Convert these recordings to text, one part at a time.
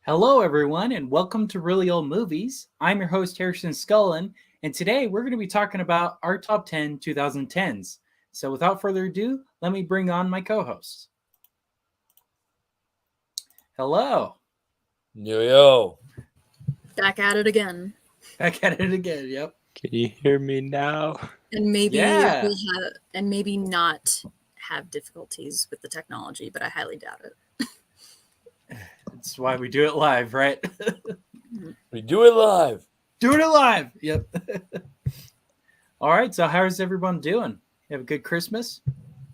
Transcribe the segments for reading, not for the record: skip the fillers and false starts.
Hello, everyone, and welcome to Really Old Movies. I'm your host, Harrison Scullin, and today we're going to be talking about our top 10 2010s. So, without further ado, let me bring on my co hosts. Hello. Yo. Back at it again. Back at it again, yep. Can you hear me now? And maybe Yeah. maybe not have difficulties with the technology, but I highly doubt it. That's why we do it live, right? We do it live. Doing it live. Yep. All right. So, how's everyone doing? You have a good Christmas?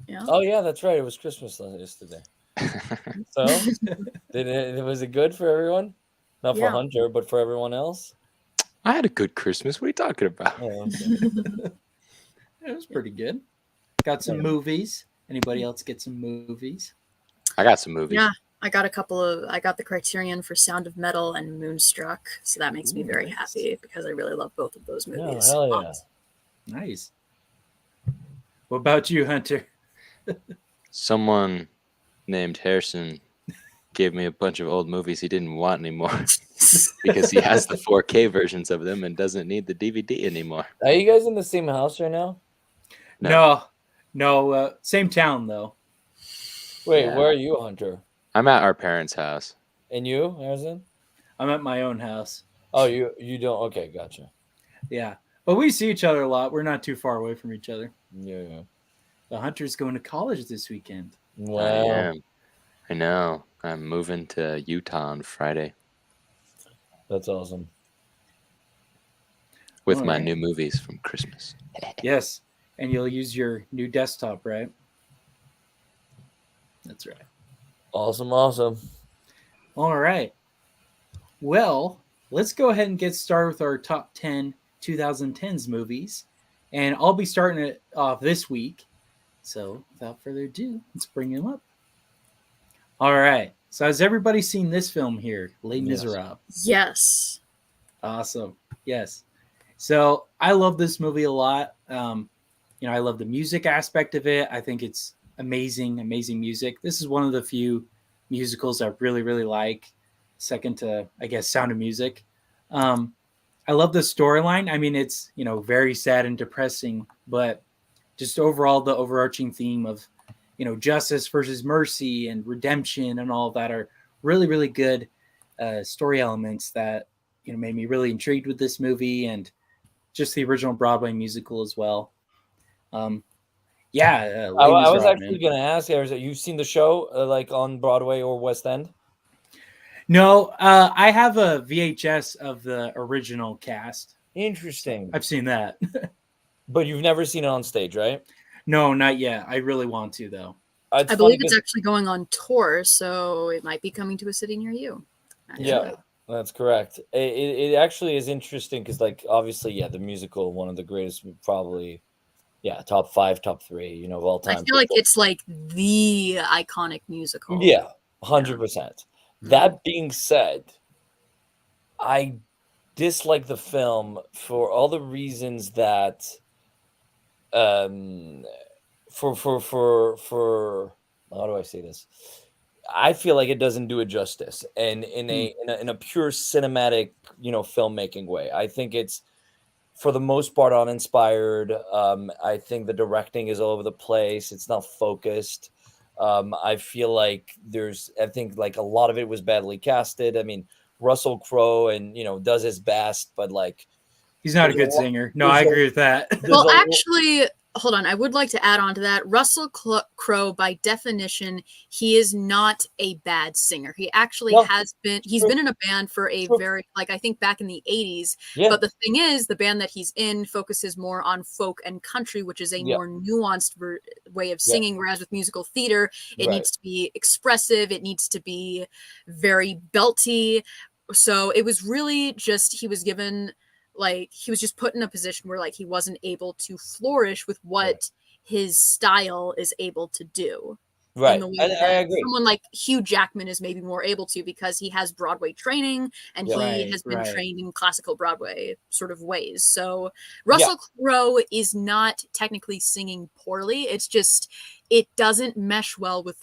Yeah. Oh yeah, that's right. It was Christmas yesterday. So, was it good for everyone? Not for Yeah. Hunter, but for everyone else. I had a good Christmas. What are you talking about? Oh, okay. It was pretty good. Got some movies. Anybody else get some movies? I got some movies. Yeah. I got the Criterion for Sound of Metal and Moonstruck, so that makes me very happy because I really love both of those movies. Oh, hell yeah. Nice. What about you, Hunter? Someone named Harrison gave me a bunch of old movies he didn't want anymore because he has the 4K versions of them and doesn't need the DVD anymore. Are you guys in the same house right now? No. Same town though. Wait, Yeah. where are you, Hunter? I'm at our parents' house. And you, Harrison? I'm at my own house. Oh, you don't. Okay, gotcha. Yeah, but we see each other a lot. We're not too far away from each other. Yeah. The Hunter's going to college this weekend. Wow. I am. I know. I'm moving to Utah on Friday That's awesome. with All my right. new movies from Christmas. Yes, and you'll use your new desktop, right? That's right. Awesome. All right. Well, let's go ahead and get started with our top 10 2010s movies. And I'll be starting it off this week. So without further ado, let's bring him up. All right. So has everybody seen this film here, Les Yes. Miserables? Yes. Awesome. Yes. So I love this movie a lot. I love the music aspect of it. I think it's amazing music. This is one of the few musicals I really, really like. Second to, I guess, Sound of Music. I love the storyline. I mean, it's, very sad and depressing, but just overall the overarching theme of, justice versus mercy and redemption and all of that are really, really good story elements that, made me really intrigued with this movie and just the original Broadway musical as well. Les I was Miserables, actually man. going to ask, Harrison, you've seen the show like on Broadway or West End? No, I have a VHS of the original cast. Interesting. I've seen that. But you've never seen it on stage, right? No, not yet. I really want to, though. I believe it's actually going on tour, so it might be coming to a city near you. Yeah, that's correct. It actually is interesting because, like, obviously, the musical, one of the greatest, probably, top 5, top 3, of all time. I feel like it's like the iconic musical. Yeah, 100%. That being said, I dislike the film for all the reasons that, for how do I say this? I feel like it doesn't do it justice, and in a pure cinematic, filmmaking way. I think it's, for the most part, uninspired. I think the directing is all over the place. It's not focused. I feel like like a lot of it was badly casted. I mean, Russell Crowe does his best, but like he's not a good singer. No, I agree with that. Well, actually, hold on. I would like to add on to that. Russell Crowe, by definition, he is not a bad singer. He actually he's been in a band for a very, I think back in the 80s. Yeah. But the thing is, the band that he's in focuses more on folk and country, which is a more nuanced way of singing. Whereas with musical theater, it needs to be expressive. It needs to be very belty. So it was really just, he was given... he was just put in a position where he wasn't able to flourish with what his style is able to do. Right. In the way I agree. Someone like Hugh Jackman is maybe more able to because he has Broadway training and he has been trained in classical Broadway sort of ways. So Russell Crowe is not technically singing poorly. It's just, it doesn't mesh well with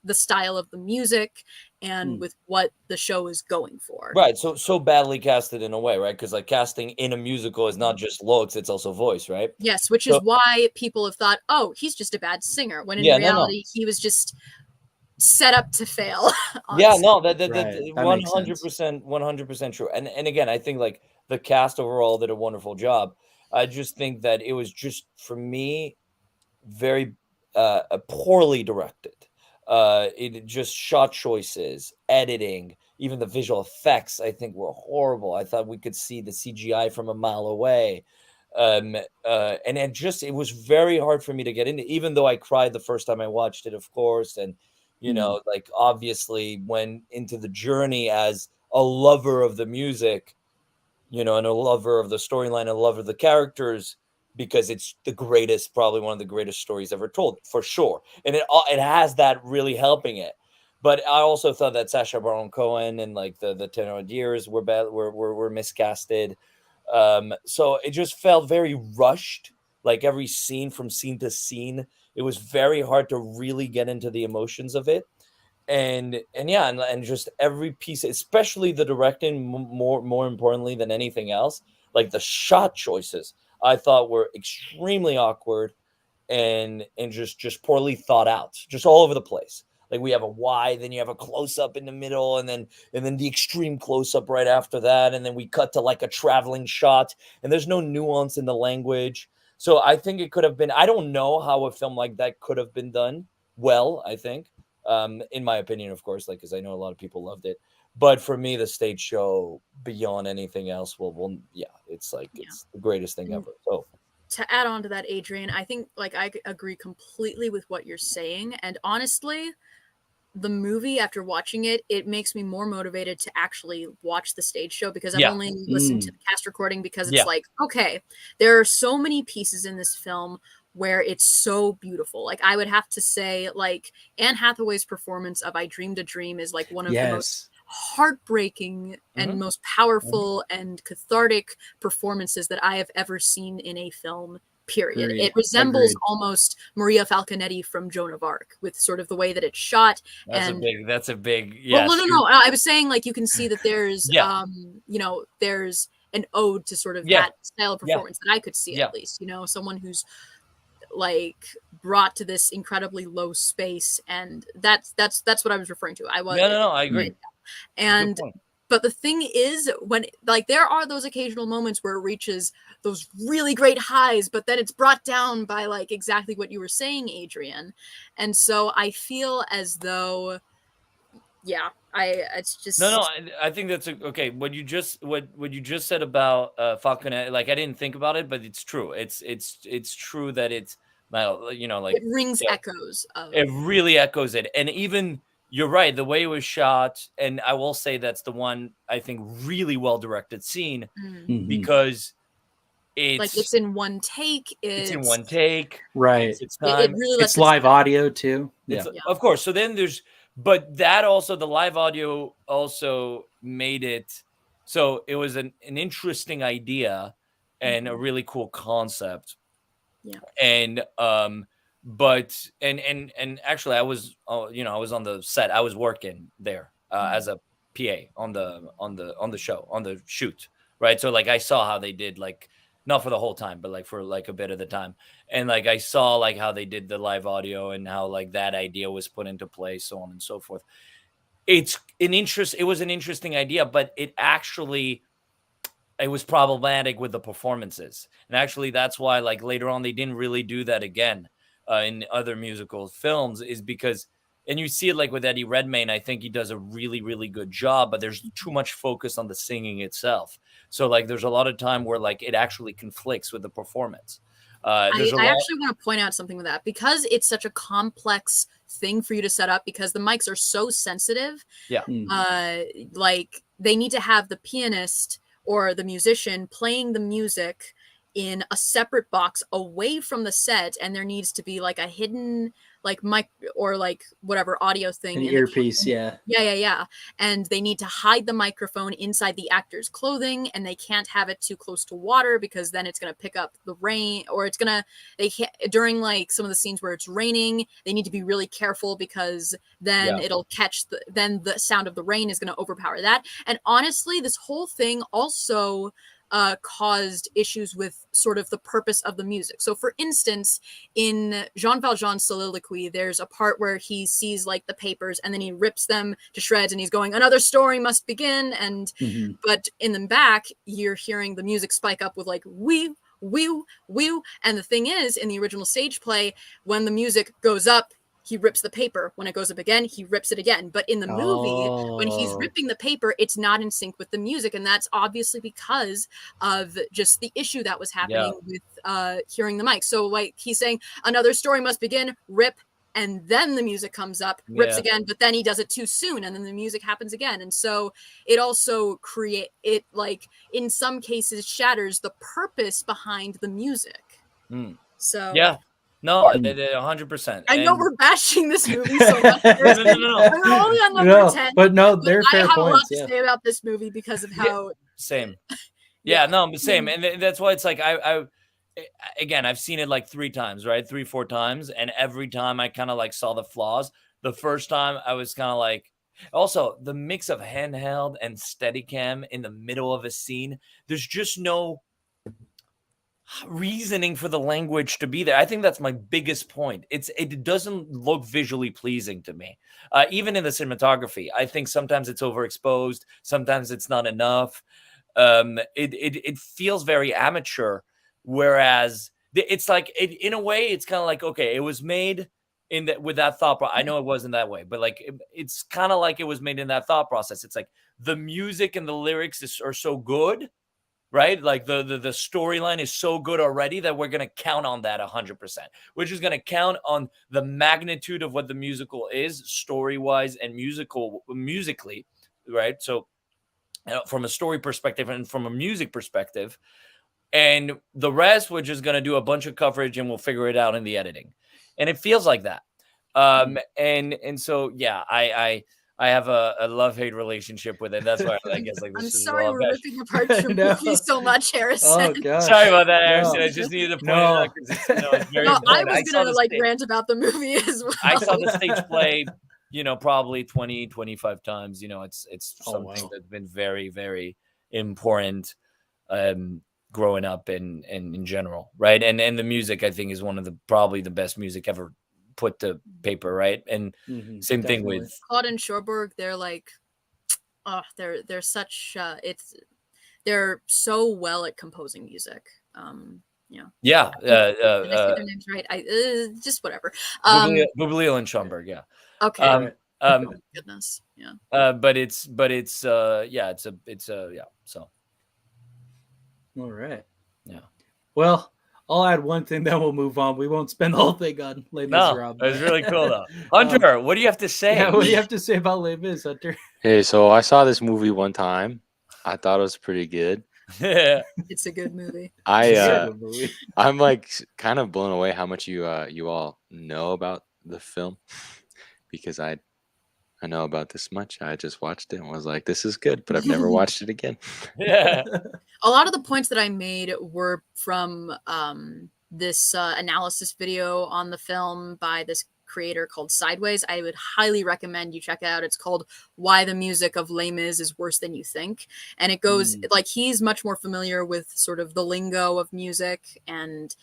the style of the music. and with what the show is going for. Right. So badly casted in a way, right? Because like casting in a musical is not just looks, it's also voice, right? Yes, which is why people have thought, oh, he's just a bad singer, when in reality he was just set up to fail. Yeah, no, that Right. 100% true. And again, I think like the cast overall did a wonderful job. I just think that it was just, for me, very poorly directed. It just shot choices, editing, even the visual effects, I think were horrible. I thought we could see the CGI from a mile away. And it was very hard for me to get into, even though I cried the first time I watched it, of course. And, you know, like obviously went into the journey as a lover of the music, you know, and a lover of the storyline, a lover of the characters, because it's the greatest, probably one of the greatest stories ever told, for sure. And it has that really helping it. But I also thought that Sacha Baron Cohen and like the Thénardiers were miscasted. So it just felt very rushed, like every scene from scene to scene. It was very hard to really get into the emotions of it. And just every piece, especially the directing, more importantly than anything else, like the shot choices, I thought were extremely awkward and just poorly thought out, just all over the place. Like we have a wide, then you have a close up in the middle, and then the extreme close up right after that, and then we cut to like a traveling shot, and there's no nuance in the language. So I think it could have been. I don't know how a film like that could have been done well. I think, in my opinion, of course, like because I know a lot of people loved it. But for me, the stage show, beyond anything else, it's like it's the greatest thing ever. So to add on to that, Adrien, I think like I agree completely with what you're saying. And honestly, the movie, after watching it, it makes me more motivated to actually watch the stage show, because I've only listened to the cast recording, because it's like, okay, there are so many pieces in this film where it's so beautiful. Like I would have to say, like Anne Hathaway's performance of I Dreamed a Dream is like one of the most heartbreaking and most powerful and cathartic performances that I have ever seen in a film. Period. It resembles almost Maria Falconetti from Joan of Arc, with sort of the way that it's shot. That's a big yes. Well, no. I was saying like you can see that there's you know, there's an ode to sort of that style of performance that I could see at least. You know, someone who's like brought to this incredibly low space, and that's what I was referring to. I agree. And but the thing is, when like there are those occasional moments where it reaches those really great highs, but then it's brought down by like exactly what you were saying, Adrien. And so I feel as though, it's just I think that's okay. What you just said about Falconetti, like I didn't think about it, but it's true. It's true that it's, you know, like it rings echoes of it really echoes it. And even you're right, the way it was shot, and I will say that's the one I think really well directed scene, because it's in one take. It's in one take, right? It's really it's live audio too. Of course. So then but that also, the live audio also made it so it was an interesting idea and a really cool concept. And but actually I was I was on the set. I was working there as a PA on the show, on the shoot, right? So like I saw how they did, like not for the whole time, but like for like a bit of the time. And like I saw like how they did the live audio and how like that idea was put into place, so on and so forth. It was an interesting idea, but it was problematic with the performances. And actually that's why like later on they didn't really do that again in other musical films, is because, and you see it like with Eddie Redmayne, I think he does a really, really good job, but there's too much focus on the singing itself. So like there's a lot of time where like it actually conflicts with the performance. I actually want to point out something with that, because it's such a complex thing for you to set up, because the mics are so sensitive. Like they need to have the pianist or the musician playing the music in a separate box away from the set, and there needs to be like a hidden like mic or like whatever audio thing An in the earpiece, yeah. Yeah. And they need to hide the microphone inside the actor's clothing, and they can't have it too close to water because then it's going to pick up the rain, or they can't, during like some of the scenes where it's raining, they need to be really careful because then it'll catch then the sound of the rain is going to overpower that. And honestly, this whole thing also caused issues with sort of the purpose of the music. So for instance, in Jean Valjean's soliloquy, there's a part where he sees like the papers and then he rips them to shreds and he's going, another story must begin. And but in the back, you're hearing the music spike up with like wee, wee, wee. And the thing is, in the original stage play, when the music goes up, he rips the paper. When it goes up again, he rips it again. But in the movie, when he's ripping the paper, it's not in sync with the music. And that's obviously because of just the issue that was happening with hearing the mic. So like he's saying, another story must begin, rip, and then the music comes up, rips again, but then he does it too soon, and then the music happens again. And so it also like in some cases shatters the purpose behind the music. So yeah. No, 100%. I know we're bashing this movie so much. No. We're only on number 10. But no, they're fair points. I have a lot to say about this movie because of how... Same. Yeah, no, same. And that's why it's like, again, I've seen it like 3 times, right? 3-4 times. And every time I kind of like saw the flaws. The first time I was kind of like... Also, the mix of handheld and Steadicam in the middle of a scene, there's just no reasoning for the language to be there. I think that's my biggest point. It doesn't look visually pleasing to me. Even in the cinematography, I think sometimes it's overexposed, sometimes it's not enough. It feels very amateur, whereas it's like in a way it's kind of like, okay, it was made with that thought. I know it wasn't that way, but like it's kind of like it was made in that thought process. It's like the music and the lyrics are so good, right? Like the storyline is so good already that we're going to count on that 100%. We're just going to count on the magnitude of what the musical is story-wise and musically, right? So from a story perspective and from a music perspective, and the rest, we're just going to do a bunch of coverage and we'll figure it out in the editing. And it feels like that. And so, yeah, I have a love-hate relationship with it. That's why I guess like this I'm is sorry we're ripping apart your movie so much, Harrison. Oh gosh. Sorry about that, Harrison. I just needed to point it out because it's very I was gonna like rant about the movie as well. I saw the stage play, probably 20-25 times. It's something that's been very, very important growing up and in general, right? And the music, I think, is one of probably the best music ever put to paper, right? And same thing with Claude and Cherbourg. They're like, they're such they're so well at composing music. Yeah. Did I say their names right? Just whatever. Boublil and Schomburg, yeah. Okay. Goodness, yeah. But it's so. All right. Yeah. Well, I'll add one thing, then we'll move on. We won't spend the whole thing on Les Miserables. No, it was really cool though. Hunter, what do you have to say? Yeah, what do you have to say about Les Mis, Hunter? Hey, so I saw this movie one time. I thought it was pretty good. Yeah. It's a good movie. I'm like kind of blown away how much you all know about the film, because I know about this much. I just watched it and was like, this is good, but I've never watched it again. Yeah. A lot of the points that I made were from this analysis video on the film by this creator called Sideways. I would highly recommend you check it out. It's called Why the Music of Les Mis is Worse Than You Think. And it goes like, he's much more familiar with sort of the lingo of music and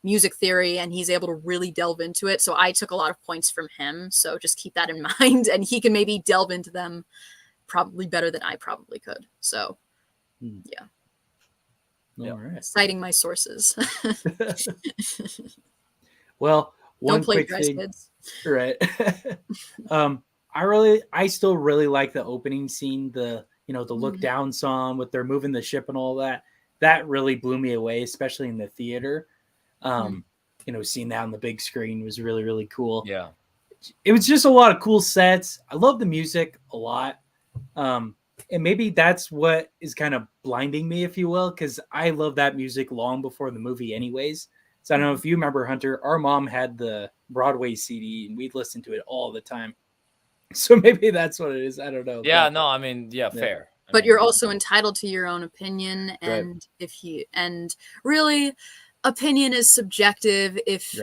music theory, and he's able to really delve into it. So I took a lot of points from him. So just keep that in mind, and he can maybe delve into them probably better than I probably could. So yeah. All right. Citing my sources. Well, one Don't play quick dress, thing, kids. right? I still really like the opening scene, the look down song with they're moving the ship and all that. That really blew me away, especially in the theater. Seeing that on the big screen was really, really cool. Yeah. It was just a lot of cool sets. I love the music a lot. And maybe that's what is kind of blinding me, if you will, because I love that music long before the movie anyways. So I don't know if you remember, Hunter, our mom had the Broadway CD and we'd listen to it all the time. So maybe that's what it is. I don't know. Yeah, but, no, I mean, yeah, fair. But you're also entitled to your own opinion, and really opinion is subjective.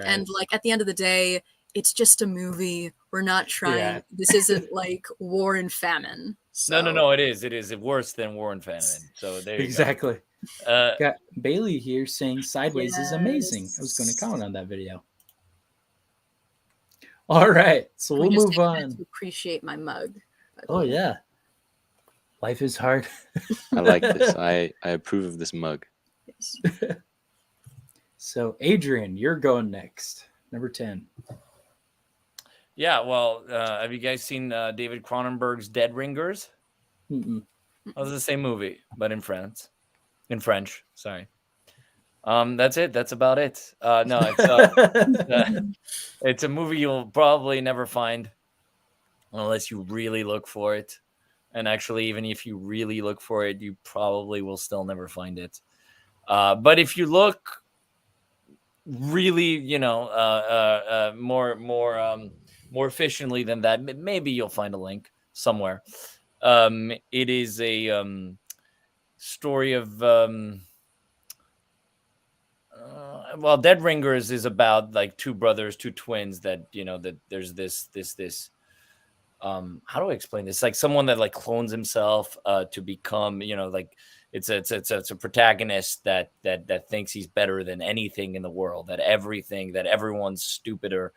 And like at the end of the day, it's just a movie. We're not trying. This isn't like war and famine. So. No, it is worse than war and famine. So there you go. Got Bailey here saying Sideways is amazing. I was going to comment on that video. All right, so we'll move on. To appreciate my mug. Oh yeah, life is hard. I like this. I approve of this mug. Yes. So Adrien, you're going next. Number 10. Yeah, well, have you guys seen David Cronenberg's Dead Ringers? Mm-mm. That was the same movie, but in French. Sorry. That's it. That's about it. No, it's a movie you'll probably never find unless you really look for it. And actually, even if you really look for it, you probably will still never find it. But if you look really, more efficiently than that, maybe you'll find a link somewhere. It is a story of Dead Ringers is about like two brothers, two twins that that there's this how do I explain this? Like someone that like clones himself to become, like it's a protagonist that thinks he's better than anything in the world, that everyone's stupider.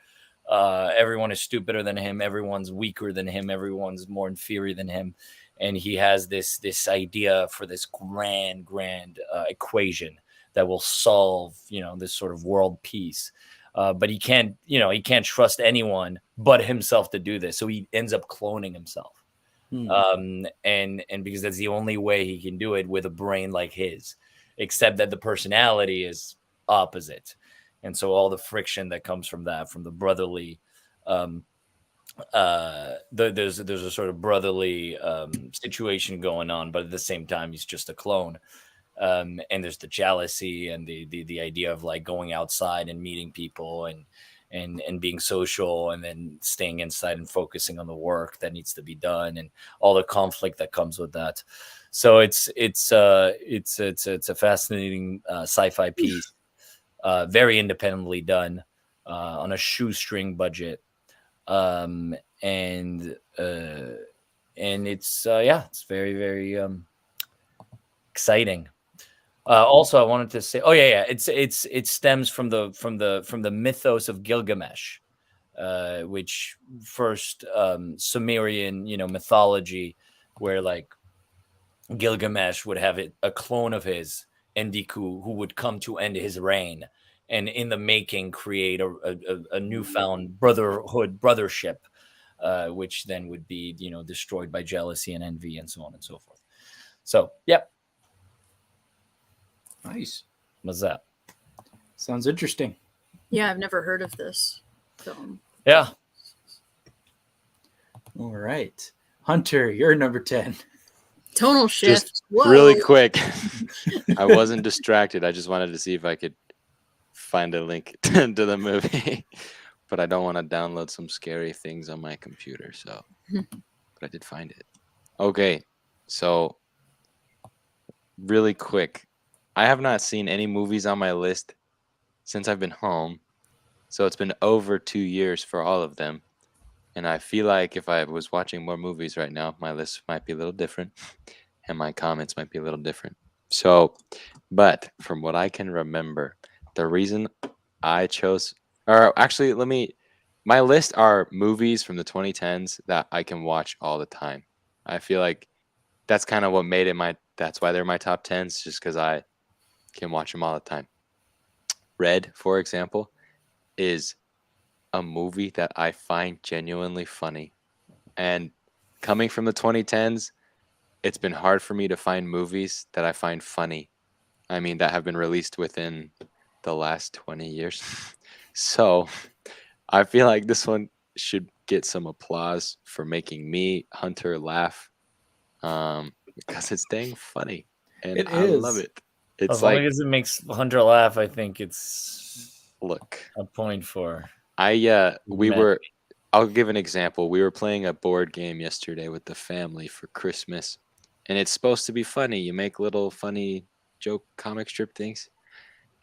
Everyone is stupider than him. Everyone's weaker than him. Everyone's more inferior than him. And he has this idea for this grand equation that will solve, this sort of world peace. But he can't trust anyone but himself to do this. So he ends up cloning himself. And because that's the only way he can do it with a brain like his, except that the personality is opposite. And so all the friction that comes from that, from the brotherly, there's a sort of brotherly situation going on, but at the same time, he's just a clone. And there's the jealousy and the idea of like going outside and meeting people and being social, and then staying inside and focusing on the work that needs to be done, and all the conflict that comes with that. So it's a fascinating sci-fi piece. Very independently done on a shoestring budget, and it's it's very, very exciting. Also, I wanted to say, it stems from the mythos of Gilgamesh, which first Sumerian mythology, where like Gilgamesh would have a clone of his, Endiku, who would come to end his reign, and in the making create a newfound brothership, which then would be destroyed by jealousy and envy and so on and so forth. So nice. What's that? Sounds interesting. Yeah, I've never heard of this film. Yeah. All right, Hunter, you're number 10. Tonal shift. Just really quick. I wasn't distracted. I just wanted to see if I could find a link to the movie, but I don't want to download some scary things on my computer. So, but I did find it. Okay, so really quick, I have not seen any movies on my list since I've been home, so it's been over 2 years for all of them. And I feel like if I was watching more movies right now, my list might be a little different and my comments might be a little different. So, but from what I can remember, the reason I chose, or actually, my list are movies from the 2010s that I can watch all the time. I feel like that's kind of what made it that's why they're my top 10s, just because I can watch them all the time. Red, for example, is a movie that I find genuinely funny. And coming from the 2010s, it's been hard for me to find movies that I find funny. I mean, that have been released within the last 20 years. So I feel like this one should get some applause for making me, Hunter, laugh, because it's dang funny. And I love it. It's as long as it makes Hunter laugh, I think it's Look, A point for we Matt. were. I'll give an example. We were playing a board game yesterday with the family for Christmas, and it's supposed to be funny. You make little funny joke comic strip things,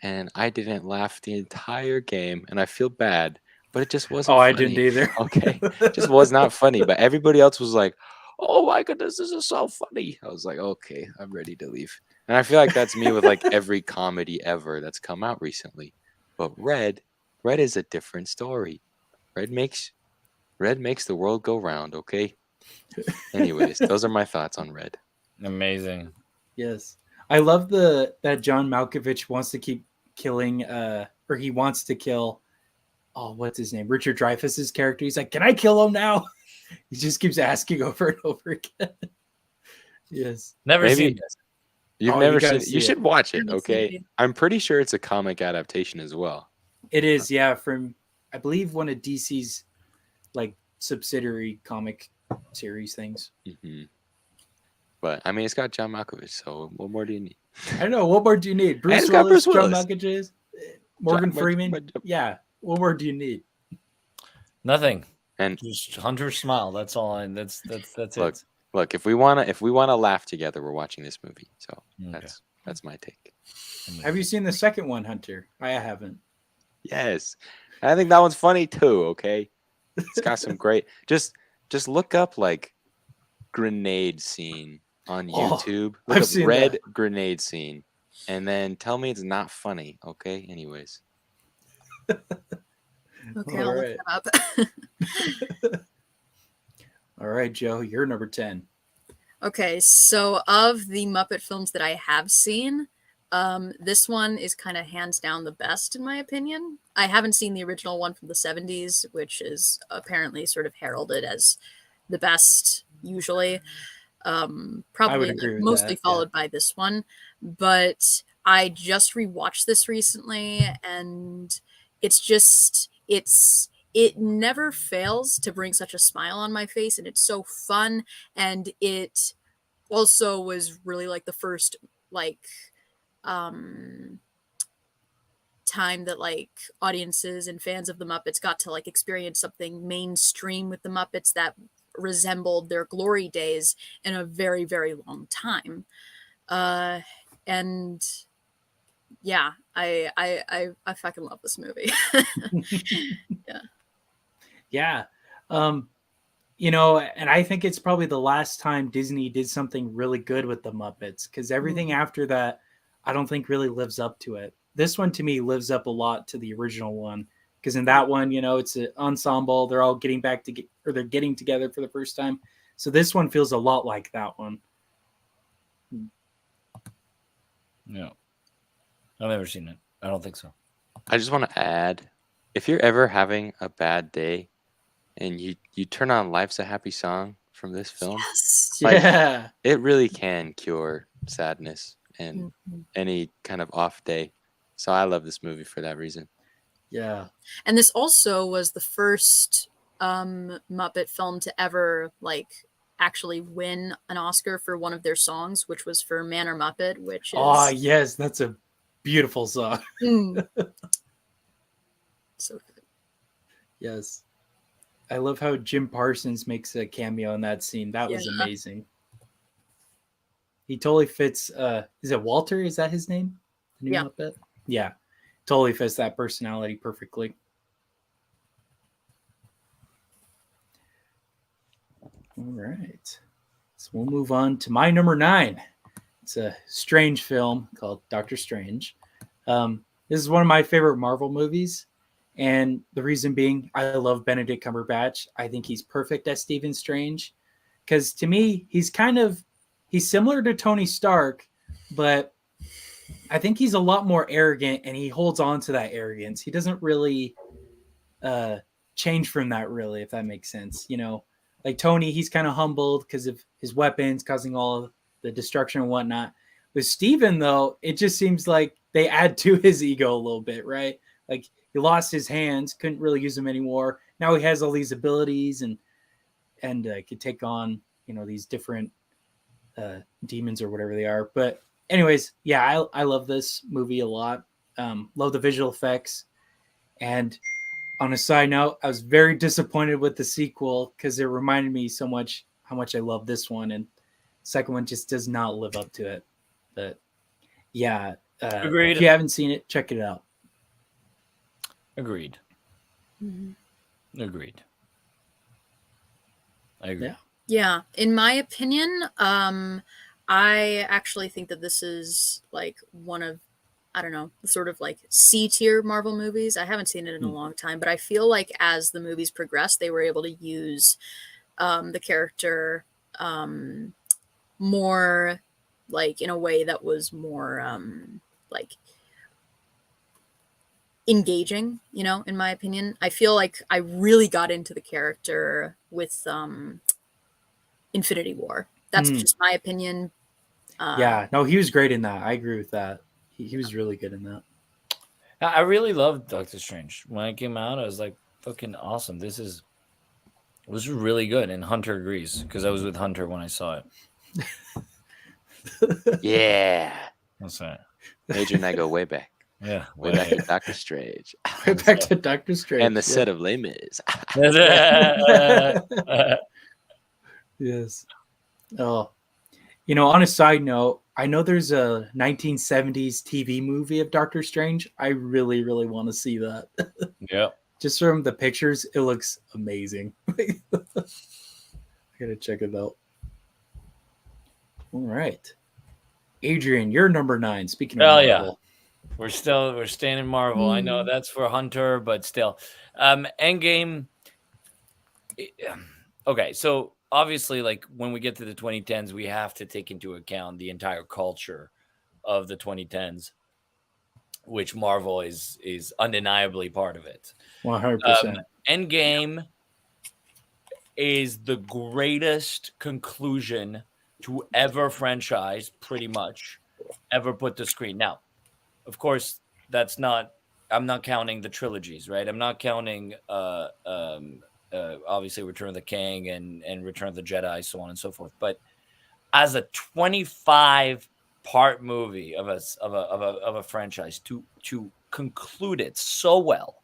and I didn't laugh the entire game, and I feel bad, but it just wasn't Oh, I funny. didn't either. Okay, it just was not funny. But everybody else was like, "Oh my goodness, this is so funny." I was like, "Okay, I'm ready to leave." And I feel like that's me with like every comedy ever that's come out recently. But Red is a different story. Red makes Red makes the world go round, okay? Anyways, those are my thoughts on Red. Amazing. Yes. I love that John Malkovich wants to keep killing or he wants to kill what's his name? Richard Dreyfuss's character. He's like, "Can I kill him now?" He just keeps asking over and over again. Yes. Never Maybe- seen this. You've Oh, never you seen gotta it. see You it. should watch it, Haven't seen it okay? either. I'm pretty sure it's a comic adaptation as well. It is, yeah, from I believe one of DC's like subsidiary comic series things. hmm But I mean, it's got John Malkovich, so what more do you need? I don't know. What more do you need? Bruce it's got Willis, Bruce John Willis. Malkovich, Morgan John- Freeman. but- Yeah. What more do you need? Nothing. And Just Hunter smile. That's all. That's Look, it. look, if we wanna laugh together, we're watching this movie. So Okay. that's my take. Have you seen the second one, Hunter? I haven't. Yes, I think that one's funny too. Okay, it's got some great. Just look up like grenade scene on Oh, YouTube. Look I've up seen red that. grenade scene, and then tell me it's not funny. Okay. Anyways, Okay, All I'll right. look that up. All right, Joe, you're number 10. Okay, so of the Muppet films that I have seen, this one is kind of hands down the best in my opinion. I haven't seen the original one from the 70s, which is apparently sort of heralded as the best usually. Probably agree with mostly that, yeah. followed by this one. But I just rewatched this recently, and it never fails to bring such a smile on my face, and it's so fun. And it also was really like the first time that like audiences and fans of the Muppets got to like experience something mainstream with the Muppets that resembled their glory days in a very, very long time. And yeah, I fucking love this movie. Yeah. And I think it's probably the last time Disney did something really good with the Muppets, because everything after that, I don't think really lives up to it. This one to me lives up a lot to the original one, because in that one, it's an ensemble. They're all getting they're getting together for the first time. So this one feels a lot like that one. No, I've never seen it. I don't think so. I just want to add, if you're ever having a bad day, and you turn on "Life's a Happy Song" from this film, Yes. Like, Yeah. it really can cure sadness and Mhm. any kind of off day. So I love this movie for that reason. Yeah. And this also was the first Muppet film to ever actually win an Oscar for one of their songs, which was for Man or Muppet, which is Oh, yes. That's a beautiful song. Mm. So good. Yes. I love how Jim Parsons makes a cameo in that scene. That was Yeah. amazing. He totally fits. Is it Walter? Is that his name? The new Yeah. Muppet? Yeah. Totally fits that personality perfectly. All right. So we'll move on to my number 9. It's a strange film called Doctor Strange. This is one of my favorite Marvel movies. And the reason being, I love Benedict Cumberbatch. I think he's perfect as Stephen Strange. Because to me, he's similar to Tony Stark, but I think he's a lot more arrogant, and he holds on to that arrogance. He doesn't really change from that, really, if that makes sense. Like Tony, he's kind of humbled because of his weapons causing all the destruction and whatnot. With Stephen, though, it just seems like they add to his ego a little bit, right? Like, he lost his hands, couldn't really use them anymore. Now he has all these abilities and could take on, these different demons or whatever they are. But anyways, yeah, I love this movie a lot. Love the visual effects. And on a side note, I was very disappointed with the sequel because it reminded me so much how much I love this one, and the second one just does not live up to it. But yeah, Agreed. if you haven't seen it, check it out. Agreed. Agreed. I agree. Yeah. In my opinion, I actually think that this is like one of, I don't know, sort of like C tier Marvel movies. I haven't seen it in a long time, but I feel like as the movies progressed, they were able to use the character more like in a way that was more like engaging, you know, in my opinion. I feel like I really got into the character with Infinity War. That's just my opinion. Yeah, no, he was great in that. I agree with that. He was really good in that. I really loved Doctor Strange. When it came out, I was like, fucking awesome. This is really good. And Hunter agrees, because I was with Hunter when I saw it. Yeah. That's right. Adrian and I go way back. Yeah. Way back to Doctor Strange. Way back to Doctor Strange. And the set of Les Mis. Yes. Oh, you know, on a side note, I know there's a 1970s TV movie of Doctor Strange. I really, really want to see that. Yeah. Just from the pictures, it looks amazing. I gotta check it out. All right. Adrian, you're number 9. Speaking of Marvel. We're staying in Marvel. I know that's for Hunter, but still. Endgame. Okay, so obviously, like when we get to the 2010s, we have to take into account the entire culture of the 2010s, which Marvel is undeniably part of it. 100%. Endgame is the greatest conclusion to ever franchise, pretty much, ever put to screen. Now, of course, I'm not counting the trilogies, right? I'm not counting obviously Return of the King and Return of the Jedi, so on and so forth. But as a 25-part movie of a franchise to conclude it so well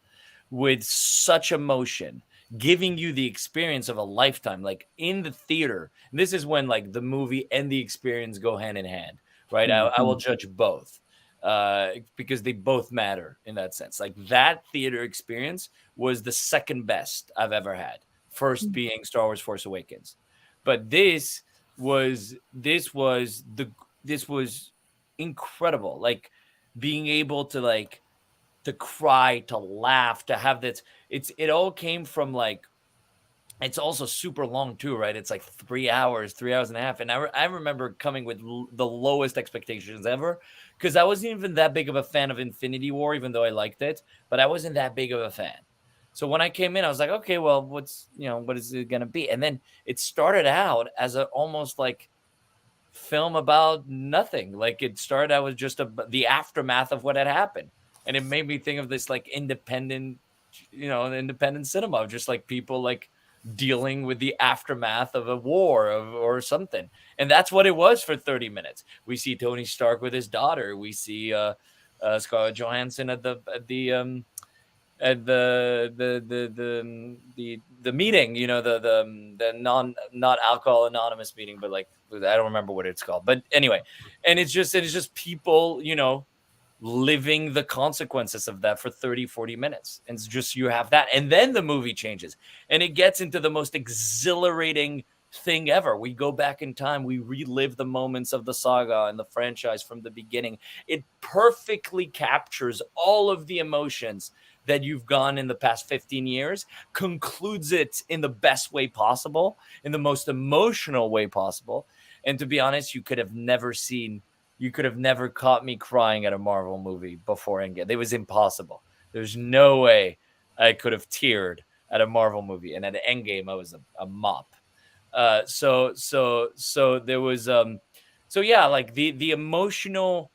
with such emotion, giving you the experience of a lifetime, like in the theater. And this is when like the movie and the experience go hand in hand, right? I will judge both because they both matter in that sense. Like that theater experience was the second best I've ever had. First being Star Wars Force Awakens. But this was incredible. Like being able to cry, to laugh, to have this. It all came from like, it's also super long too, right? It's like 3 hours and a half. And I remember coming with the lowest expectations ever, because I wasn't even that big of a fan of Infinity War, even though I liked it, but I wasn't that big of a fan. So when I came in, I was like, okay, well, what is it going to be? And then it started out as a almost like film about nothing. Like it started out with just the aftermath of what had happened. And it made me think of this like independent cinema of just like people like dealing with the aftermath of a war or something. And that's what it was for 30 minutes. We see Tony Stark with his daughter. We see Scarlett Johansson at the meeting, the not alcohol anonymous meeting, but like I don't remember what it's called. But anyway, and it's just people, living the consequences of that for 30-40 minutes. And it's just, you have that. And then the movie changes and it gets into the most exhilarating thing ever. We go back in time. We relive the moments of the saga and the franchise from the beginning. It perfectly captures all of the emotions that you've gone in the past 15 years, concludes it in the best way possible, in the most emotional way possible. And to be honest, you could have never caught me crying at a Marvel movie before Endgame. It was impossible. There's no way I could have teared at a Marvel movie. And at Endgame, I was a mop. So there was, like the emotional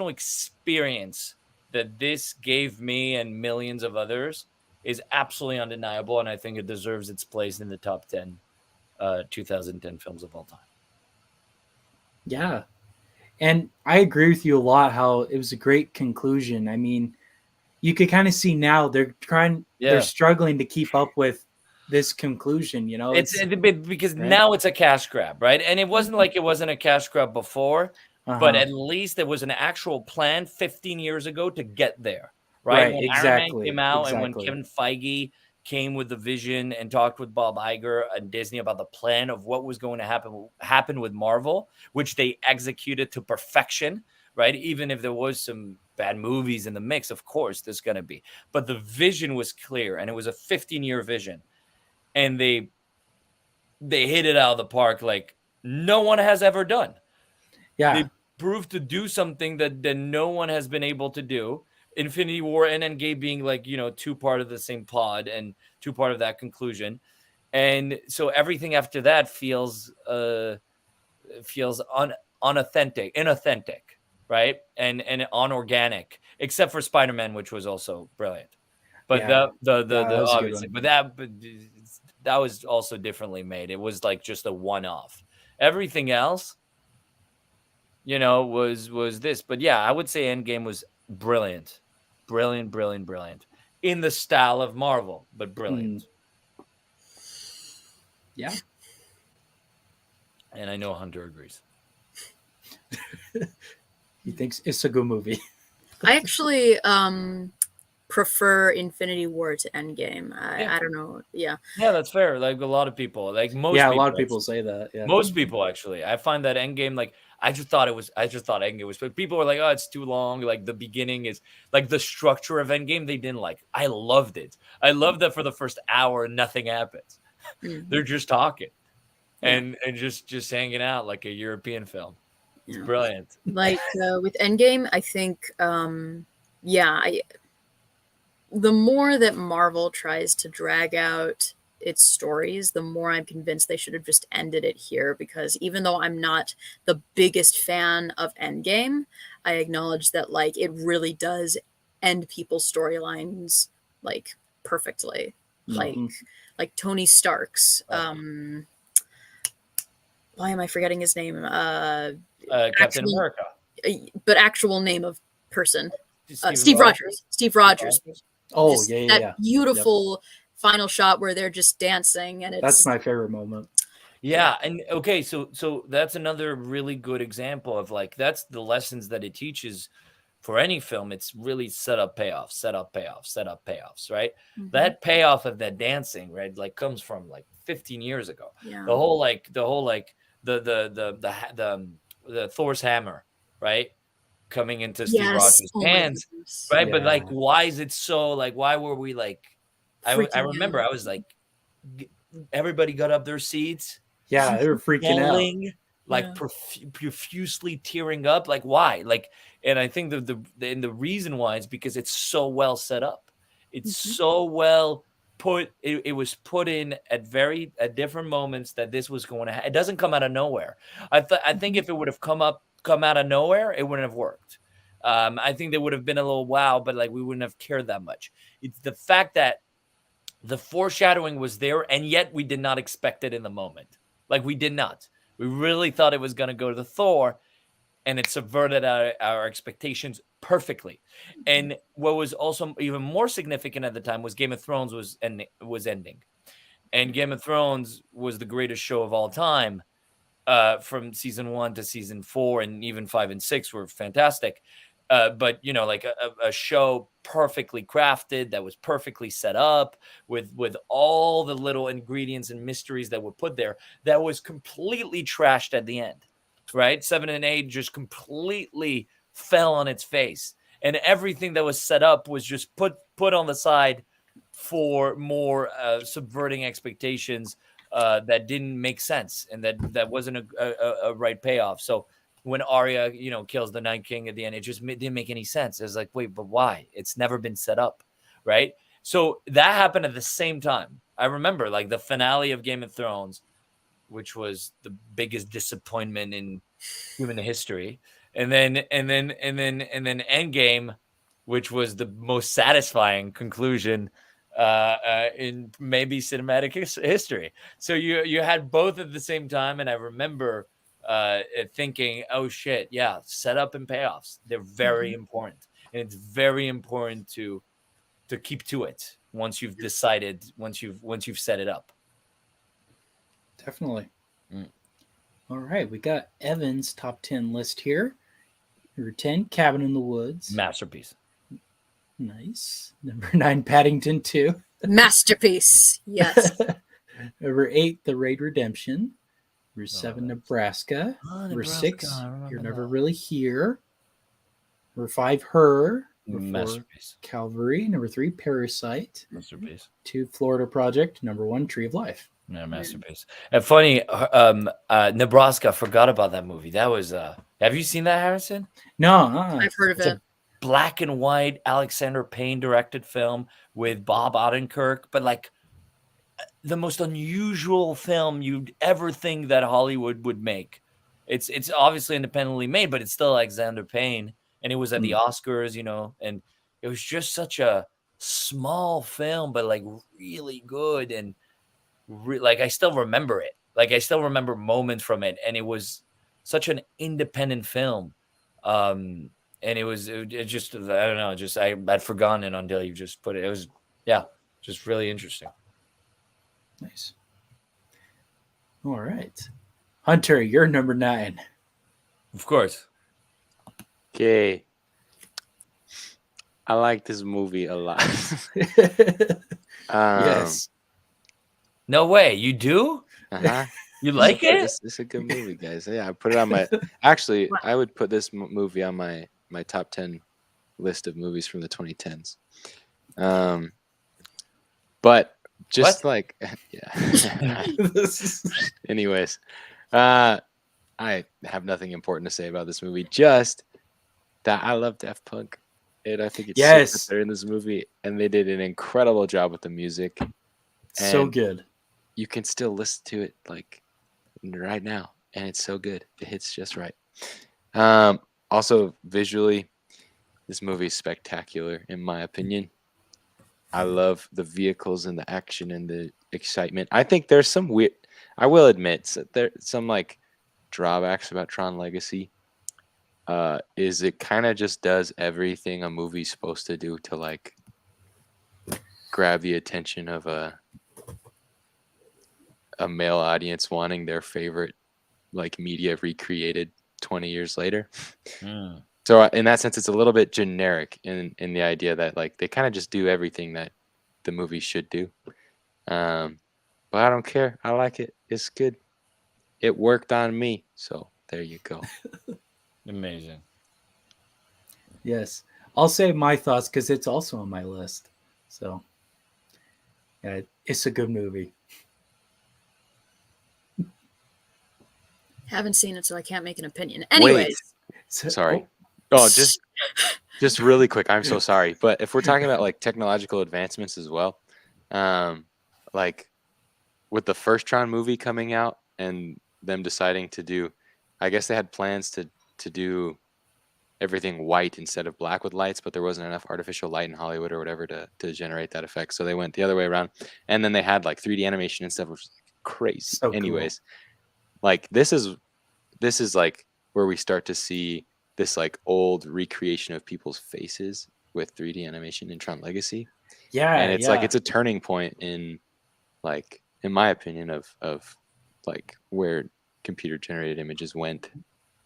experience that this gave me and millions of others is absolutely undeniable. And I think it deserves its place in the top 10 2010 films of all time. Yeah. And I agree with you a lot how it was a great conclusion. I mean, you could kind of see now they're Yeah. struggling to keep up with this conclusion, you know. It's a bit because right? now it's a cash grab, right? And it wasn't like it wasn't a cash grab before, but Uh-huh. at least there was an actual plan 15 years ago to get there, Right, right? When Iron Man exactly, came out and when exactly. Kevin Feige came with the vision and talked with Bob Iger and Disney about the plan of what was going to happen with Marvel, which they executed to perfection, right? Even if there was some bad movies in the mix, of course, there's going to be. But the vision was clear, and it was a 15-year vision. And they hit it out of the park like no one has ever done. Yeah. They proved to do something that no one has been able to do. Infinity War and Endgame being like, you know, two part of the same pod and two part of that conclusion. And so everything after that feels inauthentic, right? And unorganic, except for Spider-Man, which was also brilliant. But Yeah. the obviously, but that was also differently made. It was like just a one-off. Everything else, you know, was this. But yeah, I would say Endgame was brilliant in the style of Marvel, but brilliant. Yeah. And I know Hunter agrees. He thinks it's a good movie. I actually prefer Infinity War to Endgame. I don't know. Yeah. Yeah, that's fair. Like a lot of people, like most yeah, a people, lot of people say that. Yeah. Most people actually. I find that Endgame, like I just thought Endgame was, but people were like, oh, it's too long. Like the beginning is like the structure of Endgame, they didn't like. I loved it. I loved that for the first hour, nothing happens. They're just talking and just hanging out like a European film. It's brilliant. Like with Endgame, I think, the more that Marvel tries to drag out its stories, the more I'm convinced they should have just ended it here. Because even though I'm not the biggest fan of Endgame, I acknowledge that like it really does end people's storylines like perfectly. Like Tony Stark's. Why am I forgetting his name? Captain America. But actual name of person. Steve Rogers. Steve Rogers. Oh, that beautiful final shot where they're just dancing, and that's my favorite moment. Yeah, and okay, so that's another really good example of like that's the lessons that it teaches for any film. It's really set up payoffs, right? That payoff of that dancing, right, like comes from like 15 years ago. Yeah. The whole the Thor's hammer, right? Coming into Steve Rogers' hands, right? But like, why is it so like? Why were we like? I remember I was like, everybody got up their seats. Yeah, they were freaking out, like profusely tearing up. Like, why? Like, and I think the reason why is because it's so well set up. It's so well put. It was put in at different moments that this was going to. It doesn't come out of nowhere. I think if it would have come out of nowhere, it wouldn't have worked. I think there would have been a little wow, but like we wouldn't have cared that much. It's the fact that the foreshadowing was there, and yet we did not expect it in the moment. Like we did not. We really thought it was going to go to Thor, and it subverted our expectations perfectly. And what was also even more significant at the time was Game of Thrones was ending. And Game of Thrones was the greatest show of all time. From season 1 to season 4, and even 5 and 6 were fantastic. But you know, like a show perfectly crafted that was perfectly set up with all the little ingredients and mysteries that were put there, that was completely trashed at the end, right? 7 and 8 just completely fell on its face, and everything that was set up was just put on the side for more subverting expectations that didn't make sense, and that wasn't a right payoff. So when Arya, you know, kills the Night King at the end, it just didn't make any sense. It was like, wait, but why? It's never been set up, right? So that happened at the same time. I remember like the finale of Game of Thrones, which was the biggest disappointment in human history, and then Endgame, which was the most satisfying conclusion in maybe cinematic history. So you had both at the same time, and I remember thinking, oh shit, yeah, setup and payoffs, they're very important, and it's very important to to keep to it once you've decided, once you've set it up. Definitely. All right, we got Evan's top 10 list here. Number 10, Cabin in the Woods. Masterpiece. Nice. Number 9, Paddington 2. Masterpiece. Yes. Number 8, The Raid Redemption. Number 7, Nebraska. Number 6, You're Never Really Here. Number 5, Her. Number 4, Calvary. Number 3, Parasite. Masterpiece. 2, Florida Project. Number 1, Tree of Life. Yeah, masterpiece. And funny, Nebraska, I forgot about that movie. That was have you seen that, Harrison? No, I've heard of it. Black and white Alexander Payne directed film with Bob Odenkirk, but like the most unusual film you'd ever think that Hollywood would make. It's obviously independently made, but it's still Alexander Payne, and it was at the Oscars, you know, and it was just such a small film, but like really good, and like I still remember it. Like I still remember moments from it, and it was such an independent film. And it just, I don't know, just I'd forgotten it until you just put it. It was, yeah, just really interesting. Nice. All right, Hunter, you're number 9. Of course. Okay. I like this movie a lot. Yes. No way, you do? Uh-huh. You like it? It's a good movie, guys. Yeah, I put it on my. Actually, I would put this movie on my top 10 list of movies from the 2010s. But just like, yeah. Anyways, I have nothing important to say about this movie. Just that I love Daft Punk, and I think it's super better in this movie, and they did an incredible job with the music. So good. You can still listen to it like right now, and it's so good. It hits just right. Also, visually, this movie is spectacular, in my opinion. I love the vehicles and the action and the excitement. I think there's some weird, I will admit, there's some like drawbacks about Tron Legacy. Is it kind of just does everything a movie's supposed to do to like grab the attention of a male audience wanting their favorite like media recreated 20 years later. So in that sense, it's a little bit generic in the idea that like they kind of just do everything that the movie should do. But I don't care. I like it. It's good. It worked on me. So there you go. Amazing. Yes. I'll say my thoughts because it's also on my list. So yeah, it's a good movie. Haven't seen it, so I can't make an opinion. Anyways. Sorry. Oh, just really quick. I'm so sorry. But if we're talking about like technological advancements as well, like with the first Tron movie coming out and them deciding to do, I guess they had plans to do everything white instead of black with lights, but there wasn't enough artificial light in Hollywood or whatever to generate that effect. So they went the other way around. And then they had like 3D animation and stuff, which was crazy. So anyways, like this is like where we start to see this like old recreation of people's faces with 3D animation in Tron Legacy. Yeah. And it's like it's a turning point in like, in my opinion, of like where computer generated images went.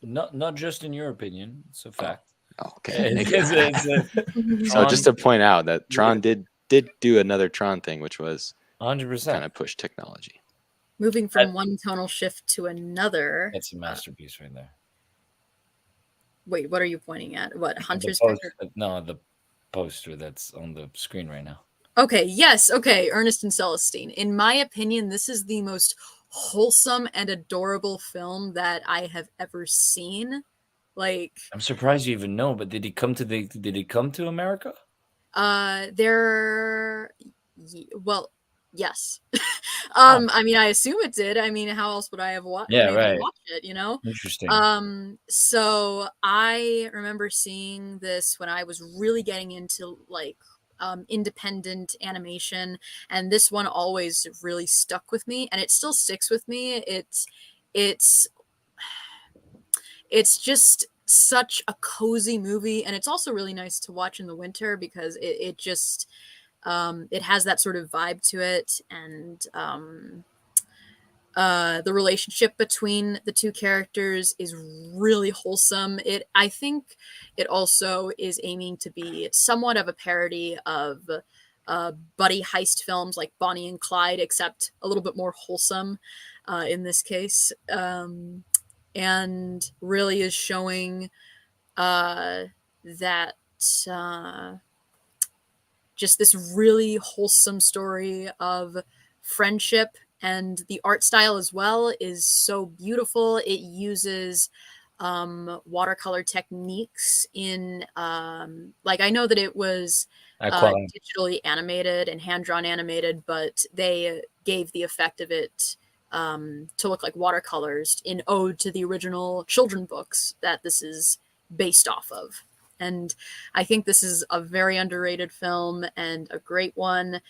Not just in your opinion, it's a fact. Okay. It's So just to point out that Tron did do another Tron thing, which was 100% kind of push technology. Moving from one tonal shift to another. That's a masterpiece right there. Wait, what are you pointing at? What, Hunter's picture? No, the poster that's on the screen right now. Okay, yes, okay, Ernest and Celestine. In my opinion, this is the most wholesome and adorable film that I have ever seen. Like, I'm surprised you even know, but did he come to America? Well, yes. I mean, I assume it did. I mean, how else would I have watched it, you know? Interesting. So I remember seeing this when I was really getting into like independent animation, and this one always really stuck with me, and it still sticks with me. It's just such a cozy movie, and it's also really nice to watch in the winter because it just it has that sort of vibe to it, and the relationship between the two characters is really wholesome. I think it also is aiming to be somewhat of a parody of buddy heist films like Bonnie and Clyde, except a little bit more wholesome in this case, and really is showing that just this really wholesome story of friendship. And the art style as well is so beautiful. It uses watercolor techniques in like, I know that it was digitally animated and hand-drawn animated, but they gave the effect of it to look like watercolors in ode to the original children books that this is based off of. And I think this is a very underrated film and a great one.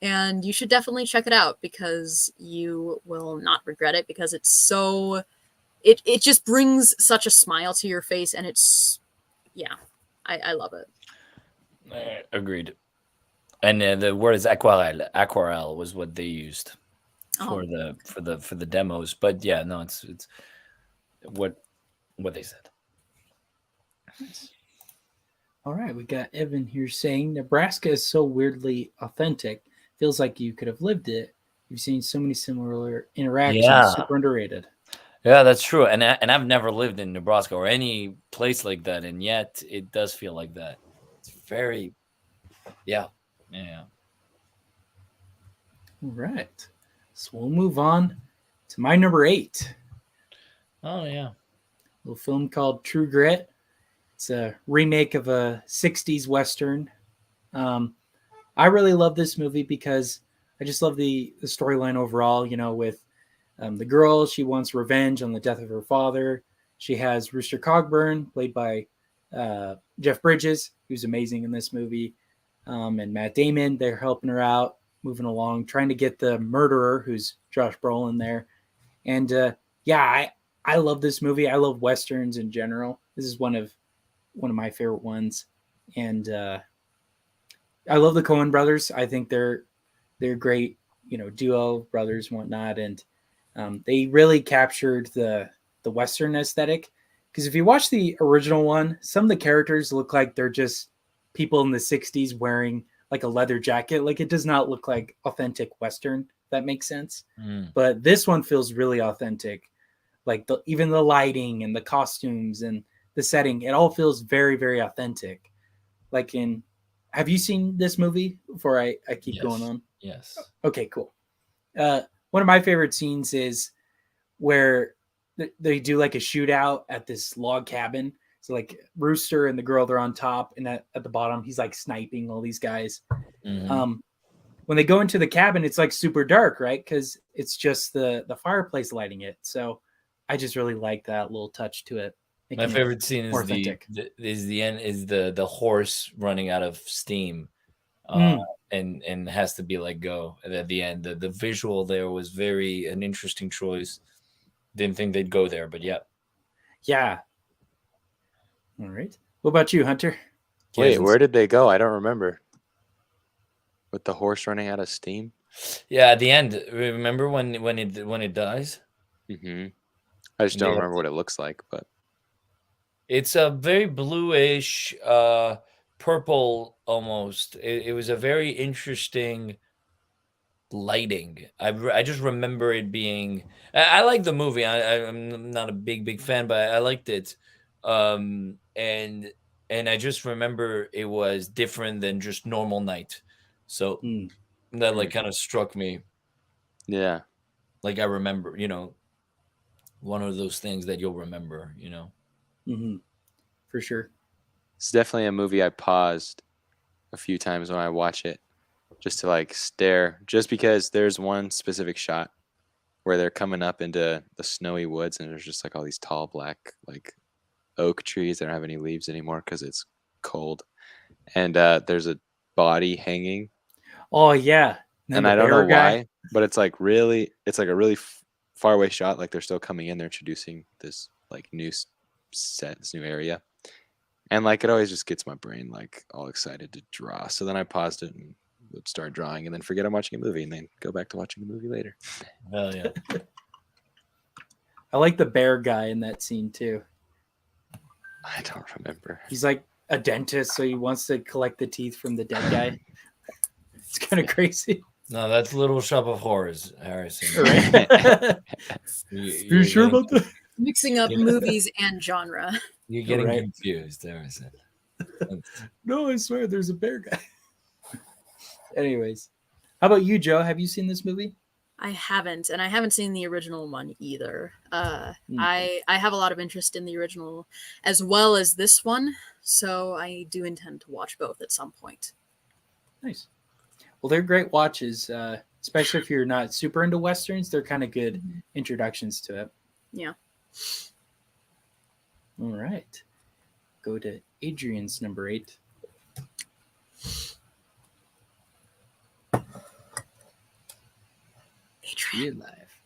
And you should definitely check it out because you will not regret it, because it's so, it just brings such a smile to your face, and it's, yeah, I love it. Agreed. And the word is aquarelle. Aquarelle was what they used for the demos. But yeah, no, it's what they said. All right, we got Evan here saying Nebraska is so weirdly authentic. Feels like you could have lived it. You've seen so many similar interactions. Yeah. Super underrated. Yeah, that's true. And I've never lived in Nebraska or any place like that, and yet it does feel like that. It's very, yeah. All right. So we'll move on to my number 8. Oh, yeah. A little film called True Grit. It's a remake of a 60s Western. I really love this movie because I just love the storyline overall, you know, with the girl. She wants revenge on the death of her father. She has Rooster Cogburn, played by Jeff Bridges, who's amazing in this movie, and Matt Damon. They're helping her out, moving along, trying to get the murderer, who's Josh Brolin there. And yeah, I love this movie. I love Westerns in general. This is one of my favorite ones. And I love the Coen brothers. I think they're great, you know, duo brothers and whatnot. And they really captured the Western aesthetic. Because if you watch the original one, some of the characters look like they're just people in the 60s wearing like a leather jacket. Like, it does not look like authentic Western, if that makes sense. But this one feels really authentic. Like even the lighting and the costumes and the setting, it all feels very, very authentic. Like have you seen this movie before I keep going on? Yes. Okay, cool. One of my favorite scenes is where they do like a shootout at this log cabin. So like Rooster and the girl, they're on top, and at the bottom, he's like sniping all these guys. Mm-hmm. When they go into the cabin, it's like super dark, right? Because it's just the fireplace lighting it. So I just really like that little touch to it. My favorite scene is the horse running out of steam, and has to be let go at the end. The visual there was an interesting choice. Didn't think they'd go there, but yeah. Yeah. All right. What about you, Hunter? Wait, where did they go? I don't remember. With the horse running out of steam? Yeah, at the end. Remember when it dies? Mm-hmm. I just don't remember what it looks like, but it's a very bluish, purple almost. It was a very interesting lighting. I just remember it being. I like the movie. I'm not a big fan, but I liked it. And I just remember it was different than just normal night. So that like kind of struck me. Yeah. Like I remember, you know, one of those things that you'll remember, you know. Mm-hmm. For sure. It's definitely a movie I paused a few times when I watch it just to like stare, just because there's one specific shot where they're coming up into the snowy woods and there's just like all these tall black like oak trees that don't have any leaves anymore because it's cold. And there's a body hanging. Oh yeah. And I don't know why, but it's like a really far away shot. Like they're still coming in. They're introducing this like new set, this new area. And like it always just gets my brain like all excited to draw. So then I paused it and would start drawing and then forget I'm watching a movie and then go back to watching the movie later. Hell yeah. I like the bear guy in that scene too. I don't remember. He's like a dentist, so he wants to collect the teeth from the dead guy. It's kind of crazy. No, that's Little Shop of Horrors, Harrison. Right? You're sure about that? Mixing up movies and genre. You're getting Right. confused, Harrison. No, I swear there's a bear guy. Anyways, how about you, Joe? Have you seen this movie? I haven't, and I haven't seen the original one either. I have a lot of interest in the original as well as this one, so I do intend to watch both at some point. Nice. Well, they're great watches, especially if you're not super into Westerns. They're kind of good introductions to it. Yeah. All right. Go to Adrien's number 8. Adrien. Live.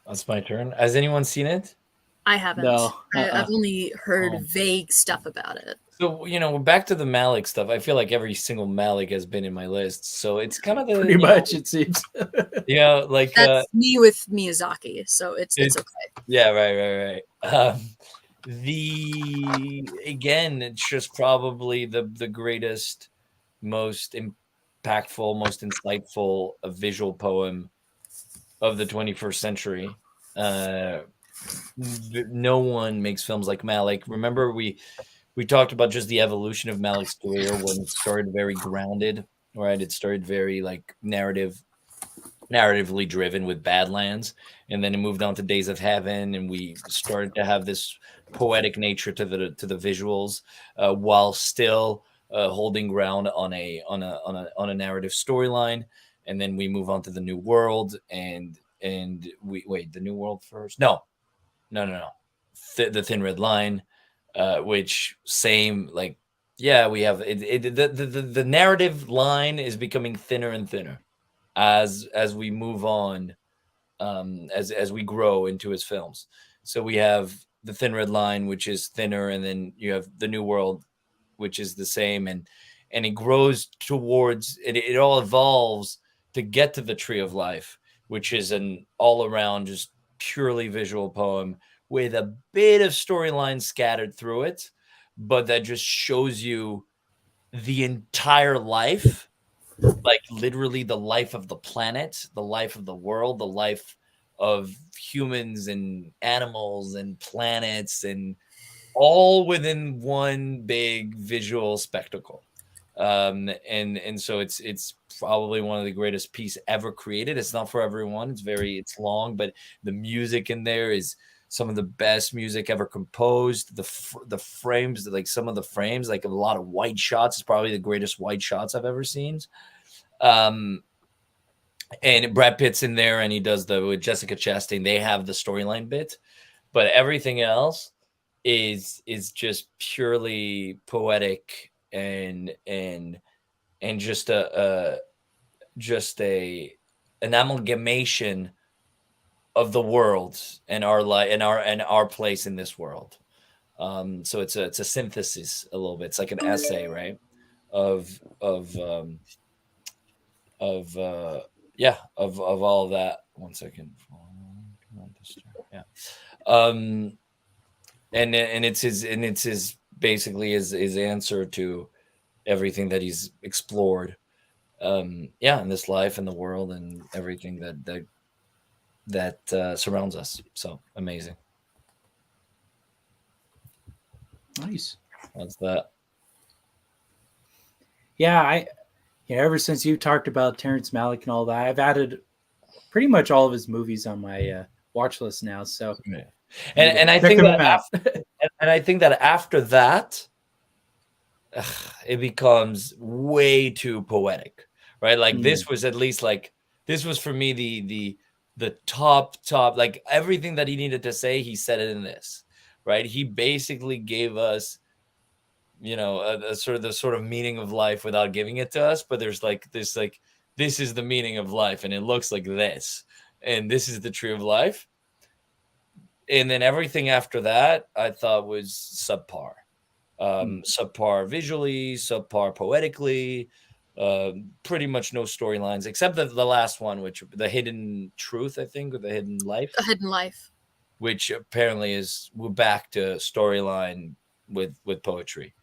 That's my turn. Has anyone seen it? I haven't. No. I've only heard Oh. vague stuff about it. So, back to the Malik stuff. I feel like every single Malik has been in my list. So it's kind of the Pretty much, it seems. like That's me with Miyazaki, so it's okay. yeah, right. It's just probably the greatest, most impactful, most insightful visual poem of the 21st century. No one makes films like Malik. Remember, we talked about just the evolution of Malik's career when it started very grounded, right? It started very like narratively driven with Badlands, and then it moved on to Days of Heaven, and we started to have this poetic nature to the visuals, while still holding ground on a narrative storyline. And then we move on to the New World, and we wait, the New World first. No. The Thin Red Line, which same like, yeah, we have the narrative line is becoming thinner and thinner as we move on, as we grow into his films. So we have the Thin Red Line, which is thinner, and then you have the New World, which is the same, and it grows towards it. It all evolves to get to the Tree of Life, which is an all around just purely visual poem with a bit of storyline scattered through it, but that just shows you the entire life, like literally the life of the planet, the life of the world, the life of humans and animals and planets, and all within one big visual spectacle. And so it's probably one of the greatest piece ever created. It's not for everyone. It's long, but the music in there is some of the best music ever composed. The frames, like some of the frames, like a lot of white shots. It's probably the greatest white shots I've ever seen. And Brad Pitt's in there, and he does with Jessica Chastain. They have the storyline bit, but everything else is just purely poetic and just an amalgamation of the world and our life and our place in this world. So it's a synthesis a little bit. It's like an essay, right? Of all of that. 1 second. Yeah. And it's his basically his answer to everything that he's explored. In this life and the world and everything that surrounds us. So amazing. Nice. That's that. Yeah, ever since you talked about Terrence Malick and all that, I've added pretty much all of his movies on my watch list now. So, yeah. And I think that after that, it becomes way too poetic, right? Like this was at least like this was for me the top, like everything that he needed to say, he said it in this, right? He basically gave us, a sort of meaning of life without giving it to us. But there's like this is the meaning of life, and it looks like this, and this is the tree of life. and then everything after that I thought was subpar. Subpar visually, subpar poetically, pretty much no storylines except the last one, which the Hidden Truth, I think, or the Hidden Life. A Hidden Life. Which apparently we're back to storyline with poetry.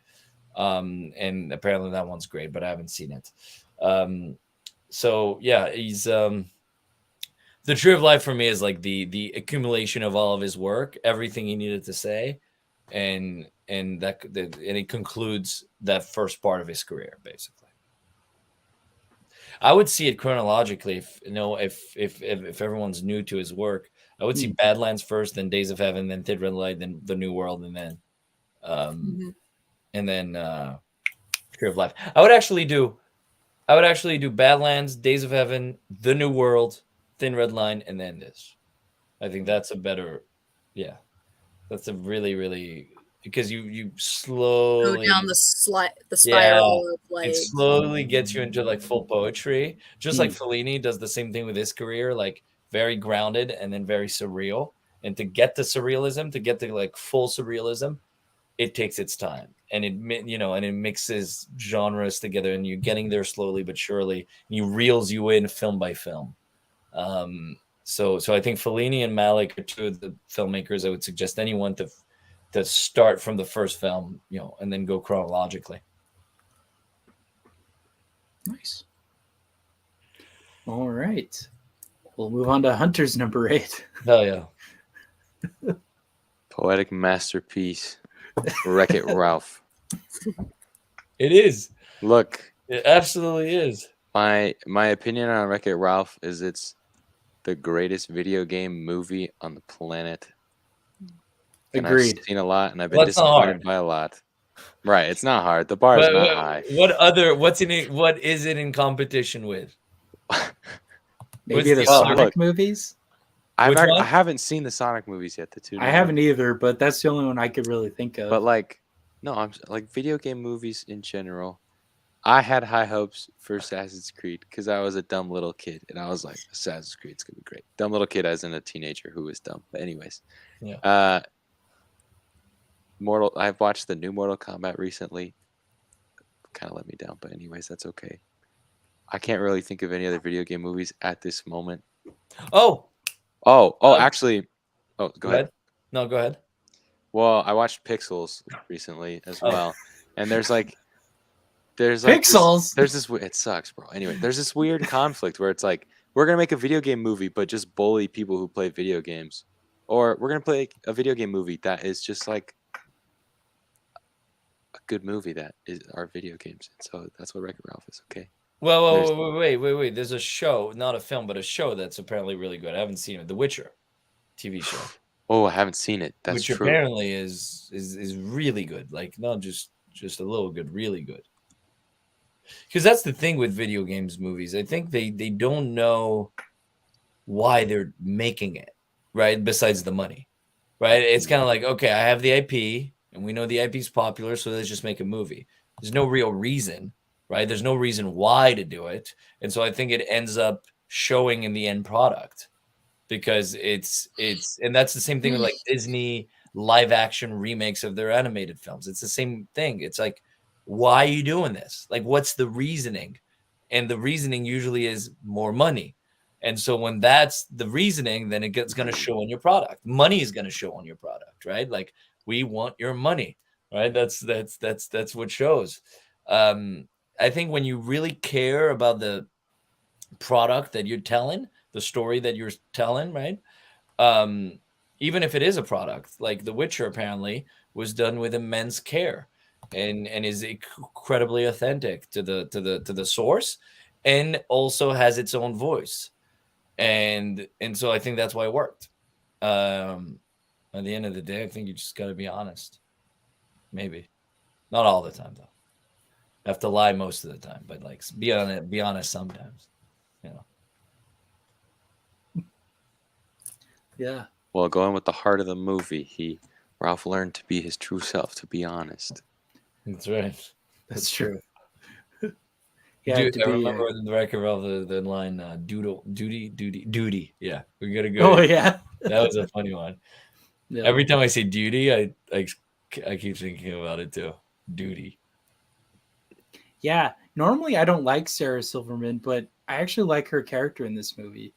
And apparently that one's great, but I haven't seen it. So yeah, he's the Tree of Life for me is like the accumulation of all of his work, everything he needed to say, and it concludes that first part of his career, basically. I would see it chronologically if everyone's new to his work. I would see Badlands first, then Days of Heaven, then Thin Red Light, then The New World, and then Tree of Life. I would actually do Badlands, Days of Heaven, The New World, Thin Red Line, and then this. I think that's a better, that's a really, really, because you slowly go down the spiral of like, it slowly gets you into like full poetry, just like Fellini does the same thing with his career, like very grounded and then very surreal. And to get to surrealism, to get to like full surrealism, it takes its time, and it mixes genres together, and you're getting there slowly but surely. And he reels you in film by film. So I think Fellini and Malick are two of the filmmakers I would suggest anyone to start from the first film, and then go chronologically. Nice. All right. We'll move on to Hunter's number 8. Hell yeah. Poetic masterpiece. Wreck-It Ralph. It is. Look. It absolutely is. My opinion on Wreck-It Ralph is it's the greatest video game movie on the planet. And Agreed. I've seen a lot, and I've been disappointed by a lot. Right, it's not hard. The bar is not high. What is it in competition with? Maybe the Sonic movies? I haven't seen the Sonic movies yet. The two. I haven't either, but that's the only one I could really think of. But I'm like video game movies in general. I had high hopes for Assassin's Creed because I was a dumb little kid, and I was like, Assassin's Creed's gonna be great. Dumb little kid as in a teenager who was dumb. But anyways, yeah. I've watched the new Mortal Kombat recently. Kind of let me down, but anyways, that's okay. I can't really think of any other video game movies at this moment. Actually, go ahead. No, go ahead. Well, I watched Pixels recently as well, and there's Pixels. There's this. It sucks, bro. Anyway, there's this weird conflict where it's like we're gonna make a video game movie, but just bully people who play video games, or we're gonna play a video game movie that is just like a good movie that is our video games. So that's what Wreck-It Ralph is. Okay. Well, wait. There's a show, not a film, but a show that's apparently really good. I haven't seen it. The Witcher TV show. Oh, I haven't seen it. That's true. Which apparently is really good. Like not just a little good, really good. Because that's the thing with video games movies. I think they don't know why they're making it, right? Besides the money, right? It's kind of like, okay, I have the IP, and we know the IP is popular, so let's just make a movie. There's no real reason. Right? There's no reason why to do it. And so I think it ends up showing in the end product because it's and that's the same thing with like Disney live action remakes of their animated films. It's the same thing. It's like, why are you doing this? Like, what's the reasoning? And the reasoning usually is more money. And so when that's the reasoning, then it's going to show on your product. Money is going to show on your product, right? Like, we want your money, right? That's what shows. I think when you really care about the product that you're telling, the story that you're telling, right? Even if it is a product, like The Witcher apparently was done with immense care and is incredibly authentic to the source, and also has its own voice. And so I think that's why it worked. At the end of the day, I think you just got to be honest. Maybe not all the time though. Have to lie most of the time, but like be honest sometimes, Yeah. Well, going with the heart of the movie, Ralph learned to be his true self, to be honest. That's right. That's true. Yeah, I remember in the Wreck-It Ralph the line duty. Yeah, we gotta go. Oh yeah, that was a funny one. Yeah. Every time I say duty, I keep thinking about it too. Duty. Yeah. Normally, I don't like Sarah Silverman, but I actually like her character in this movie.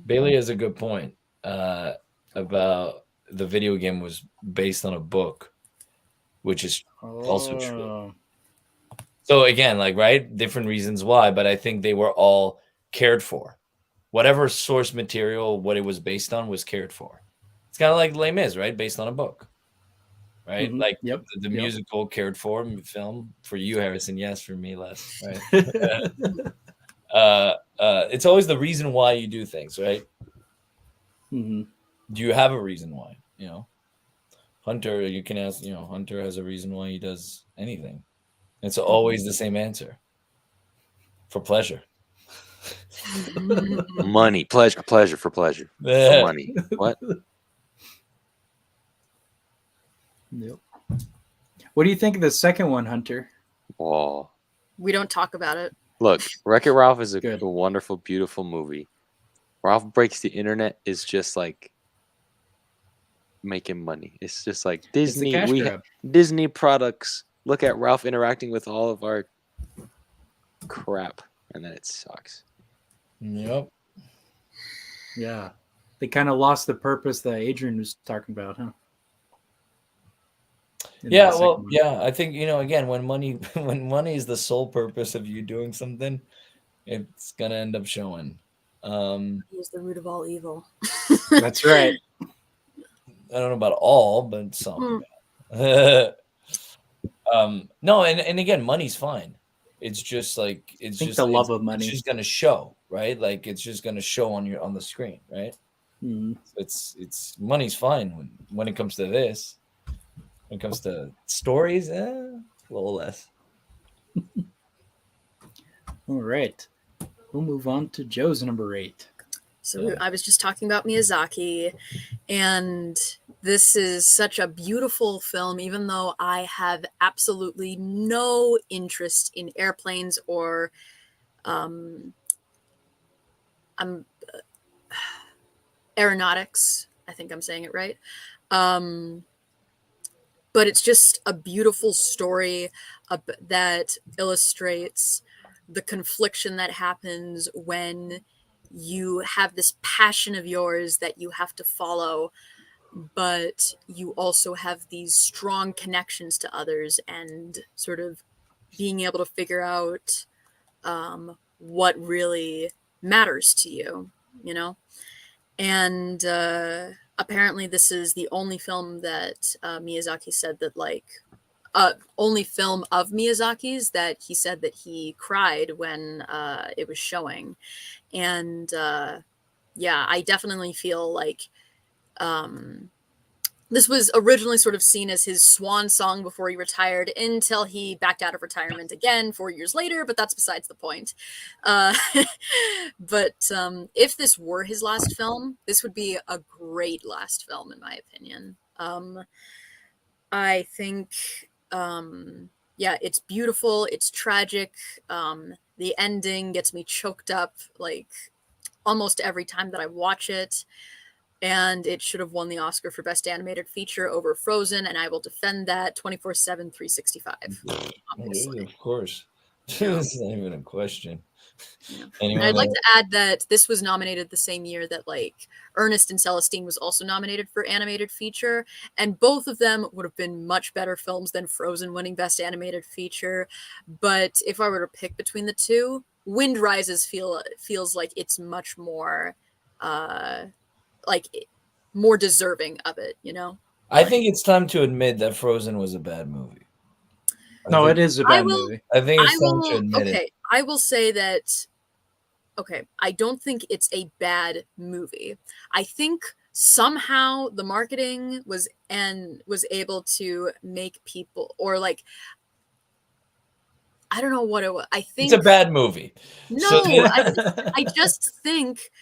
Bailey has a good point about the video game was based on a book, which is also true. So again, like, right, different reasons why, but I think they were all cared for. Whatever source material, what it was based on, was cared for. It's kind of like Les Mis, right? Based on a book, right? Mhm. Like Yep. the musical cared for film for you, Harrison. Yes, for me, Les. Right? It's always the reason why you do things, right? Mhm. Do you have a reason why? You know, Hunter. You can ask. You know, Hunter has a reason why he does anything. It's always the same answer. For pleasure. Money, pleasure for pleasure. For money. What? Yep. What do you think of the second one, Hunter? Whoa. We don't talk about it. Look, Wreck-It Ralph is a Good. wonderful, beautiful movie. Ralph Breaks the Internet is just like making money. It's just like Disney. cash grab. Disney products. Look at Ralph interacting with all of our crap, and then it sucks. Yep. Yeah. They kind of lost the purpose that Adrien was talking about, huh? Yeah, well, yeah, I think, you know, again, when money is the sole purpose of you doing something, it's gonna end up showing. He is the root of all evil. That's right. I don't know about all, but some. No, and again, money's fine. It's just like I think the love of money. It's just gonna show, right? Like it's just gonna show on the screen, right? Mm-hmm. It's money's fine when it comes to this. When it comes to stories, a little less. All right. We'll move on to Joe's number 8. So I was just talking about Miyazaki, and this is such a beautiful film, even though I have absolutely no interest in airplanes or aeronautics. I think I'm saying it right. But it's just a beautiful story that illustrates the confliction that happens when you have this passion of yours that you have to follow, but you also have these strong connections to others and sort of being able to figure out what really matters to you, you know? And apparently this is the only film that Miyazaki said that, like, only film of Miyazaki's that he said that he cried when it was showing. And yeah, I definitely feel like this was originally sort of seen as his swan song before he retired, until he backed out of retirement again 4 years later, but that's besides the point. But if this were his last film, this would be a great last film, in my opinion. I think, yeah, it's beautiful. It's tragic. The ending gets me choked up, like, almost every time that I watch it. And it should have won the Oscar for Best Animated Feature over Frozen, and I will defend that 24/7, 365. Obviously. Of course. This is not even a question. Yeah. And I'd like to add that this was nominated the same year that, like, Ernest and Celestine was also nominated for Animated Feature, and both of them would have been much better films than Frozen winning Best Animated Feature. But if I were to pick between the two, Wind Rises feels like it's much more like more deserving of it, you know? I think it's time to admit that Frozen was a bad movie. No, it is a bad movie. I think it's time to admit it. Okay, I will say that, okay, I don't think it's a bad movie. I think somehow the marketing was able to make people, or like, I don't know what it was. I think it's a bad movie. No, I just think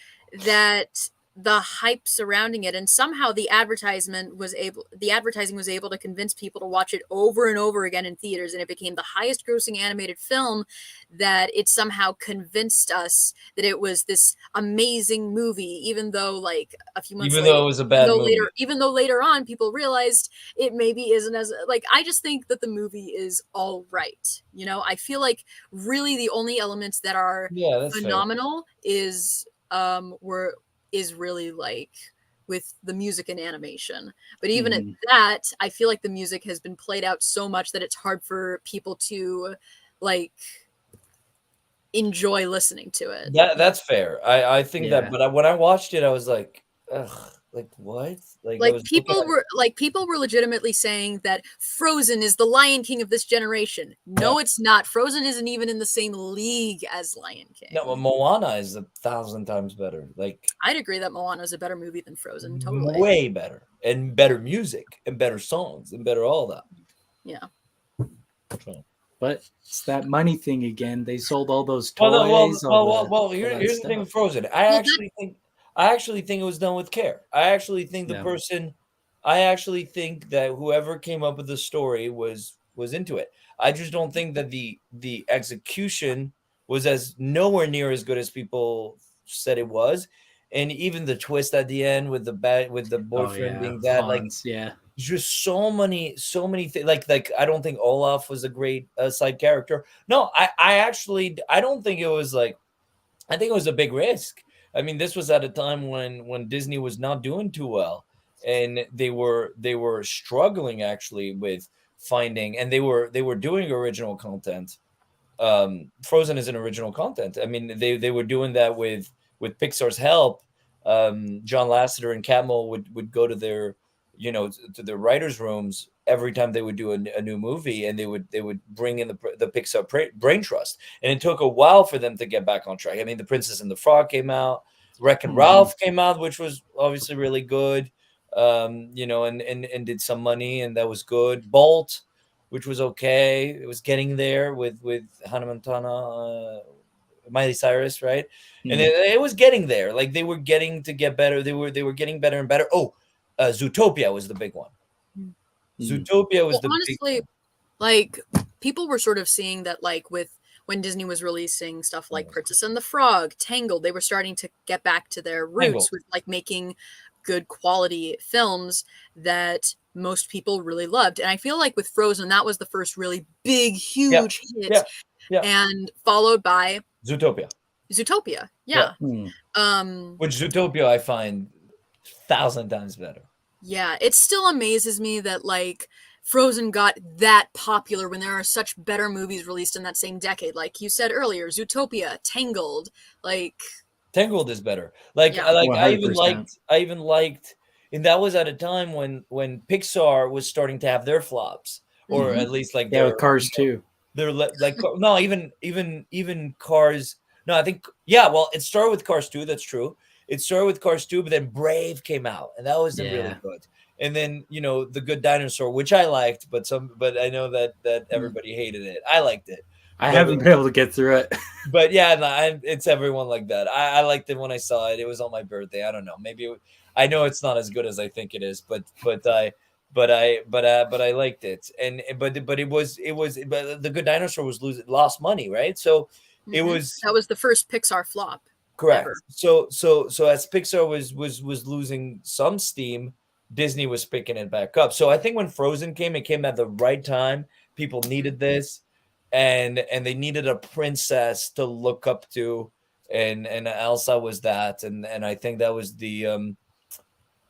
that the hype surrounding it, and somehow the advertising was able to convince people to watch it over and over again in theaters, and it became the highest grossing animated film, that it somehow convinced us that it was this amazing movie, even though like a few months Even later, though it was a bad movie. even though later on people realized it maybe isn't as like. I just think that the movie is all right. You know, I feel like really the only elements that are phenomenal is really like with the music and animation. But even at that, I feel like the music has been played out so much that it's hard for people to like enjoy listening to it. That's fair. I think that, but when I watched it, I was like, ugh, like what? Like people were legitimately saying that Frozen is the Lion King of this generation. No, it's not. Frozen isn't even in the same league as Lion King. No, well, Moana is 1,000 times better. Like I'd agree that Moana is a better movie than Frozen. Totally, way better, and better music, and better songs, and better all that. Yeah. But it's that money thing again. They sold all those toys. Here's the thing with Frozen. I actually think it was done with care. I actually think that whoever came up with the story was into it. I just don't think that the execution was as nowhere near as good as people said it was. And even the twist at the end with the boyfriend being that, Hans, just so many things. Like I don't think Olaf was a great side character. No, I don't think it was like. I think it was a big risk. I mean, this was at a time when Disney was not doing too well, and they were struggling actually with finding, and they were doing original content. Frozen is an original content. I mean, they were doing that with Pixar's help. John Lasseter and Catmull would go to their writers' rooms every time they would do a new movie, and they would bring in the Pixar brain trust. And it took a while for them to get back on track. I mean, The Princess and the Frog came out, Wreck-It Ralph came out, which was obviously really good, and did some money, and that was good. Bolt, which was okay, it was getting there with Hannah Montana, Miley Cyrus, right? And it was getting there. Like they were getting to get better. They were getting better and better. Zootopia was the big one. Zootopia was honestly, big one. Like people were sort of seeing that, like when Disney was releasing stuff like Princess and the Frog, Tangled, they were starting to get back to their roots with like making good quality films that most people really loved. And I feel like with Frozen, that was the first really big, huge hit, and followed by Zootopia. Which Zootopia I find 1,000 times better. Yeah, it still amazes me that like Frozen got that popular when there are such better movies released in that same decade. Like you said earlier, Zootopia, Tangled, Tangled is better. I even liked, and that was at a time when Pixar was starting to have their flops, or at least like with Cars too. They're like no, even Cars. No, I think well, it started with Cars 2. That's true. It started with Cars 2, but then Brave came out, and that wasn't really good. And then The Good Dinosaur, which I liked, but I know that everybody hated it. I liked it. I haven't been able to get through it. But it's everyone like that. I liked it when I saw it. It was on my birthday. I don't know. Maybe I know it's not as good as I think it is, but I liked it. But The Good Dinosaur lost money, right? So that was the first Pixar flop. Correct. Ever. So as Pixar was losing some steam, Disney was picking it back up. So I think when Frozen came, it came at the right time. People needed this, and they needed a princess to look up to, and Elsa was that, and I think that was the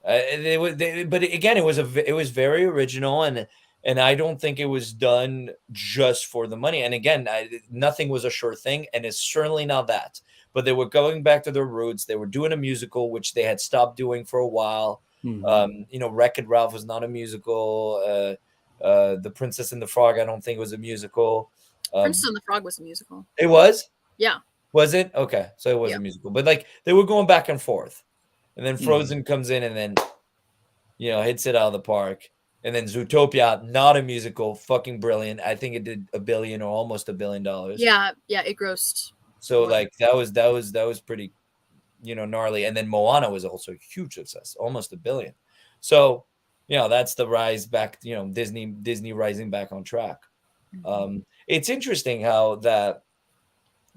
but again, it was very original, and I don't think it was done just for the money. And again, nothing was a sure thing, and it's certainly not that. But they were going back to their roots. They were doing a musical, which they had stopped doing for a while. Wreck-It Ralph was not a musical. The Princess and the Frog, I don't think was a musical. Princess and the Frog was a musical. It was? Yeah. Was it? Okay. So it was a musical. But they were going back and forth. And then Frozen comes in and then, hits it out of the park. And then Zootopia, not a musical, fucking brilliant. I think it did $1 billion or almost $1 billion. Yeah, it grossed. So that was pretty gnarly. And then Moana was also a huge success, almost $1 billion. So, that's the rise back, Disney rising back on track. It's interesting how that,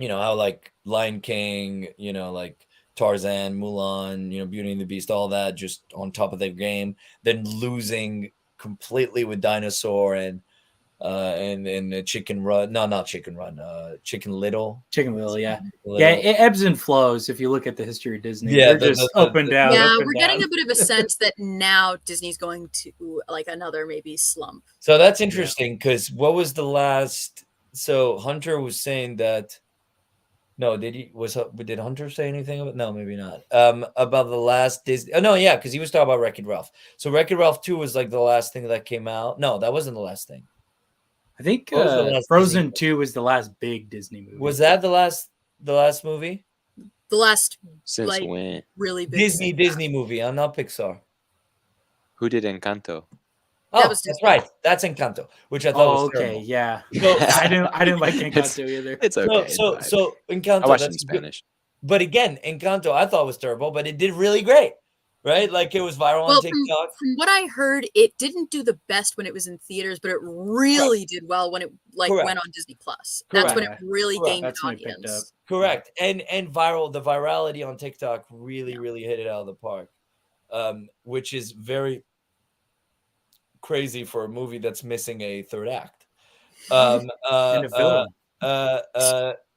how like Lion King, like Tarzan, Mulan, Beauty and the Beast, all that just on top of their game, then losing completely with Dinosaur and Chicken Run. No, not Chicken Run. Chicken Little. Chicken Little, yeah. Yeah, it ebbs and flows if you look at the history of Disney. Yeah, they're just up and down. Yeah, up and we're down. getting a bit of a sense that now Disney's going to like another maybe slump. So that's interesting because what was the last? So Hunter was saying that. No, did Hunter say anything about? No, maybe not. About the last Disney. Oh no, yeah, because he was talking about Wreck-It Ralph. So Wreck-It Ralph 2 was like the last thing that came out. No, that wasn't the last thing. I think Frozen 2 was the last big Disney movie. Was that the last movie? The last Since when? really big Disney movie, not Pixar. Who did Encanto? Oh, that's right. That's Encanto, which I thought was terrible. Yeah. So, I didn't like Encanto either. It's okay. So Encanto. I watched it in Spanish. But again, Encanto, I thought was terrible, but it did really great, right? Like it was viral on TikTok. From what I heard, it didn't do the best when it was in theaters, but it really did well when it went on Disney Plus. That's when it really gained an audience. Correct. And the virality on TikTok really hit it out of the park, which is very crazy for a movie that's missing a third act. And a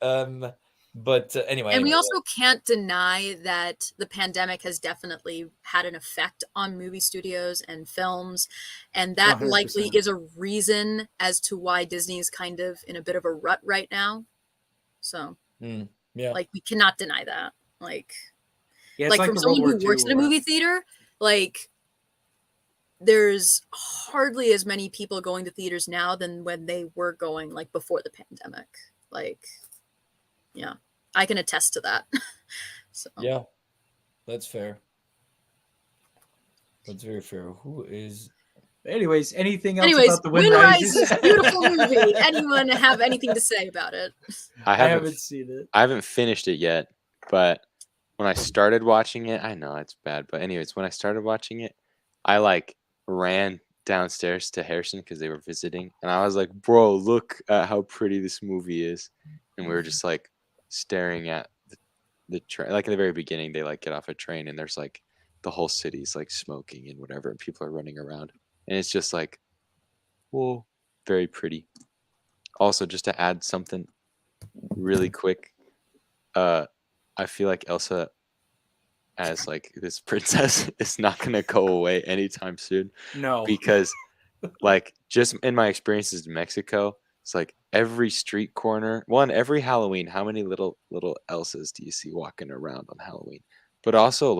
villain. But anyway. And we also can't deny that the pandemic has definitely had an effect on movie studios and films. And that 100%. likely is a reason as to why Disney is kind of in a bit of a rut right now. So, like, we cannot deny that. Like from someone who works in a movie theater, like, there's hardly as many people going to theaters now than when they were going like before the pandemic. Like, yeah, I can attest to that. So. Yeah, that's fair. That's very fair. Who is? Anyways, anything else about the Windrise is a beautiful movie. Anyone have anything to say about it? I haven't seen it. I haven't finished it yet, but when I started watching it, I know it's bad, but anyways, when I started watching it, I ran downstairs to Harrison because they were visiting, and I was like, bro, look at how pretty this movie is. And we were just staring at the train. Like in the very beginning, they get off a train and there's the whole city's smoking and whatever, and people are running around, and it's just whoa, very pretty. Also, just to add something really quick, I feel like Elsa as this princess is not gonna go away anytime soon. No, because just in my experiences in Mexico, it's every street corner, every Halloween, how many little Elsas do you see walking around on Halloween? But also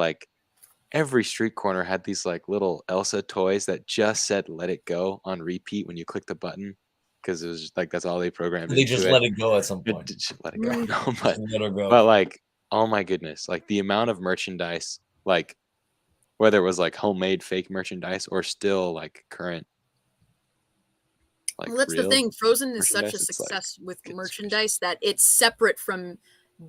every street corner had these little Elsa toys that just said "Let It Go" on repeat when you click the button, because it was just, that's all they programmed. They just let it go at some point. Just let it go. No, but oh my goodness, the amount of merchandise, whether it was homemade fake merchandise or still current. Well, that's the thing. Frozen is such a success with merchandise that it's separate from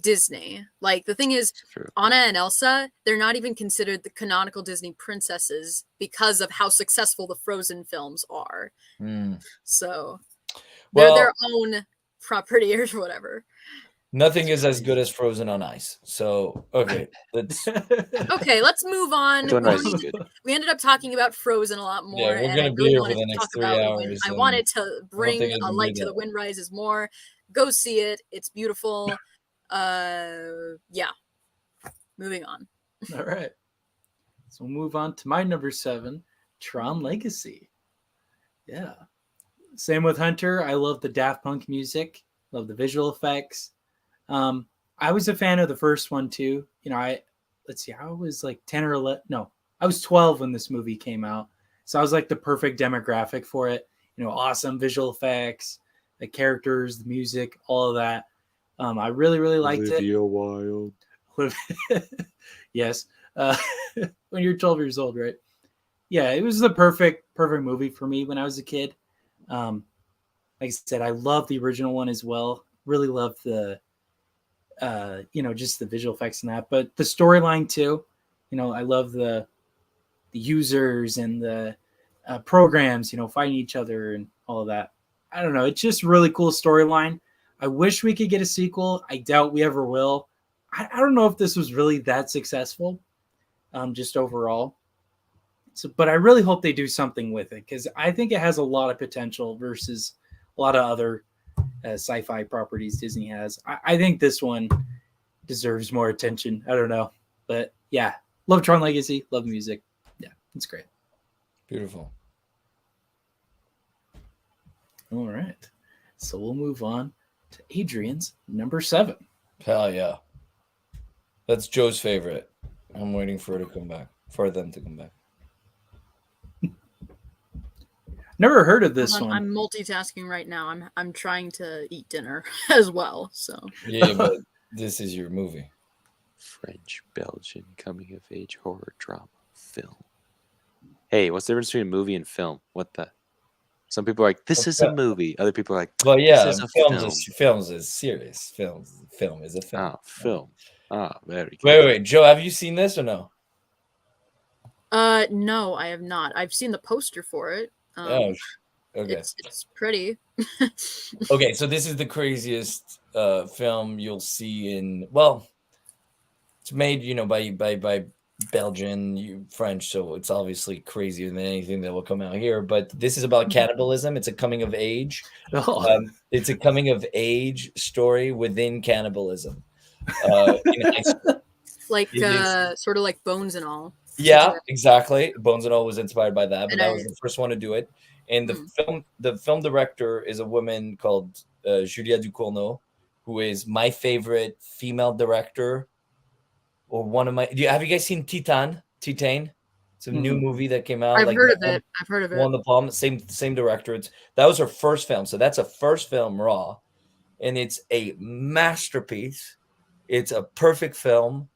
Disney. The thing is, Anna and Elsa, they're not even considered the canonical Disney princesses because of how successful the Frozen films are. So they're their own property or whatever. Nothing is as good as Frozen on ice. So, okay. Let's move on. We ended up talking about Frozen a lot more. Yeah, we're going to be here for the next 3 hours. I wanted to bring a light to the Wind Rises more. Go see it. It's beautiful. Yeah. Moving on. All right. So we'll move on to my number 7, Tron Legacy. Yeah. Same with Hunter. I love the Daft Punk music. Love the visual effects. I was a fan of the first one too. I was 10 or 11. No, I was 12 when this movie came out. So I was the perfect demographic for it. Awesome visual effects, the characters, the music, all of that. I really, really liked Olivia Wilde. Yes. When you're 12 years old, right? Yeah, it was the perfect movie for me when I was a kid. Like I said, I love the original one as well. Really loved the just the visual effects and that, but the storyline too. I love the users and the programs, fighting each other and all of that. I don't know. It's just a really cool storyline. I wish we could get a sequel. I doubt we ever will. I don't know if this was really that successful, just overall. So, but I really hope they do something with it because I think it has a lot of potential versus a lot of other sci-fi properties Disney has. I think this one deserves more attention. I don't know, but yeah, love Tron Legacy, love music. Yeah, it's great. Beautiful. All right, so we'll move on to Adrien's number 7. Hell yeah. That's Joe's favorite. I'm waiting for her to come back. For them to come back. Never heard of this one. I'm multitasking right now. I'm trying to eat dinner as well. So Yeah, but this is your movie. French Belgian coming of age horror drama film. Hey, what's the difference between a movie and film? What the? Some people are like, this is a movie. Other people are like, Well, yeah, this is a films is serious. Film is a film. Ah, film. Ah, very good. Wait. Joe, have you seen this or no? no, I have not. I've seen the poster for it. Okay. It's pretty. Okay, so this is the craziest film you'll see in. Well, it's made by Belgian, French, so it's obviously crazier than anything that will come out here. But this is about cannibalism. It's a coming of age. It's a coming of age story within cannibalism. In high school. Like sort of like Bones and All. Yeah, exactly. Bones and All was inspired by that, but I was the first one to do it. And the film director is a woman called Julia Ducournau, who is my favorite female director, or one of my. Have you guys seen Titan? It's a new movie that came out. I've heard of it. Won the Palm. Same director. That was her first film, so that's a first film, Raw, and it's a masterpiece. It's a perfect film.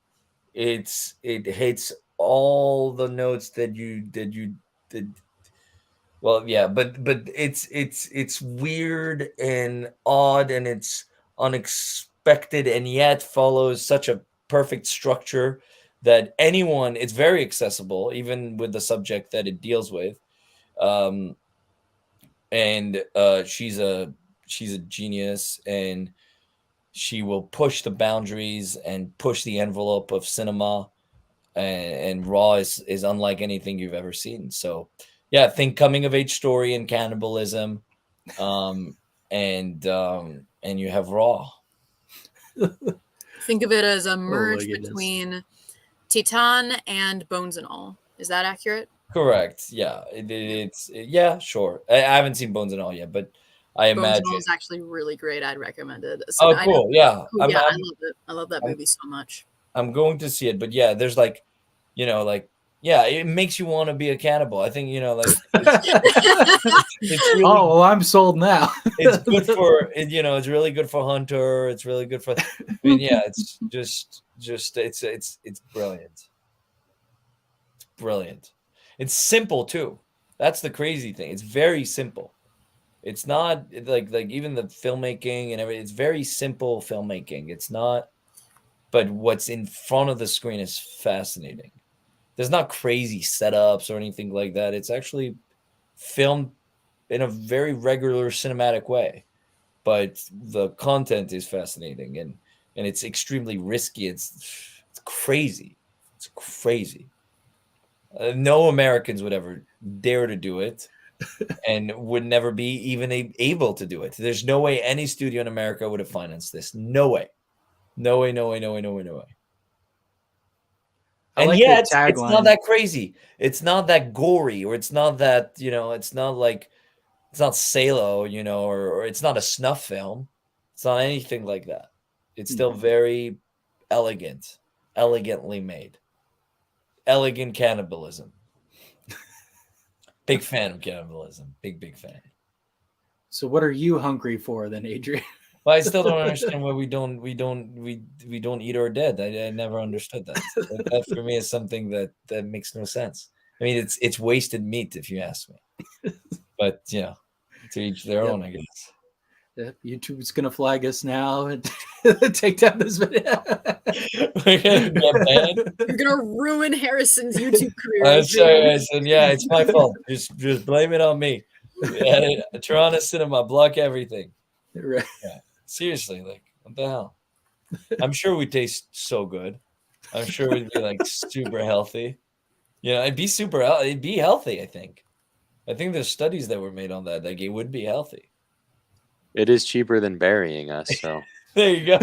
It hits all the notes that you did. Well, yeah, but it's weird and odd and it's unexpected and yet follows such a perfect structure that it's very accessible, even with the subject that it deals with. She's a genius, and she will push the boundaries and push the envelope of cinema. And Raw is unlike anything you've ever seen. So, yeah, think coming of age story and cannibalism, and you have Raw. Think of it as a merge between Titan and Bones and All. Is that accurate? Correct. Yeah, it's sure. I haven't seen Bones and All yet, but I imagine Bones and All is actually really great. I'd recommend it. So cool. Yeah, I love it. I love that movie so much. I'm going to see it, but yeah, there's it makes you want to be a cannibal. I think it's really, I'm sold now. It's good for it's really good for Hunter. It's really good for. It's just it's brilliant. It's brilliant. It's simple too. That's the crazy thing. It's very simple. It's not like even the filmmaking and everything. It's very simple filmmaking. It's not. But what's in front of the screen is fascinating. There's not crazy setups or anything like that. It's actually filmed in a very regular cinematic way. But the content is fascinating and it's extremely risky. It's crazy. It's crazy. No Americans would ever dare to do it and would never be even able to do it. There's no way any studio in America would have financed this. No way. No way. And yet, it's not that crazy. It's not that gory, or it's not that, it's not Salo, or it's not a snuff film. It's not anything like that. It's still very elegantly made. Elegant cannibalism. Big fan of cannibalism. Big fan. So what are you hungry for then, Adrien? Well, I still don't understand why we don't eat our dead. I never understood that. That for me is something that makes no sense. I mean, it's wasted meat if you ask me. But to each their own, I guess. YouTube's gonna flag us now and take down this video. We're gonna get banned. You're gonna ruin Harrison's YouTube career. I'm sorry, Adrian. Harrison. Yeah, it's my fault. Just blame it on me. Yeah, Tarana Cinema, block everything. Right. Yeah, seriously, like what the hell? I'm sure we taste so good. I'm sure we'd be like super healthy. Yeah, it'd be it'd be healthy. I think there's studies that were made on that. Like it would be healthy. It is cheaper than burying us, so There you go.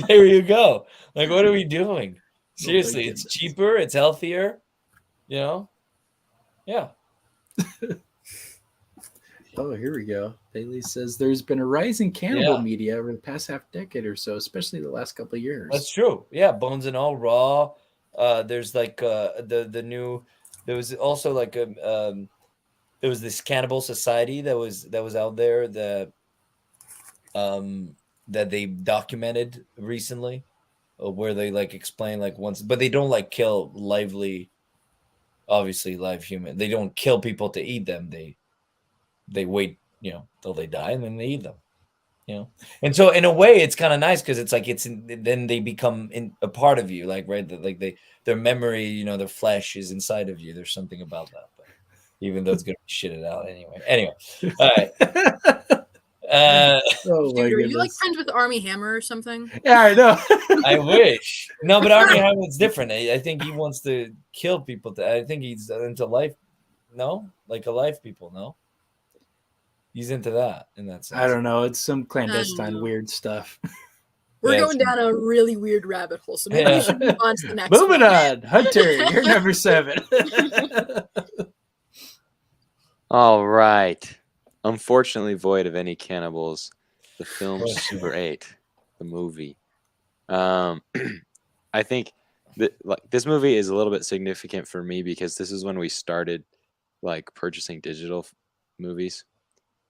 There you go. Like, what are we doing? Seriously, it's cheaper. It's healthier. You know? Yeah. Oh, here we go. Bailey says there's been a rise in cannibal media over the past half decade or so, especially the last couple of years. That's true. Yeah, Bones and All, Raw. There's like the new. There was also like there was this Cannibal Society that was out there that they documented recently, where they like explain like once, but they don't like kill obviously live human. They don't kill people to eat them. They wait, till they die and then they eat them. And so in a way it's kind of nice because it's like then they become a part of you, like right, like their memory, their flesh is inside of you. There's something about that, but even though it's gonna be shitted out anyway. All right. Dude, are you like friends with Army Hammer or something? Yeah, I know. I wish. No, but Army Hammer's different. I think he wants to kill people. I think he's into life. No, like alive people. No. He's into that in that sense. I don't know. It's some clandestine weird stuff. We're going down a really weird rabbit hole, so maybe we should move on to the next Moving on. Hunter, you're number 7. All right. Unfortunately void of any cannibals, the film Super 8, the movie. I think that this movie is a little bit significant for me because this is when we started like purchasing digital movies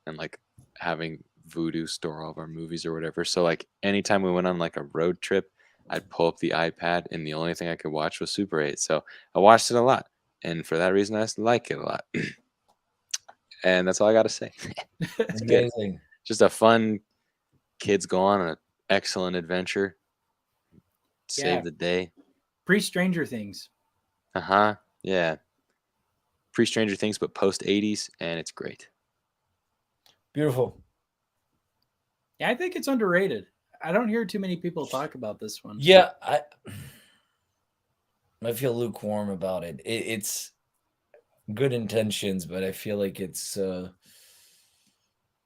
and like having Vudu store all of our movies or whatever. So like anytime we went on like a road trip, I'd pull up the iPad and the only thing I could watch was Super 8. So I watched it a lot. And for that reason, I like it a lot. And that's all I got to say. It's amazing. Good. Just a fun kids go on an excellent adventure. Save the day. Pre-Stranger Things. Uh-huh. Yeah. Pre-Stranger Things, but post-80s, and it's great. Beautiful. Yeah, I think it's underrated. I don't hear too many people talk about this one. Yeah, I feel lukewarm about it. It's good intentions, but I feel like it's I don't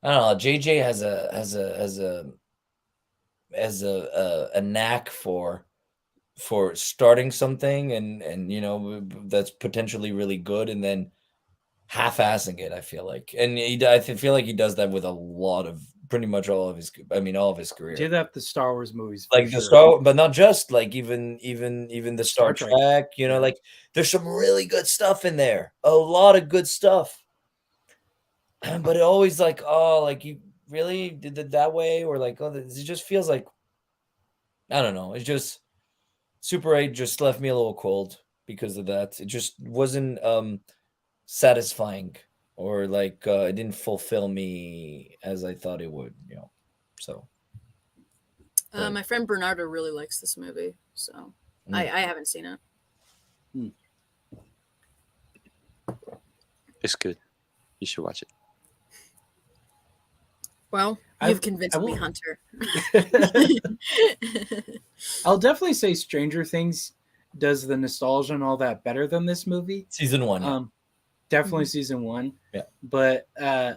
know. JJ has a knack for starting something and that's potentially really good and then half-assing it. I feel like, and I feel like he does that with pretty much all of his career. Did that the Star Wars movies, like the Star, but not just like even the Star Trek. Like there's some really good stuff in there, a lot of good stuff. But it always like, oh, like you really did it that way, or like, oh, it just feels like, I don't know. It's just Super 8 just left me a little cold because of that. It just wasn't satisfying. Or like it didn't fulfill me as I thought it would, So, my friend Bernardo really likes this movie, so I haven't seen it. It's good. You should watch it. Well, you've convinced me, Hunter. I'll definitely say Stranger Things does the nostalgia and all that better than this movie. Season 1. Yeah. Definitely season 1. Yeah. But I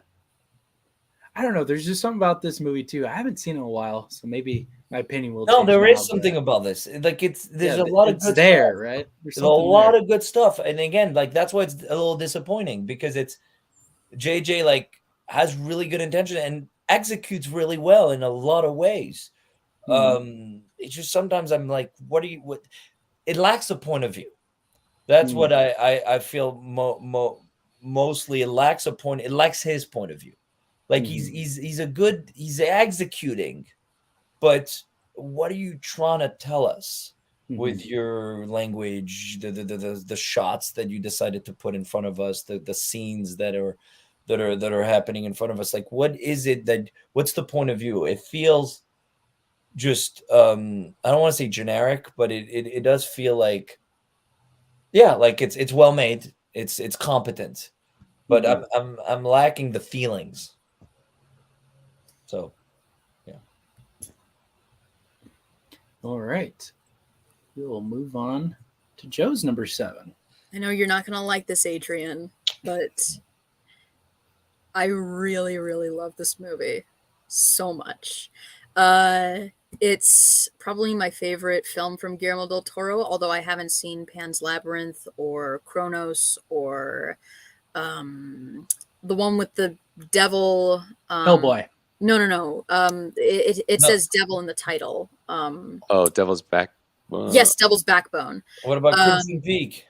don't know. There's just something about this movie too. I haven't seen it in a while, so maybe my opinion will change. No, there is something about this. Like there's a lot of good there, stuff. right? There's a lot of good stuff. And again, like that's why it's a little disappointing because it's JJ like has really good intention and executes really well in a lot of ways. It's just sometimes I'm like, what it lacks a point of view. That's what I feel mostly. It lacks a point. It lacks his point of view. Like he's executing, but what are you trying to tell us with your language, the shots that you decided to put in front of us, the scenes that are that are happening in front of us. Like, what's the point of view? It feels just I don't want to say generic, but it does feel like, yeah, like it's well made, it's competent, but I'm lacking the feelings. So yeah. All right, we will move on to Joe's number 7. I know you're not gonna like this, Adrien, but I really, really love this movie so much. It's probably my favorite film from Guillermo del Toro, although I haven't seen Pan's Labyrinth or Kronos or the one with the devil. Hellboy. No. It No. says devil in the title. Oh, Devil's Back. Yes, Devil's Backbone. What about Crimson Peak?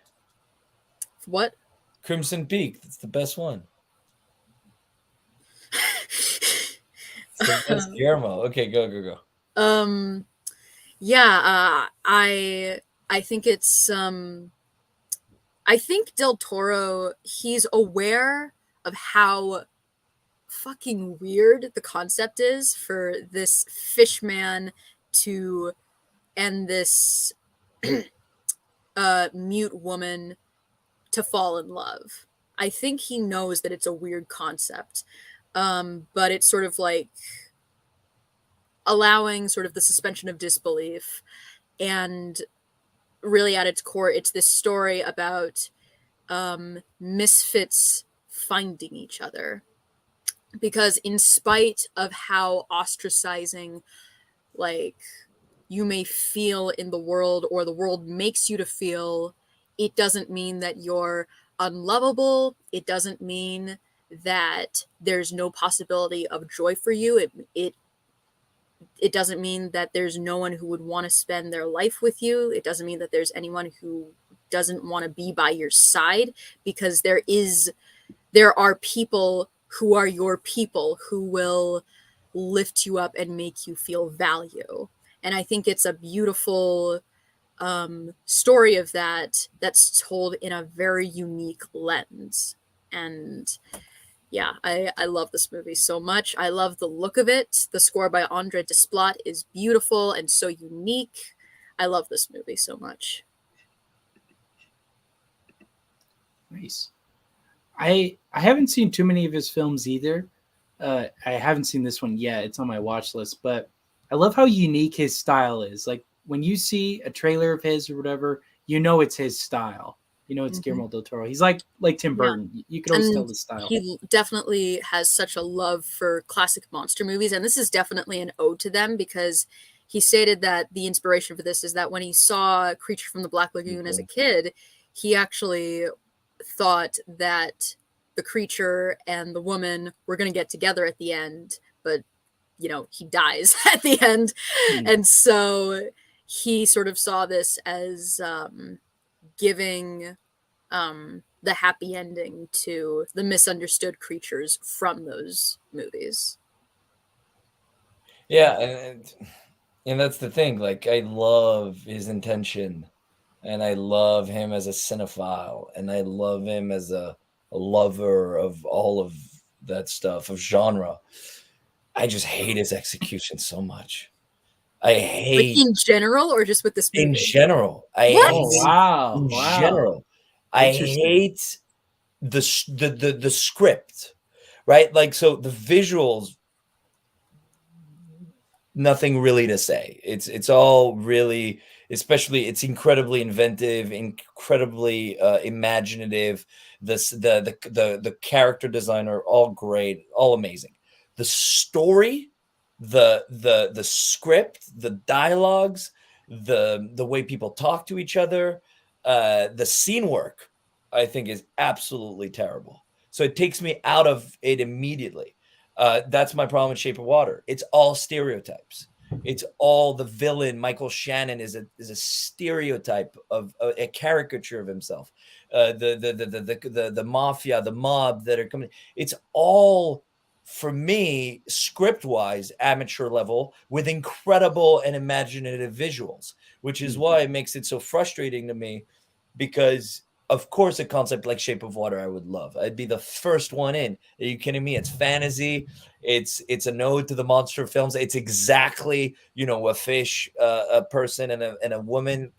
What? Crimson Peak. That's the best one. It's the best Guillermo. Okay, go. Yeah, I think it's I think Del Toro, he's aware of how fucking weird the concept is for this fish man and this mute woman to fall in love. I think he knows that it's a weird concept, but it's sort of like allowing sort of the suspension of disbelief. And really at its core, it's this story about misfits finding each other. Because in spite of how ostracizing, like, you may feel in the world, or the world makes you to feel, it doesn't mean that you're unlovable. It doesn't mean that there's no possibility of joy for you. It doesn't mean that there's no one who would want to spend their life with you. It doesn't mean that there's anyone who doesn't want to be by your side, because there are people who are your people who will lift you up and make you feel value. And I think it's a beautiful story of that's told in a very unique lens. And yeah, I love this movie so much. I love the look of it. The score by Andre Desplat is beautiful and so unique. I love this movie so much. Nice. I haven't seen too many of his films either. I haven't seen this one yet. It's on my watch list, but I love how unique his style is. Like when you see a trailer of his or whatever, you know it's his style. You know it's Guillermo del Toro. He's like Tim Burton. Yeah. You can always tell the style. He definitely has such a love for classic monster movies, and this is definitely an ode to them, because he stated that the inspiration for this is that when he saw Creature from the Black Lagoon as a kid, he actually thought that the creature and the woman were going to get together at the end, but he dies at the end. And so he sort of saw this as giving the happy ending to the misunderstood creatures from those movies. Yeah, and that's the thing. Like, I love his intention, and I love him as a cinephile, and I love him as a lover of all of that stuff, of genre. I just hate his execution so much. I hate, like, in general, or just with this movie? In general, general, I hate the script, right? Like, so the visuals, nothing really to say. It's all really, especially, it's incredibly inventive, incredibly imaginative. The character design are all great, all amazing. The story, the script, the dialogues, the way people talk to each other, the scene work, I think, is absolutely terrible. So it takes me out of it immediately. That's my problem with Shape of Water. It's all stereotypes. It's all the villain. Michael Shannon is a stereotype of a caricature of himself. The mafia, the mob that are coming. It's all, for me, script-wise, amateur level, with incredible and imaginative visuals, which is why it makes it so frustrating to me, because of course, a concept like Shape of Water I would love. I'd be the first one in. Are you kidding me? It's fantasy. It's a node to the monster films. It's exactly, you know, a fish, a person, and a woman.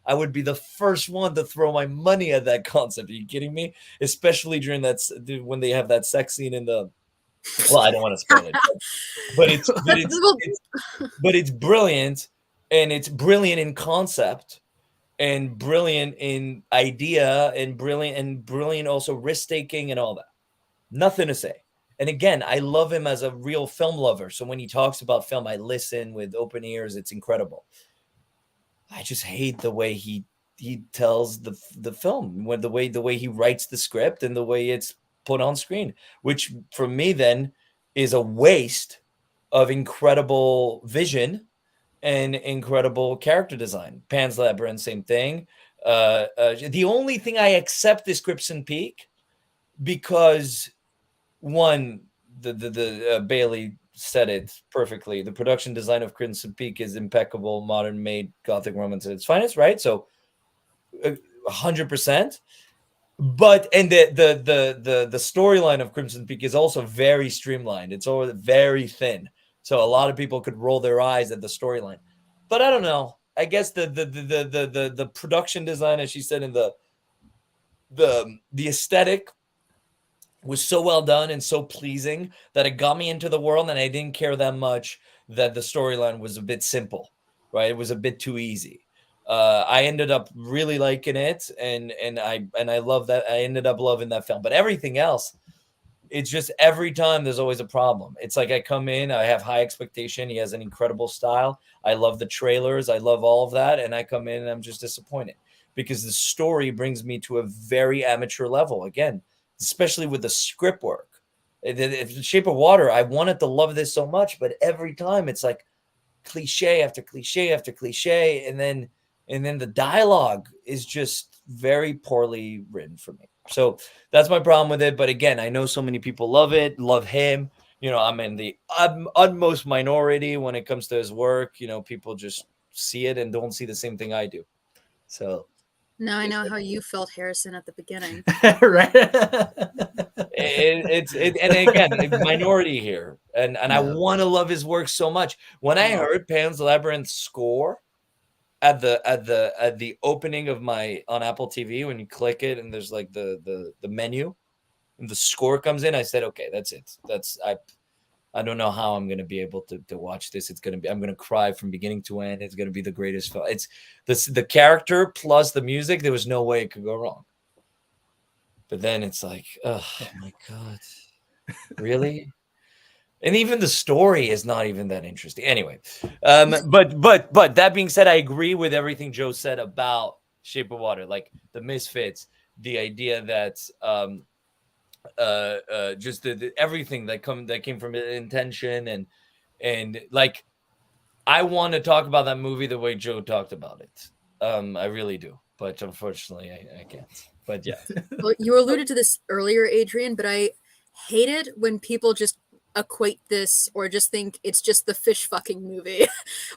I would be the first one to throw my money at that concept. Are you kidding me? Especially during when they have that sex scene in the. Well, I don't want to spoil it, but it's brilliant, and it's brilliant in concept, and brilliant in idea, and brilliant also risk taking and all that. Nothing to say. And again, I love him as a real film lover. So when he talks about film, I listen with open ears. It's incredible. I just hate the way he tells the film, when the way he writes the script and the way it's put on screen, which for me then is a waste of incredible vision and incredible character design. Pan's Labyrinth, same thing. The only thing I accept is Crimson Peak because one, the Bailey said it perfectly. The production design of Crimson Peak is impeccable, modern made Gothic romance at its finest, right? So 100%. But and the storyline of Crimson Peak is also very streamlined. It's all very thin. So a lot of people could roll their eyes at the storyline. But I don't know. I guess the production design, as she said, in the aesthetic was so well done and so pleasing that it got me into the world, and I didn't care that much that the storyline was a bit simple, right? It was a bit too easy. I ended up really liking it, and I love that. I ended up loving that film. But everything else, it's just every time there's always a problem. It's like I come in, I have high expectation. He has an incredible style. I love the trailers. I love all of that. And I come in and I'm just disappointed because the story brings me to a very amateur level again, especially with the script work. Shape of Water, I wanted to love this so much, but every time it's like cliche after cliche after cliche, and then the dialogue is just very poorly written for me. So that's my problem with it. But again, I know so many people love it, love him. You know, I'm in the utmost minority when it comes to his work. You know, people just see it and don't see the same thing I do. So now I know how you felt, Harrison, at the beginning. Right. And again, minority here, and I want to love his work so much. When I heard Pan's Labyrinth score at the opening of on Apple TV, when you click it and there's like the menu and the score comes in, I said, okay, that's it. I don't know how I'm going to be able to watch this. I'm going to cry from beginning to end. It's going to be the greatest film. It's the character plus the music. There was no way it could go wrong. But then it's like, oh my God, really? And even the story is not even that interesting. Anyway, but that being said, I agree with everything Joe said about Shape of Water, like the misfits, the idea that just everything that came from intention and like I want to talk about that movie the way Joe talked about it. I really do, but unfortunately I can't. But yeah. Well, you alluded to this earlier, Adrien, but I hate it when people just equate this or just think it's just the fish fucking movie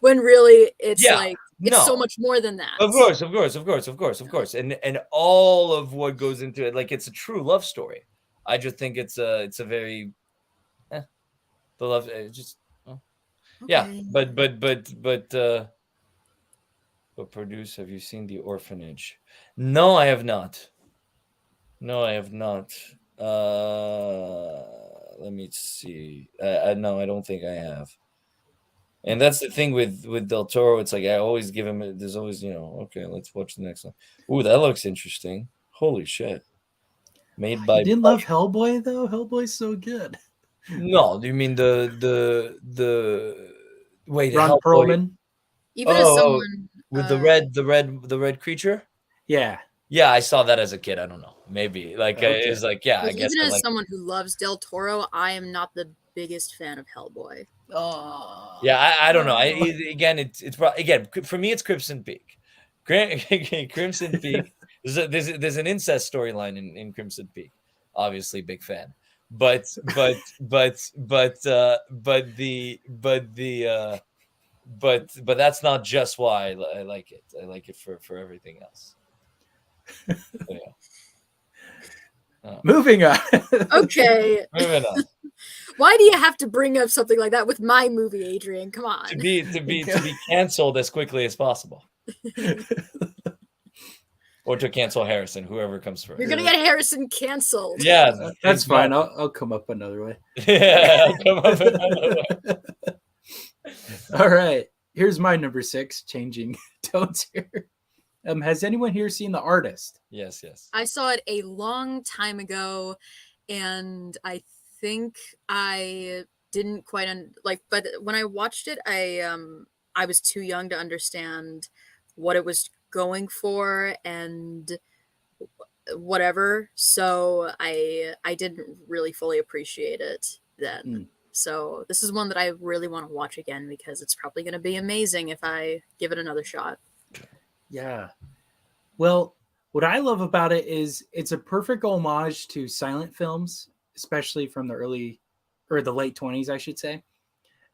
when really it's so much more than that. Of course. And all of what goes into it, like it's a true love story. I just think it's a very the love just okay. Yeah, but produce, have you seen The Orphanage? No, I have not. Let me see. No, I don't think I have. And that's the thing with Del Toro. It's like I always give him. There's always, okay, let's watch the next one. Ooh, that looks interesting. Holy shit! Made by. You didn't love Hellboy though. Hellboy's so good. No, do you mean the wait? Ron Hellboy. Perlman. Even as someone with the red creature. Yeah. Yeah, I saw that as a kid. I don't know. Maybe it's like, yeah, I guess. Even as someone who loves Del Toro, I am not the biggest fan of Hellboy. Oh. Yeah, I don't know. It's probably, again, for me, it's Crimson Peak. Crimson Peak. There's an incest storyline in Crimson Peak. Obviously, big fan. But that's not just why I like it. I like it for everything else. Yeah. Moving on. Okay. Moving on. Why do you have to bring up something like that with my movie, Adrien? Come on. To be canceled as quickly as possible. Or to cancel Harrison, whoever comes first. You're gonna get Harrison canceled. Yeah, That's fine. I'll come up another way. Yeah, come up another way. All right. Here's my number 6, changing tones here. Has anyone here seen The Artist? Yes. I saw it a long time ago, and I think I didn't quite but when I watched it, I was too young to understand what it was going for and whatever, so I didn't really fully appreciate it then. So this is one that I really want to watch again because it's probably going to be amazing if I give it another shot. Yeah. Well, what I love about it is it's a perfect homage to silent films, especially from the early or the late 20s, I should say.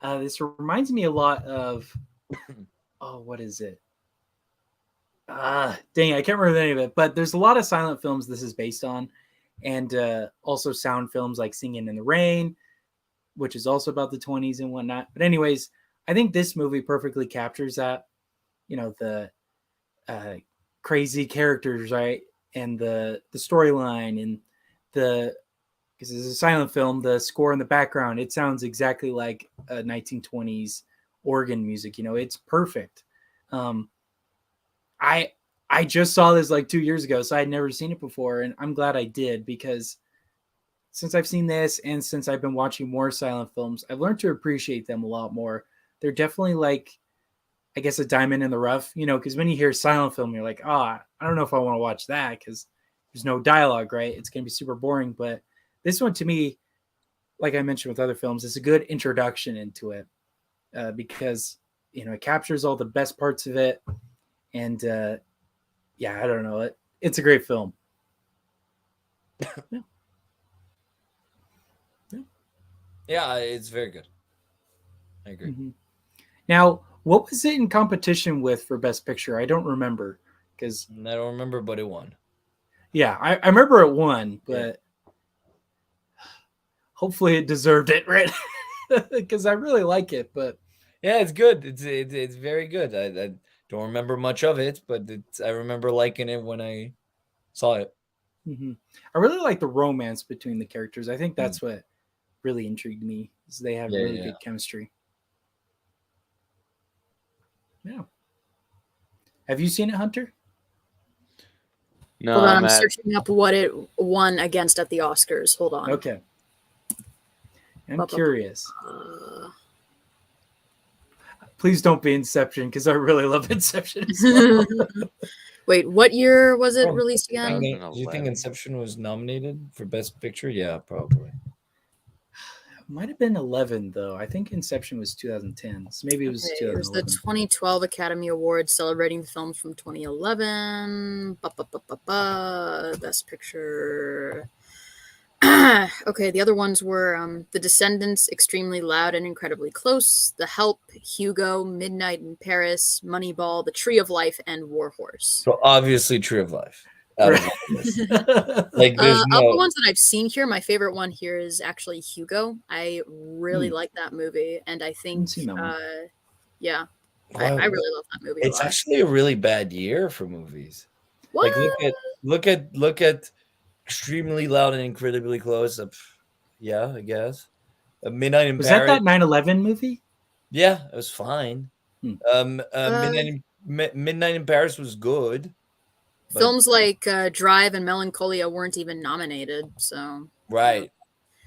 This reminds me a lot of, what is it? Dang, I can't remember the name of it, but there's a lot of silent films this is based on, and also sound films like Singing in the Rain, which is also about the 20s and whatnot. But anyways, I think this movie perfectly captures that, the crazy characters, right? And the storyline and because it's a silent film, the score in the background, it sounds exactly like a 1920s organ music. It's perfect. I just saw this like 2 years ago, so I had never seen it before, and I'm glad I did because since I've seen this and since I've been watching more silent films, I've learned to appreciate them a lot more. They're definitely like, I guess, a diamond in the rough, because when you hear silent film, you're like, I don't know if I want to watch that because there's no dialogue, right? It's going to be super boring. But this one, to me, like I mentioned with other films, is a good introduction into it because, it captures all the best parts of it. And I don't know. It's a great film. Yeah, it's very good. I agree. Mm-hmm. Now, what was it in competition with for Best Picture? I don't remember because I don't remember, but it won. Yeah, I remember it won, but hopefully it deserved it, right? Because I really like it. But yeah, it's good. It's very good. I don't remember much of it, but I remember liking it when I saw it. Mm-hmm. I really like the romance between the characters. I think that's what really intrigued me. Is they have really good chemistry. Yeah. Have you seen it, Hunter? No, Hold on, I'm searching up what it won against at the Oscars. Hold on. Okay. I'm curious. Please don't be Inception, because I really love Inception as well. Wait, what year was it released again? Do you think Inception was nominated for Best Picture? Yeah, probably. Might have been 11, though. I think Inception was 2010. So maybe it was 2011. It was the 2012 Academy Awards celebrating the films from 2011. Best Picture. Okay, the other ones were The Descendants, Extremely Loud and Incredibly Close, The Help, Hugo, Midnight in Paris, Moneyball, The Tree of Life, and War Horse. So obviously Tree of Life. Like there's of the ones that I've seen here, my favorite one here is actually Hugo. I really like that movie, and I think I really love that movie. It's actually a really bad year for movies. What? Like look at Extremely Loud and Incredibly Close. I guess. Midnight in Paris. Was that 9/11 movie? Yeah, it was fine. Midnight in Paris was good. Films like Drive and Melancholia weren't even nominated, so right.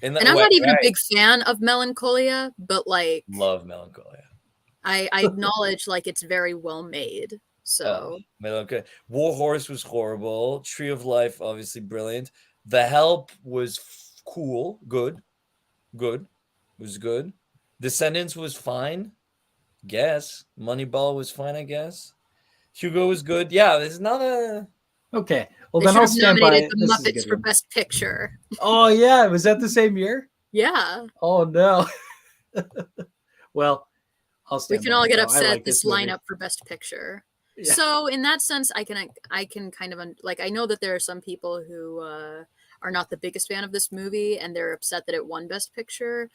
And I'm not even a big fan of Melancholia, but love Melancholia. I acknowledge it's very well made. So War Horse was horrible. Tree of Life, obviously brilliant. The Help was cool, good, was good. Descendants was fine, guess. Moneyball was fine, I guess. Hugo was good. Yeah, there's not a. Okay, well then I'll stand by it. The Muppets for Best Picture. Oh yeah, was that the same year? Yeah. Oh no. Well, I'll stand. We can all get upset at this lineup for Best Picture. Yeah. So in that sense, I can kind of like, I know that there are some people who are not the biggest fan of this movie, and they're upset that it won Best Picture.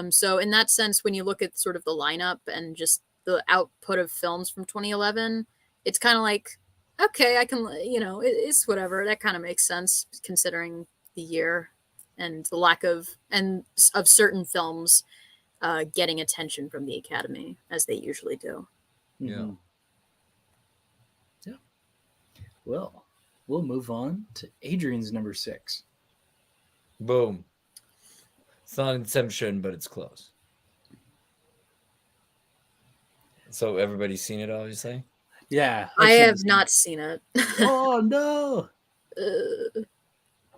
So in that sense, when you look at sort of the lineup and just the output of films from 2011, it's kind of like, okay, I can, it's whatever. That kind of makes sense considering the year and the lack of certain films getting attention from the Academy as they usually do. Mhm. Yeah. Well, we'll move on to Adrian's number 6. Boom. It's not Inception, but it's close. So everybody's seen it, obviously. Yeah. I have not seen it. Oh no.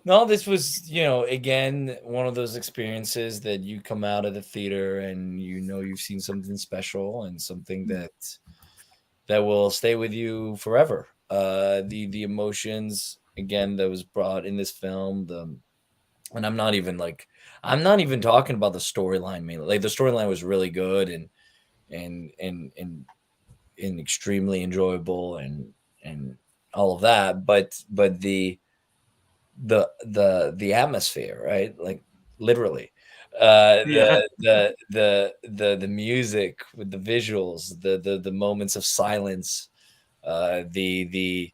No, this was, again, one of those experiences that you come out of the theater and you've seen something special and something that will stay with you forever. The emotions, again, that was brought in this film, and I'm not even talking about the storyline mainly. Like, the storyline was really good and extremely enjoyable and all of that, but the atmosphere, right? Like, literally, Yeah. the music with the visuals, the moments of silence, the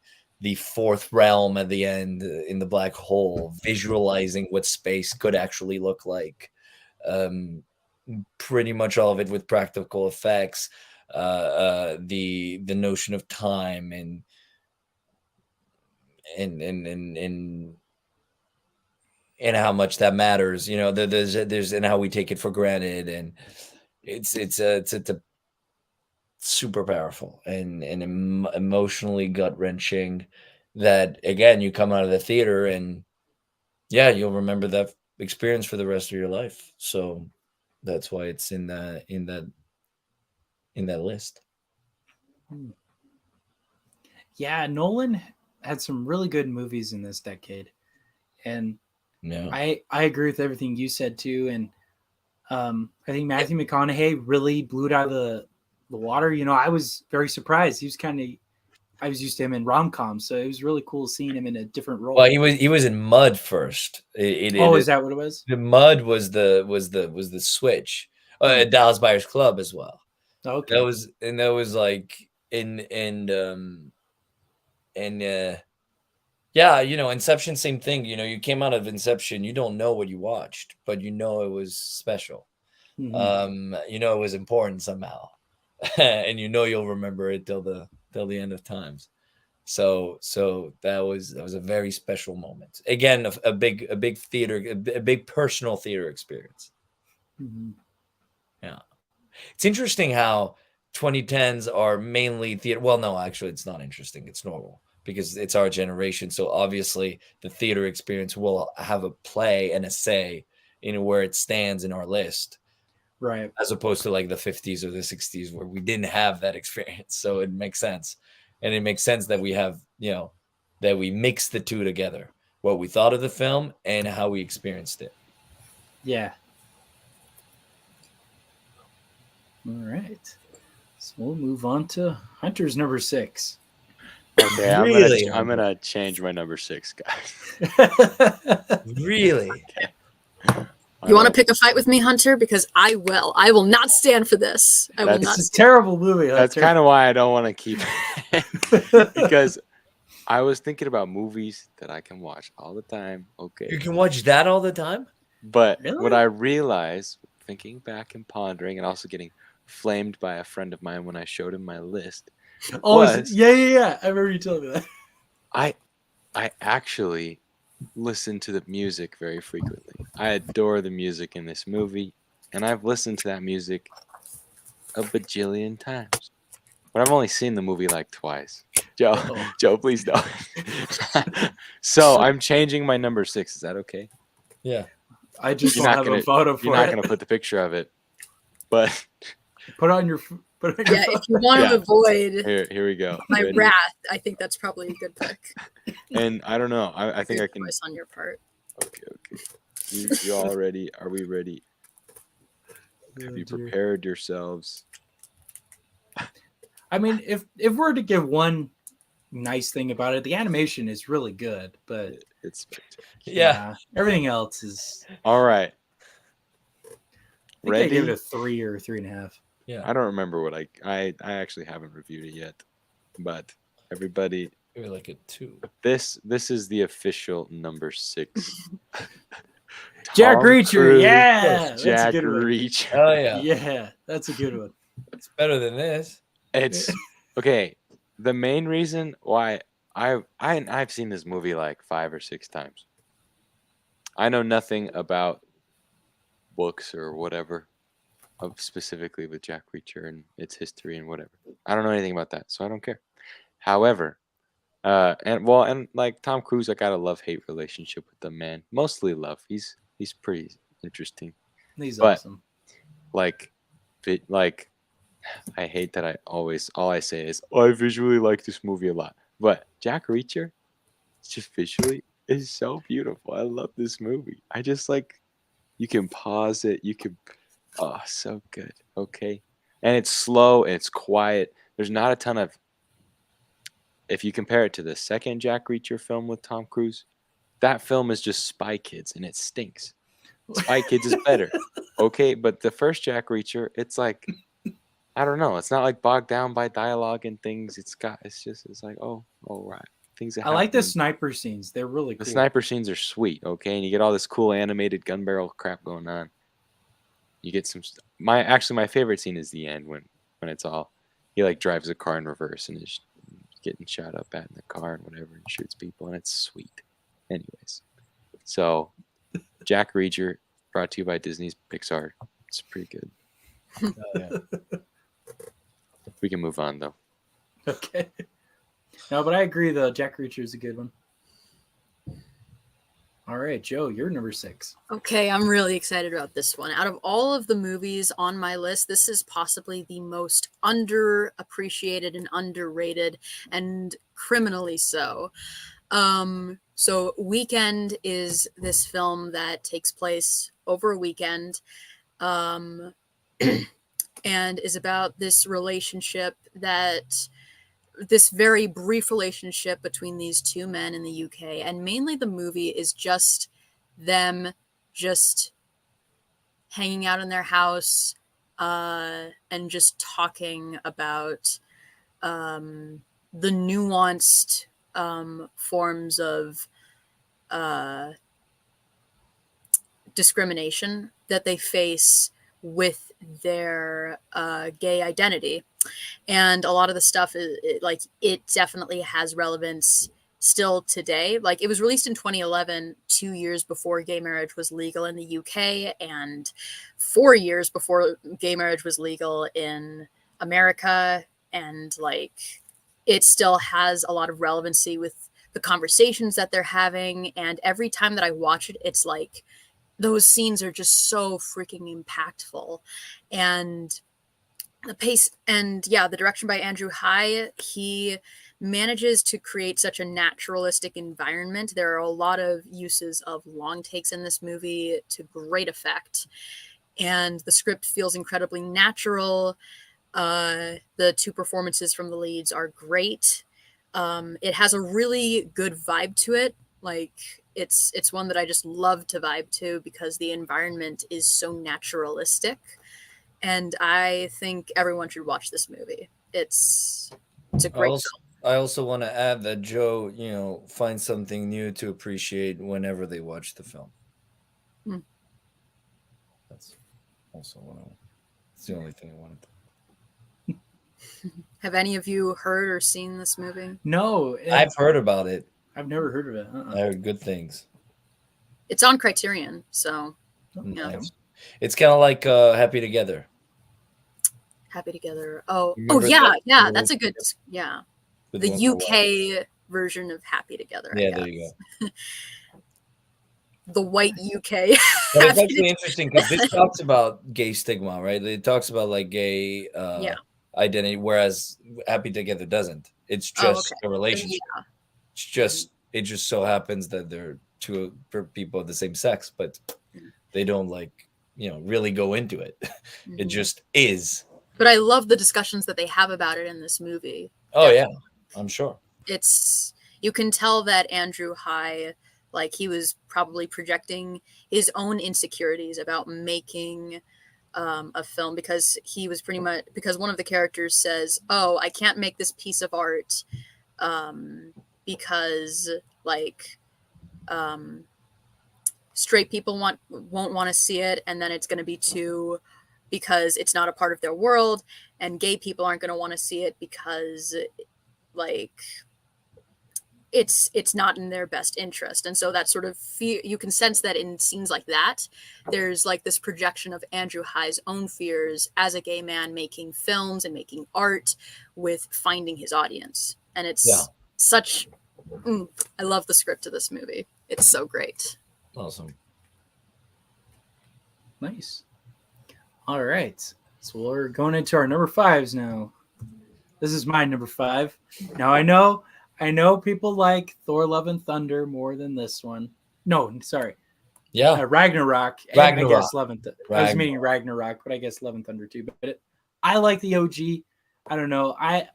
fourth realm at the end in the black hole, visualizing what space could actually look like. Pretty much all of it with practical effects. The notion of time and how much that matters, there's and how we take it for granted, and it's a super powerful and emotionally gut wrenching. That, again, you come out of the theater and yeah, you'll remember that experience for the rest of your life. So that's why it's in that list. Yeah, Nolan had some really good movies in this decade, and Yeah, I agree with everything you said too. And I think Matthew McConaughey really blew it out of the water. I was very surprised. I was used to him in rom-coms, so it was really cool seeing him in a different role. well, he was in Mud first. Is that what it was? The Mud was the switch. Dallas Buyers Club as well. Okay. That was like yeah, Inception, same thing. You came out of Inception, you don't know what you watched, but it was special. Mm-hmm. It was important somehow, and you'll remember it till the end of times. So that was a very special moment. Again, a big theater, a big personal theater experience. Mm-hmm. Yeah, it's interesting how 2010s are mainly theater. Well, no, actually, it's not interesting. It's normal because it's our generation. So obviously, the theater experience will have a play and a say in where it stands in our list. Right. As opposed to like the 50s or the 60s where we didn't have that experience. So it makes sense. And it makes sense that we have, that we mix the two together, what we thought of the film and how we experienced it. Yeah. All right. So we'll move on to Hunter's number 6. Okay, Really? I'm gonna change my number 6, guys. Really? Okay. You want to pick a fight with me, Hunter? Because I will. I will not stand for this. I will not. It's a terrible movie, Hunter. That's kind of why I don't want to keep it. Because I was thinking about movies that I can watch all the time. Okay. You can watch that all the time? But Really? what I realized, thinking back and pondering, and also getting flamed by a friend of mine when I showed him my list, yeah. I remember you telling me that. I actually listen to the music very frequently. I adore the music in this movie, and I've listened to that music a bajillion times. But I've only seen the movie like twice. Joe, please don't. So I'm changing my number 6. Is that okay? Yeah. I just You're won't not have a photo for You're not it. going to put the picture of it, but Put on your phone. Yeah, if you want to avoid here we go. my Ready? wrath, I think that's probably a good pick. And I don't know. I think I Good can. choice on your part. Okay. You all ready? Are we ready? Have you prepared yourselves? I mean, if we're to give one nice thing about it, the animation is really good, but It's Yeah. everything else is. all right. I think I give it Ready? a 3 or 3.5. Yeah. I don't remember what I actually haven't reviewed it yet, but everybody, Maybe like a 2. this is the official number 6. Jack Tom Reacher, Cruise, yeah, that's a Jack good one. Reacher. Oh yeah. Yeah, that's a good one. It's better than this. It's okay. The main reason why I've seen this movie like 5 or 6 times. I know nothing about books or whatever, of specifically with Jack Reacher and its history and whatever. I don't know anything about that, so I don't care. However, and like Tom Cruise, I got a love-hate relationship with the man. Mostly love. He's pretty interesting. He's But awesome. like I hate that all I say is, oh, I visually like this movie a lot. But Jack Reacher, just visually, is so beautiful. I love this movie. I just like, you can pause it. Oh, so good. Okay. And it's slow and it's quiet. There's not a ton of, if you compare it to the second Jack Reacher film with Tom Cruise, that film is just Spy Kids and it stinks. Spy Kids is better. Okay. But the first Jack Reacher, it's like, I don't know. It's not like bogged down by dialogue and things. It's like, oh, all right. Things that I like the happen. sniper scenes. They're really cool. The sniper scenes are sweet, okay? And you get all this cool animated gun barrel crap going on. You get some my favorite scene is the end when it's all, he like drives a car in reverse and is getting shot up at in the car and whatever and shoots people, and it's sweet. Anyways. So Jack Reacher, brought to you by Disney's Pixar. It's pretty good. Oh, yeah. We can move on though. Okay. No, but I agree though. Jack Reacher is a good one. All right, Joe, you're number 6. Okay, I'm really excited about this one. Out of all of the movies on my list, this is possibly the most underappreciated and underrated, and criminally so. So Weekend is this film that takes place over a weekend, and is about this relationship this very brief relationship between these two men in the UK. And mainly the movie is just them just hanging out in their house and just talking about the nuanced forms of discrimination that they face with their gay identity. And a lot of the stuff it definitely has relevance still today. Like, it was released in 2011, 2 years before gay marriage was legal in the UK and 4 years before gay marriage was legal in America. And like, it still has a lot of relevancy with the conversations that they're having. And every time that I watch it, it's like, those scenes are just so freaking impactful. And the pace and the direction by Andrew High, he manages to create such a naturalistic environment. There are a lot of uses of long takes in this movie to great effect. And the script feels incredibly natural. The two performances from the leads are great. It has a really good vibe to it. Like, it's one that I just love to vibe to because the environment is so naturalistic. And I think everyone should watch this movie. It's a great film. I also want to add that Joe, finds something new to appreciate whenever they watch the film. That's also it's the only thing I wanted to. Have any of you heard or seen this movie? No, I've heard about it. I've never heard of it. I heard good things. It's on Criterion, so Nice. It's kind of like Happy Together. Happy Together. Oh Remember yeah, that? yeah. That's a good Good the one for UK version of Happy Together. Yeah, there you go. The white UK. But it's actually interesting because this talks about gay stigma, right? It talks about like gay identity, whereas Happy Together doesn't. It's just a relationship. Yeah. It just so happens that they're two people of the same sex, but they don't really go into it. It just is. But I love the discussions that they have about it in this movie. Oh yeah, I'm sure. It's, you can tell that Andrew High, like, he was probably projecting his own insecurities about making a film, because he was pretty much, because one of the characters says, "Oh, I can't make this piece of art because like straight people won't want to see it, and then it's going to be too, because it's not a part of their world, and gay people aren't going to want to see it because like it's not in their best interest." And so that sort of fear, you can sense that in scenes like that, there's like this projection of Andrew High's own fears as a gay man making films and making art with finding his audience. And it's such, I love the script of this movie. It's so great. Awesome. Nice. All right. So we're going into our number 5s now. This is my number 5. Now I know people like Thor: Love and Thunder more than this one. No, sorry. Yeah. Ragnarok. And I guess Love and Thunder. I was meaning Ragnarok, but I guess Love and Thunder too. But I like the OG. I don't know. I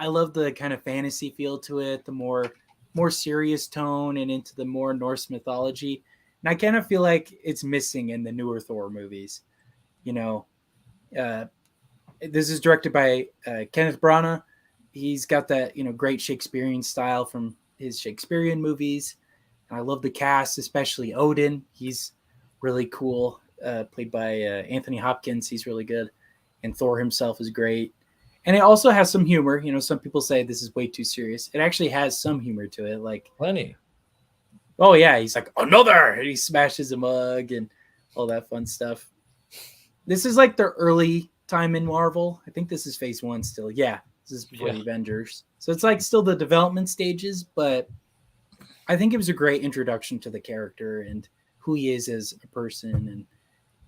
love the kind of fantasy feel to it, the more serious tone and into the more Norse mythology. And I kind of feel like it's missing in the newer Thor movies. You know, this is directed by Kenneth Branagh. He's got that, great Shakespearean style from his Shakespearean movies. And I love the cast, especially Odin. He's really cool, played by Anthony Hopkins. He's really good. And Thor himself is great. And it also has some humor. Some people say this is way too serious. It actually has some humor to it. Like, plenty. Oh, yeah. He's like, another! And he smashes a mug and all that fun stuff. This is like the early time in Marvel. I think this is phase 1 still. Yeah. This is before the Avengers. So it's like still the development stages, but I think it was a great introduction to the character and who he is as a person. And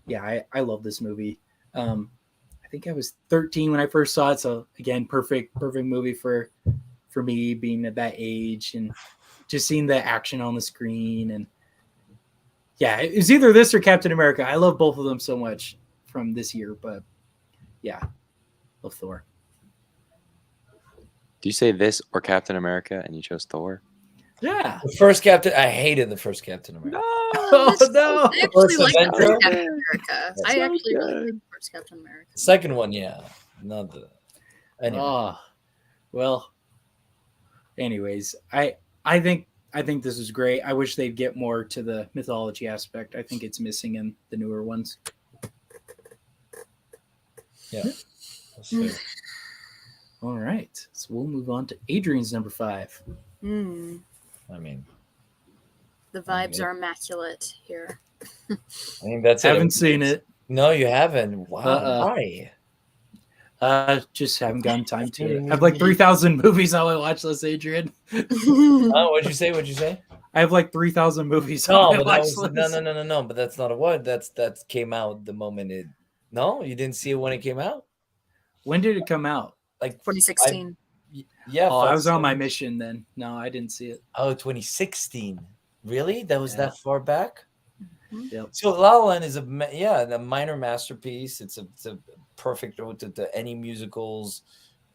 yeah, I love this movie. I think I was 13 when I first saw it. So again, perfect movie for me being at that age and just seeing the action on the screen. And yeah, it was either this or Captain America. I love both of them so much from this year, but yeah, love Thor. Do you say this or Captain America and you chose Thor? Yeah. The first Captain, I hated the first Captain America. Oh, no. I actually like the first Captain America. I actually really like the first Captain America. Second one, yeah. Not the. Anyway. Oh, well. Anyways, I think this is great. I wish they'd get more to the mythology aspect. I think it's missing in the newer ones. Yeah. All right. So we'll move on to Adrien's number 5. I mean, Oh, the vibes are immaculate here. I mean, that's it. Haven't seen it. No, you haven't. Wow. Why? Just haven't gotten time to it. I have like 3,000 movies I want to watch this, Adrien. Oh, what'd you say? I have like 3,000 movies. No, but no. But that's not a what. That came out the moment it. No, you didn't see it when it came out. When did it come out? Like 2016. Yeah. Oh, I was on my mission then. No, I didn't see it. Oh, 2016. Really? That was that far back? Yep. So La La Land is a minor masterpiece. It's a perfect ode to any musicals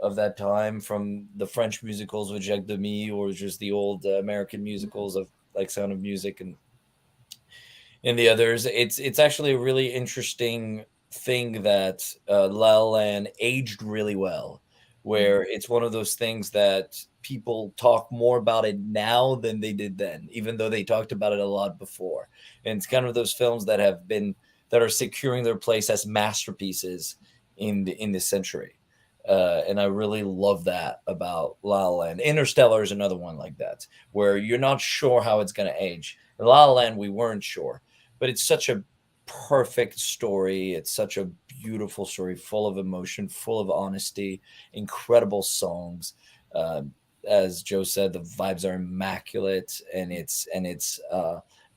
of that time, from the French musicals with Jacques Demy or just the old American musicals of like Sound of Music and the others. It's actually a really interesting thing that La La Land aged really well, where it's one of those things that people talk more about it now than they did then, even though they talked about it a lot before. And it's kind of those films that are securing their place as masterpieces in this century. And I really love that about La La Land. Interstellar is another one like that, where you're not sure how it's going to age. In La La Land, we weren't sure, but it's such a perfect story. It's such a beautiful story, full of emotion, full of honesty, incredible songs. As Joe said, the vibes are immaculate, and it's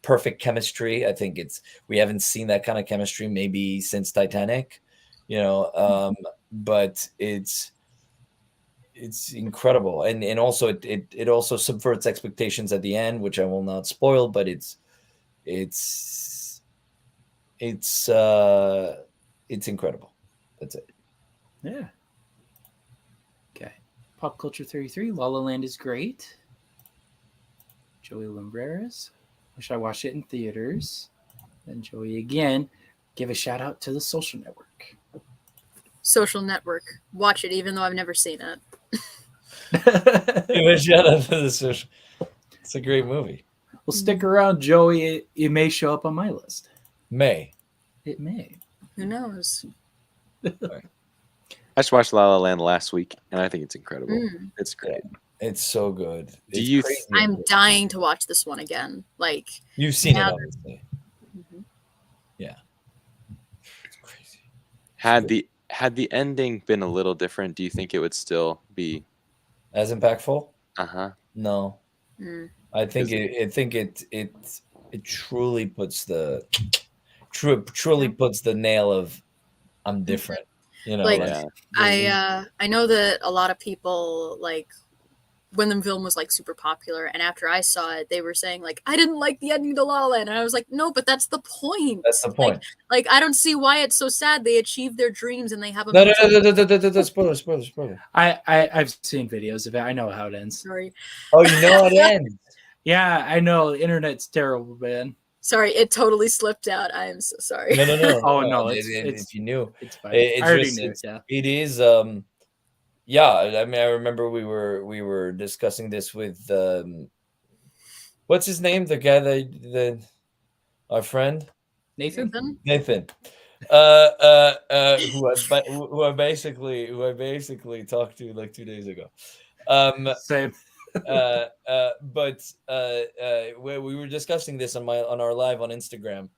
perfect chemistry. I think we haven't seen that kind of chemistry maybe since Titanic, but it's incredible. And also it also subverts expectations at the end, which I will not spoil, but it's incredible. That's it. Yeah. Okay. Pop Culture 33. La La Land is great. Joey Lumbreras. Wish I watched it in theaters. Then Joey again. Give a shout out to The Social Network. Social Network. Watch it, even though I've never seen it. Give a shout out to the social. It's a great movie. Well, stick around, Joey. It may show up on my list. May. It may. Who knows? I just watched La La Land last week, and I think it's incredible. It's great. It's so good. Do It's you? crazy. I'm dying to watch this one again. Like, You've seen it, now- obviously. Mhm. Yeah. It's crazy. Had the ending been a little different, do you think it would still be? As impactful? No. Mm. I think it truly puts the truly puts the nail of I'm different. You know, Like, Yeah. I know that a lot of people, like, when the film was like super popular, and after I saw it, they were saying like, I didn't like the ending to La La Land, and I was like, no, but that's the point. That's the point. Like I don't see why it's so sad. They achieved their dreams and they have a No. Spoiler. I've seen videos of it. I know how it ends. Sorry. Oh, you know it ends. Yeah, I know. The internet's terrible, man. Sorry, it totally slipped out. I am so sorry. No. Oh, no, If it's- you knew, It's fine. It's I already just- knew. it's- Yeah. it is. Yeah. I mean, I remember we were discussing this with what's his name? The guy that our friend Nathan? Nathan. Who I basically talked to like 2 days ago. Same. But we were discussing this on our live on Instagram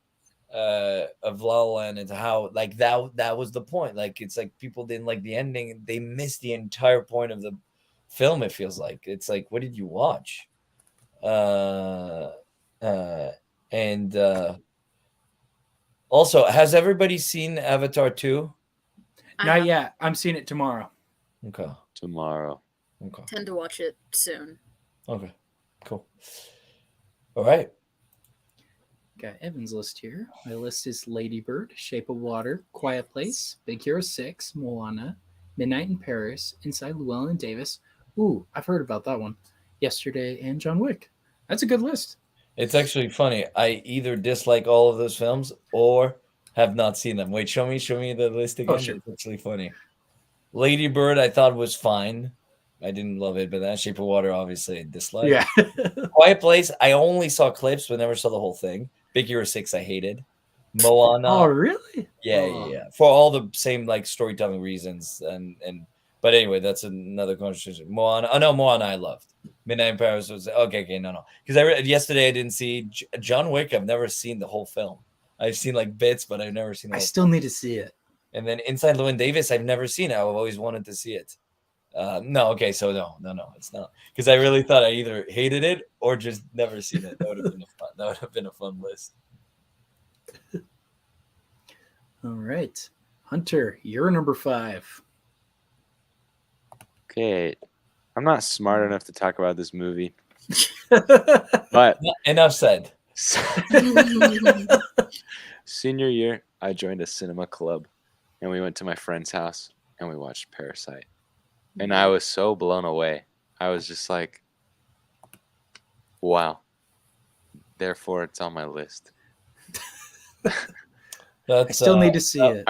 of La La Land and how like that was the point. Like it's like people didn't like the ending, they missed the entire point of the film. It feels like it's like, what did you watch? And also, has everybody seen Avatar 2? Not yet. I'm seeing it tomorrow. Okay. Tomorrow. Okay. Tend to watch it soon. Okay. Cool. All right. Got Evan's list here. My list is Lady Bird, Shape of Water, Quiet Place, Big Hero 6, Moana, Midnight in Paris, Inside Llewellyn Davis. Ooh, I've heard about that one. Yesterday and John Wick. That's a good list. It's actually funny. I either dislike all of those films or have not seen them. Wait, show me the list again. Oh, sure. It's actually funny. Lady Bird, I thought was fine. I didn't love it, but that Shape of Water, obviously, I dislike. Yeah. Quiet Place, I only saw clips, but never saw the whole thing. Big Hero 6, I hated. Moana. Oh, really? Yeah. For all the same like storytelling reasons, but anyway, that's another conversation. Moana. Oh no, Moana I loved. Midnight in Paris was okay. No, because yesterday I didn't see John Wick. I've never seen the whole film. I've seen like bits, but I've never seen. I still need to see it. And then Inside Llewellyn Davis, I've never seen it. I've always wanted to see it. No, okay, so no, it's not, because I really thought I either hated it or just never seen it. That would have been a fun list. All right. Hunter, you're number 5. Okay. I'm not smart enough to talk about this movie, but Enough said. senior year, I joined a cinema club, and we went to my friend's house, and we watched Parasite. And I was so blown away. I was just like, wow. Therefore, it's on my list. I still need to see it.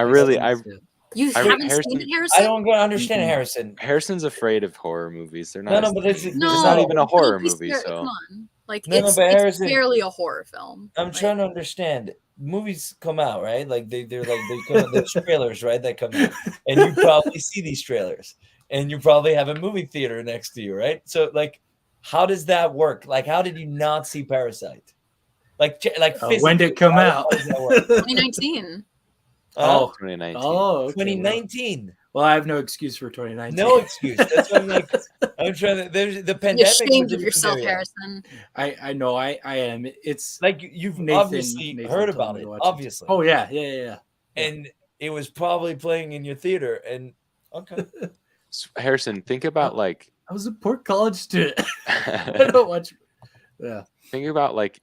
You I- haven't Harrison- seen it, Harrison? I don't understand Harrison. Harrison's afraid of horror movies. They're not. No, but it's not even a horror please, movie, Come so on. Like, No, it's but Harrison- barely a horror film. I'm Like, trying to understand. Movies come out, right? Like they're like there's trailers, right? That come out, and you probably see these trailers, and you probably have a movie theater next to you, right? So like, how does that work? Like, how did you not see Parasite? Like when did it come out? 2019. Oh, 2019. Oh, okay. 2019. Well, I have no excuse for 2019. No excuse. That's what I'm like. I'm trying to. There's the You're pandemic. ashamed was of in yourself, there yet. Harrison. I know. I am. It's Like you've Nathan- obviously Nathan heard told about me it. to watch Obviously. Oh yeah. And it was probably playing in your theater. And okay. Harrison, think about like I was a poor college student. I don't watch. Yeah. think about like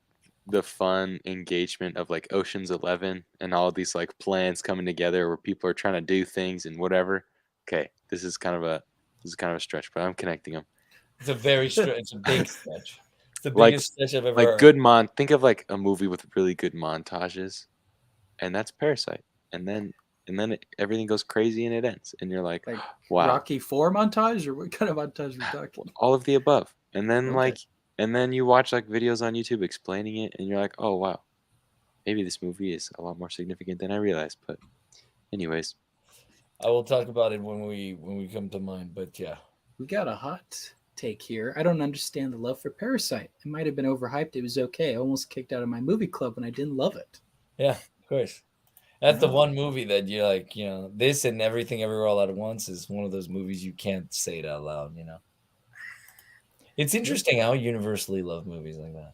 the fun engagement of like Ocean's 11 and all these like plans coming together where people are trying to do things and whatever. okay, this is kind of a stretch, but I'm connecting them. It's a very it's a big stretch. It's the Like- biggest stretch I've ever Like heard. think of like a movie with really good montages, and that's Parasite. And then everything goes crazy and it ends, and you're like, Like wow, Rocky 4 montage, or what kind of montage are we talking? all of the above. And then Okay. and then you watch like videos on YouTube explaining it, and you're like, oh wow, maybe this movie is a lot more significant than I realized. But anyways, I will talk about it when we come to mind. But yeah, We got a hot take here. I don't understand the love for Parasite. It might have been overhyped. It was okay. I almost kicked out of my movie club when I didn't love it. yeah, of course. That's the Yeah. one movie that you're like, this and Everything Everywhere All at Once is one of those movies you can't say it out loud. It's interesting how universally love movies like that.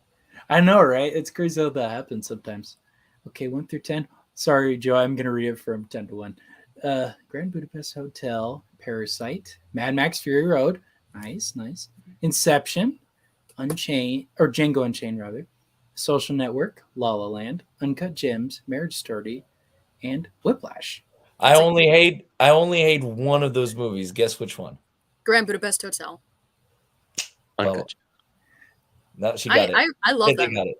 I know, right? It's crazy how that happens sometimes. Okay, 1 through 10. Sorry, Joe. I'm going to read it from 10 to 1. Grand Budapest Hotel, Parasite, Mad Max Fury Road. Nice. Inception, Unchained, or Django Unchained, rather. Social Network, La La Land, Uncut Gems, Marriage Story, and Whiplash. I only hate one of those movies. Guess which one? Grand Budapest Hotel. Uncut. No, she got it. I love They that. got it.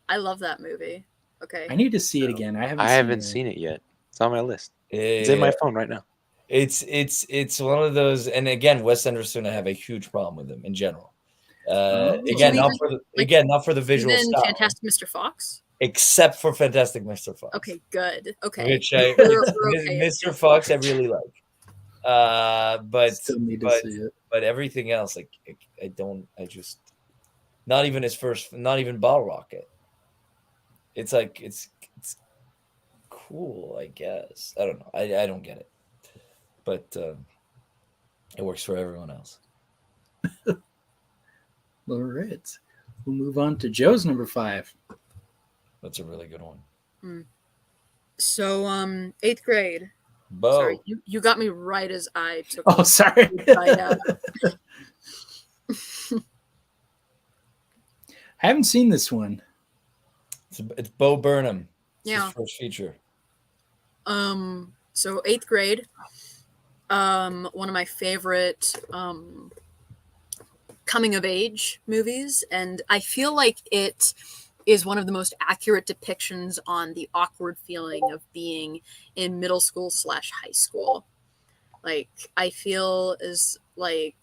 I love that movie. Okay. I need to see it again. I I haven't seen it yet. It's on my list. It's in my phone right now. It's one of those, and again, Wes Anderson, I have a huge problem with him in general. Oh. Again, not Even- not for the visual Even style, Fantastic Mr. Fox. except for Fantastic Mr. Fox. Okay, good. Okay. Which We're okay. Mr. Fox, I really like. But Still need to but see it. but everything else, like I just not even his first, not even Bottle Rocket. It's like it's cool, I guess. I don't know. I don't get it, but it works for everyone else. All right. We'll move on to Joe's number 5. That's a really good one. So, 8th grade. Bo, Sorry, you got me right as I took. Oh, sorry. Right out. I haven't seen this one. it's Bo Burnham. It's Yeah. his first feature. So 8th grade. One of my favorite coming of age movies, and I feel like it is one of the most accurate depictions on the awkward feeling of being in middle school / high school. Like, I feel is like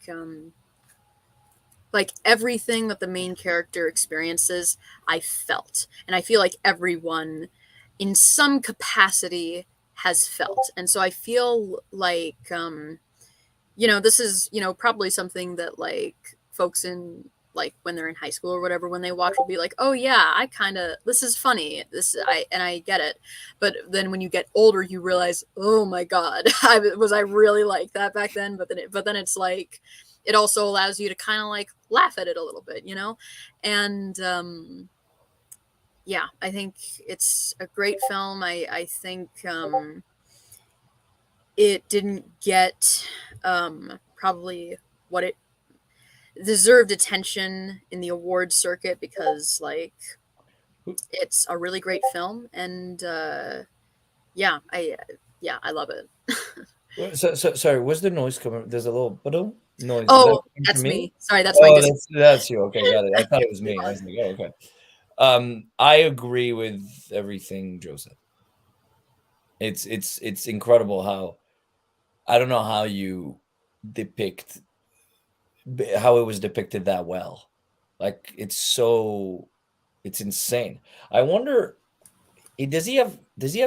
everything that the main character experiences, I felt, and I feel like everyone in some capacity has felt. And so I feel like this is probably something that like folks in like when they're in high school or whatever, when they watch, will be like, oh yeah, this is funny, I get it. But then when you get older, you realize, oh my god, I really like that back then. But then it's like, it also allows you to kind of like laugh at it a little bit, and yeah, I think it's a great film. I think it didn't get probably what it deserved attention in the award circuit, because like it's a really great film, and I love it. So sorry, what's the noise coming? There's a little noise. Oh, Is that that's from me. Sorry, that's my that's you. Okay, got it. I thought it was me. I was like, oh, okay. I agree with everything Joe said. It's incredible how, I don't know how you depict how it was depicted that well. Like, it's insane. I wonder, does he have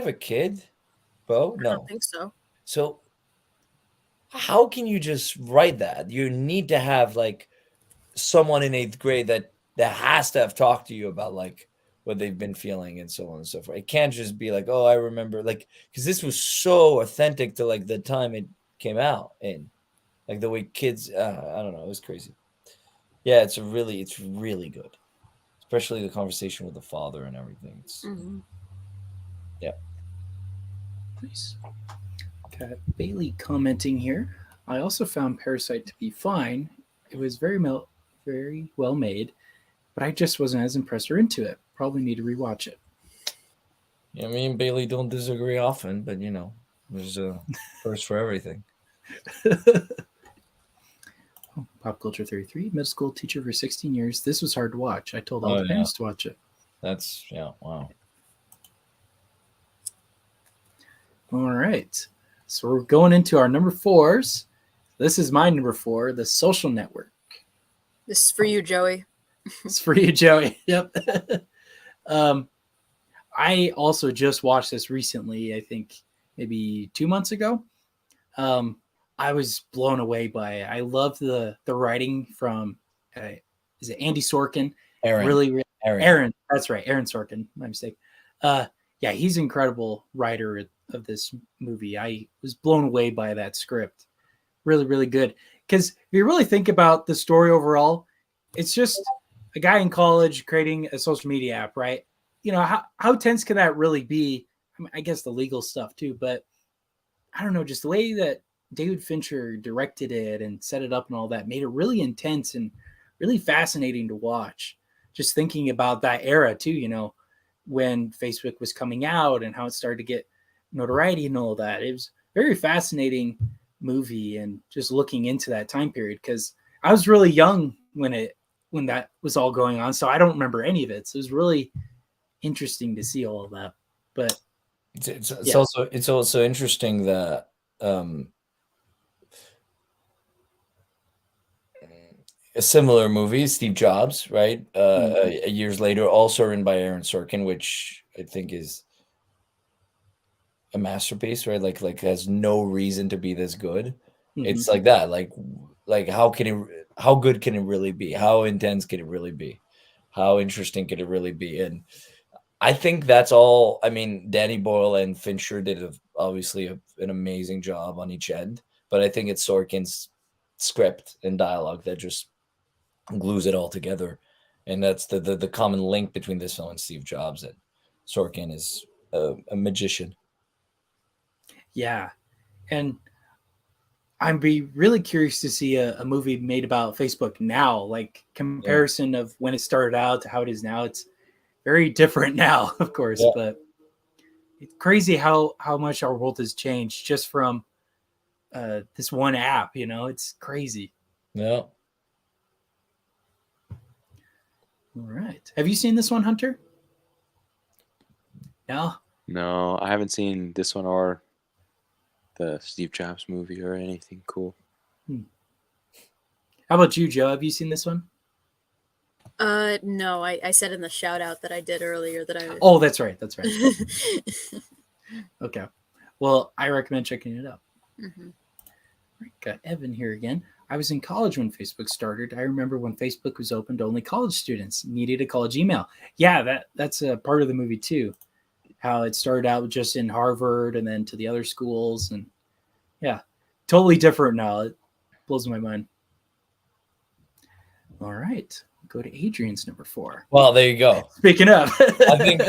a kid, Bo? I No. don't think so. So how can you just write that? You need to have like someone in 8th grade that has to have talked to you about like what they've been feeling and so on and so forth. It can't just be like, oh, I remember, like, because this was so authentic to like the time it came out in, like the way kids, I don't know, it was crazy. Yeah, it's really good, especially the conversation with the father and everything. Yeah. Nice. Got Bailey commenting here. I also found Parasite to be fine. It was very well made, but I just wasn't as impressed or into it. Probably need to rewatch it. Yeah, me and Bailey don't disagree often, but there's a first for everything. Pop Culture 33, middle school teacher for 16 years. This was hard to watch. I told all Oh, the yeah. parents to watch it. That's wow. All right. So we're going into our number 4s. This is my number 4, The Social Network. This is for you, Joey. It's for you, Joey. Yep. I also just watched this recently, I think maybe 2 months ago. I was blown away by it. I love the writing from, is it Andy Sorkin? Aaron. Aaron. That's right. Aaron Sorkin. My mistake. Yeah, he's an incredible writer of this movie. I was blown away by that script. Really, really good. Because if you really think about the story overall, it's just a guy in college creating a social media app, right? You know, how tense can that really be? I mean, I guess the legal stuff too, but I don't know, just the way that David Fincher directed it and set it up and all that made it really intense and really fascinating to watch. Just thinking about that era too, you know, when Facebook was coming out and how it started to get notoriety and all that. It was a very fascinating movie, and just looking into that time period, because I was really young when that was all going on, so I don't remember any of it. So it was really interesting to see all of that. But It's yeah. also interesting that a similar movie, Steve Jobs, right? Years later, also written by Aaron Sorkin, which I think is a masterpiece, right? Like has no reason to be this good. It's like that. Like how good can it really be? How intense can it really be? How interesting can it really be? And I think that's all. I mean, Danny Boyle and Fincher did obviously an amazing job on each end, but I think it's Sorkin's script and dialogue that just glues it all together. And that's the common link between this film and Steve Jobs. And Sorkin is a magician. Yeah. And I'd be really curious to see a movie made about Facebook now, like comparison of when it started out to how it is now. It's very different now, of course, but it's crazy how much our world has changed just from this one app, you know. It's crazy. Yeah. All right. Have you seen this one, Hunter? No? No, I haven't seen this one or the Steve Jobs movie or anything cool. How about you, Joe? Have you seen this one? No, I said in the shout out that I did earlier that I. Oh, that's right. That's right. Okay. Well, I recommend checking it out. Mm-hmm. Right, got Evan here again. I was in college when Facebook started. I remember when Facebook was open to only college students, needed a college email. Yeah, that's a part of the movie too. How it started out just in Harvard and then to the other schools. And yeah, totally different now. It blows my mind. All right. Go to Adrien's number 4. Well, there you go. Speaking of, I think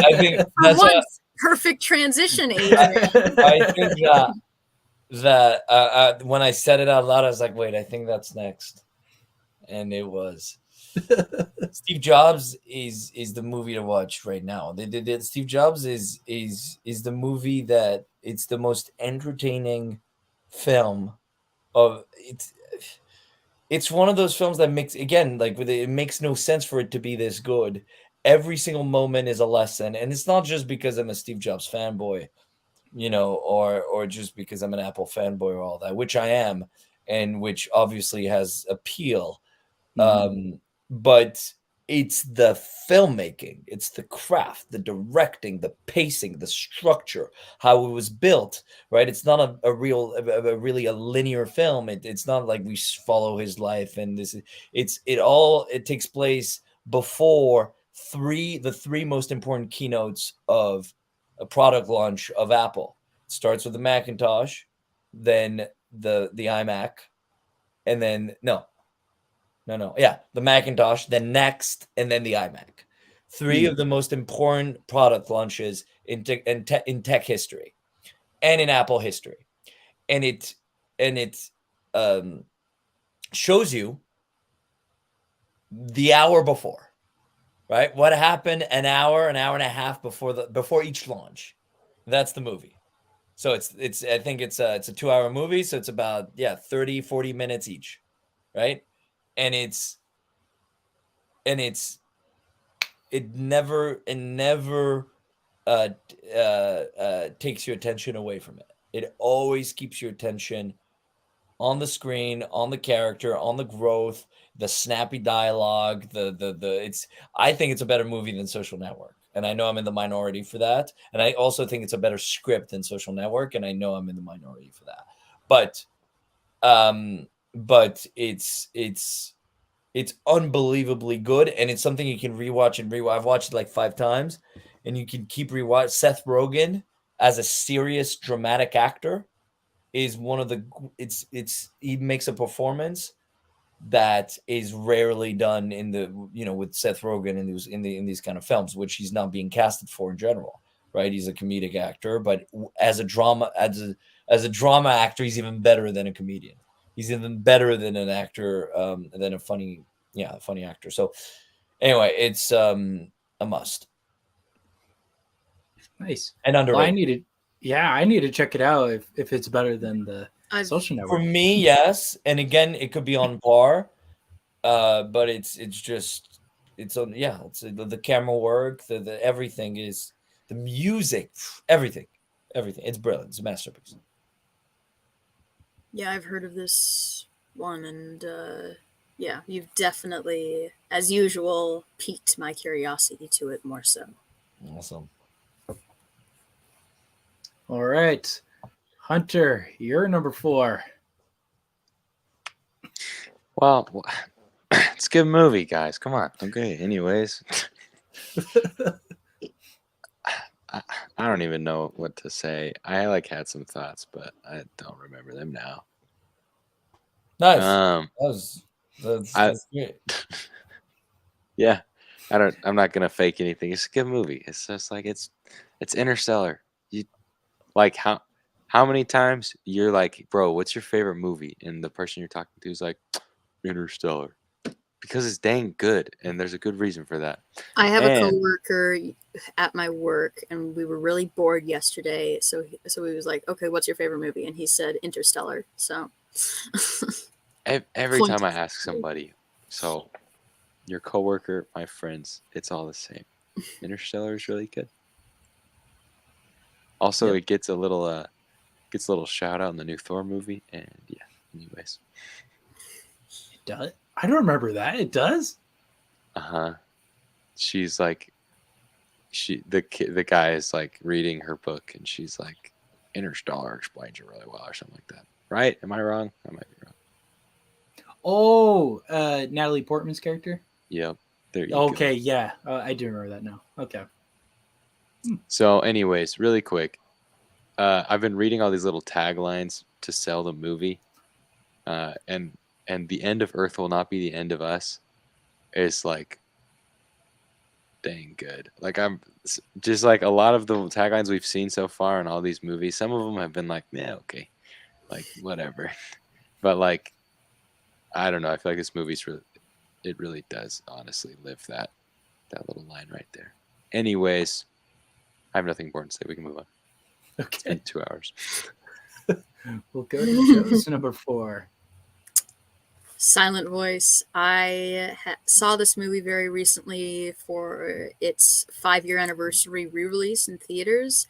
that's perfect transition, Adrien. I think that when I said it out loud, I was like, wait, I think that's next. And it was. Steve Jobs is the movie to watch right now. Steve Jobs is the movie that it's the most entertaining film of it's. It's one of those films that makes, again, like it makes no sense for it to be this good. Every single moment is a lesson, and it's not just because I'm a Steve Jobs fanboy, you know, or just because I'm an Apple fanboy or all that, which I am, and which obviously has appeal. But it's the filmmaking, it's the craft, the directing, the pacing, the structure, how it was built, right? It's not a really a linear film. It's not like we follow his life and it takes place before the three most important keynotes of a product launch of Apple. It starts with the Macintosh, then the iMac, and then the Macintosh, then Next, and then the iMac. 3 of the most important product launches in tech history and in Apple history. And it shows you the hour before, right? What happened an hour and a half before each launch. That's the movie. So it's I think it's a 2-hour movie, so it's about 30-40 minutes each, right? And it never takes your attention away from it. It always keeps your attention on the screen, on the character, on the growth, the snappy dialogue, I think it's a better movie than Social Network. And I know I'm in the minority for that. And I also think it's a better script than Social Network, and I know I'm in the minority for that. But it's unbelievably good, and it's something you can rewatch and rewatch. I've watched it like 5 times, and you can keep rewatch. Seth Rogen as a serious dramatic actor is one of the he makes a performance that is rarely done in the with Seth Rogen in these kind of films, which he's not being casted for in general, right? He's a comedic actor, but as a drama actor, he's even better than a comedian. He's even better than an actor, than a funny actor. So anyway, it's a must. Nice. And underrated. I need to check it out if it's better than the Social Network. For me, yes. And again, it could be on par. But it's the camera work, the everything is the music, everything. It's brilliant. It's a masterpiece. Yeah, I've heard of this one, and you've definitely, as usual, piqued my curiosity to it more so. Awesome. All right, Hunter, you're number 4. Well, it's a good movie, guys. Come on. Okay. Anyways, I don't even know what to say. I had some thoughts, but I don't remember them now. Nice. That's great. Yeah. I'm not gonna fake anything. It's a good movie. It's just like it's Interstellar. You like how many times you're like, bro, what's your favorite movie? And the person you're talking to is like, Interstellar. Because it's dang good, and there's a good reason for that. I have a coworker at my work, and we were really bored yesterday. So he was like, "Okay, what's your favorite movie?" And he said Interstellar. So every time I ask somebody, so your coworker, my friends, it's all the same. Interstellar is really good. Also, It gets a little shout out in the new Thor movie, and yeah. Anyways, it does. I don't remember that. It does. She's like, the guy is like reading her book, and she's like, Interstellar explains it really well, or something like that. Right? Am I wrong? I might be wrong. Oh, Natalie Portman's character. Yep. There you go. Okay, yeah, I do remember that now. Okay. So, anyways, really quick, I've been reading all these little taglines to sell the movie, and the end of Earth will not be the end of us. Is like dang good. Like I'm just like a lot of the taglines we've seen so far in all these movies. Some of them have been like, yeah, okay, like whatever. But like, I don't know. I feel like this movie's it really does honestly live that little line right there. Anyways, I have nothing more to say. We can move on. Okay. It's been 2 hours. We'll go to Joe's number 4. Silent Voice. I saw this movie very recently for its 5-year anniversary re-release in theaters,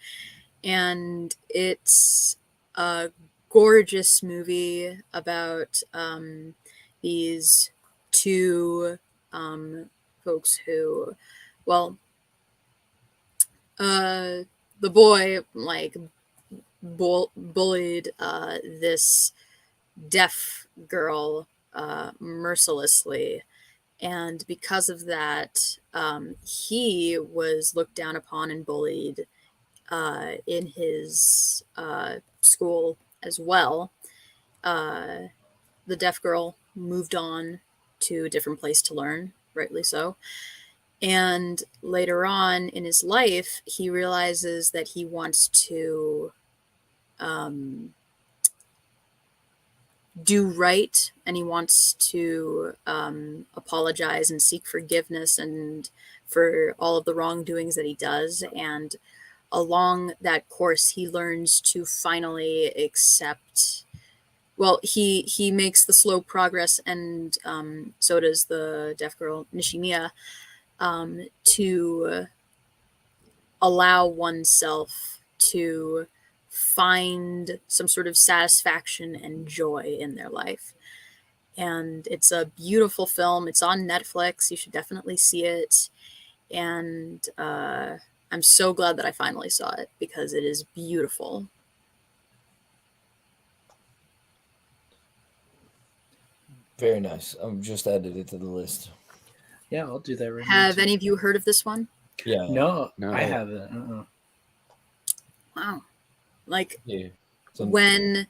and it's a gorgeous movie about these 2 folks who, well, the boy like bullied this deaf girl mercilessly, and because of that, he was looked down upon and bullied in his school as well. The deaf girl moved on to a different place to learn, rightly so. And later on in his life, he realizes that he wants to do right, and he wants to apologize and seek forgiveness and for all of the wrongdoings that he does. And along that course, he learns to finally accept. Well, he makes the slow progress, and so does the deaf girl Nishimiya, to allow oneself to find some sort of satisfaction and joy in their life. And it's a beautiful film. It's on Netflix. You should definitely see it. And I'm so glad that I finally saw it because it is beautiful. Very nice. I've just added it to the list. Yeah, I'll do that right now. Have any of you heard of this one? Yeah. No, No. I haven't. Wow. Like Yeah. So, when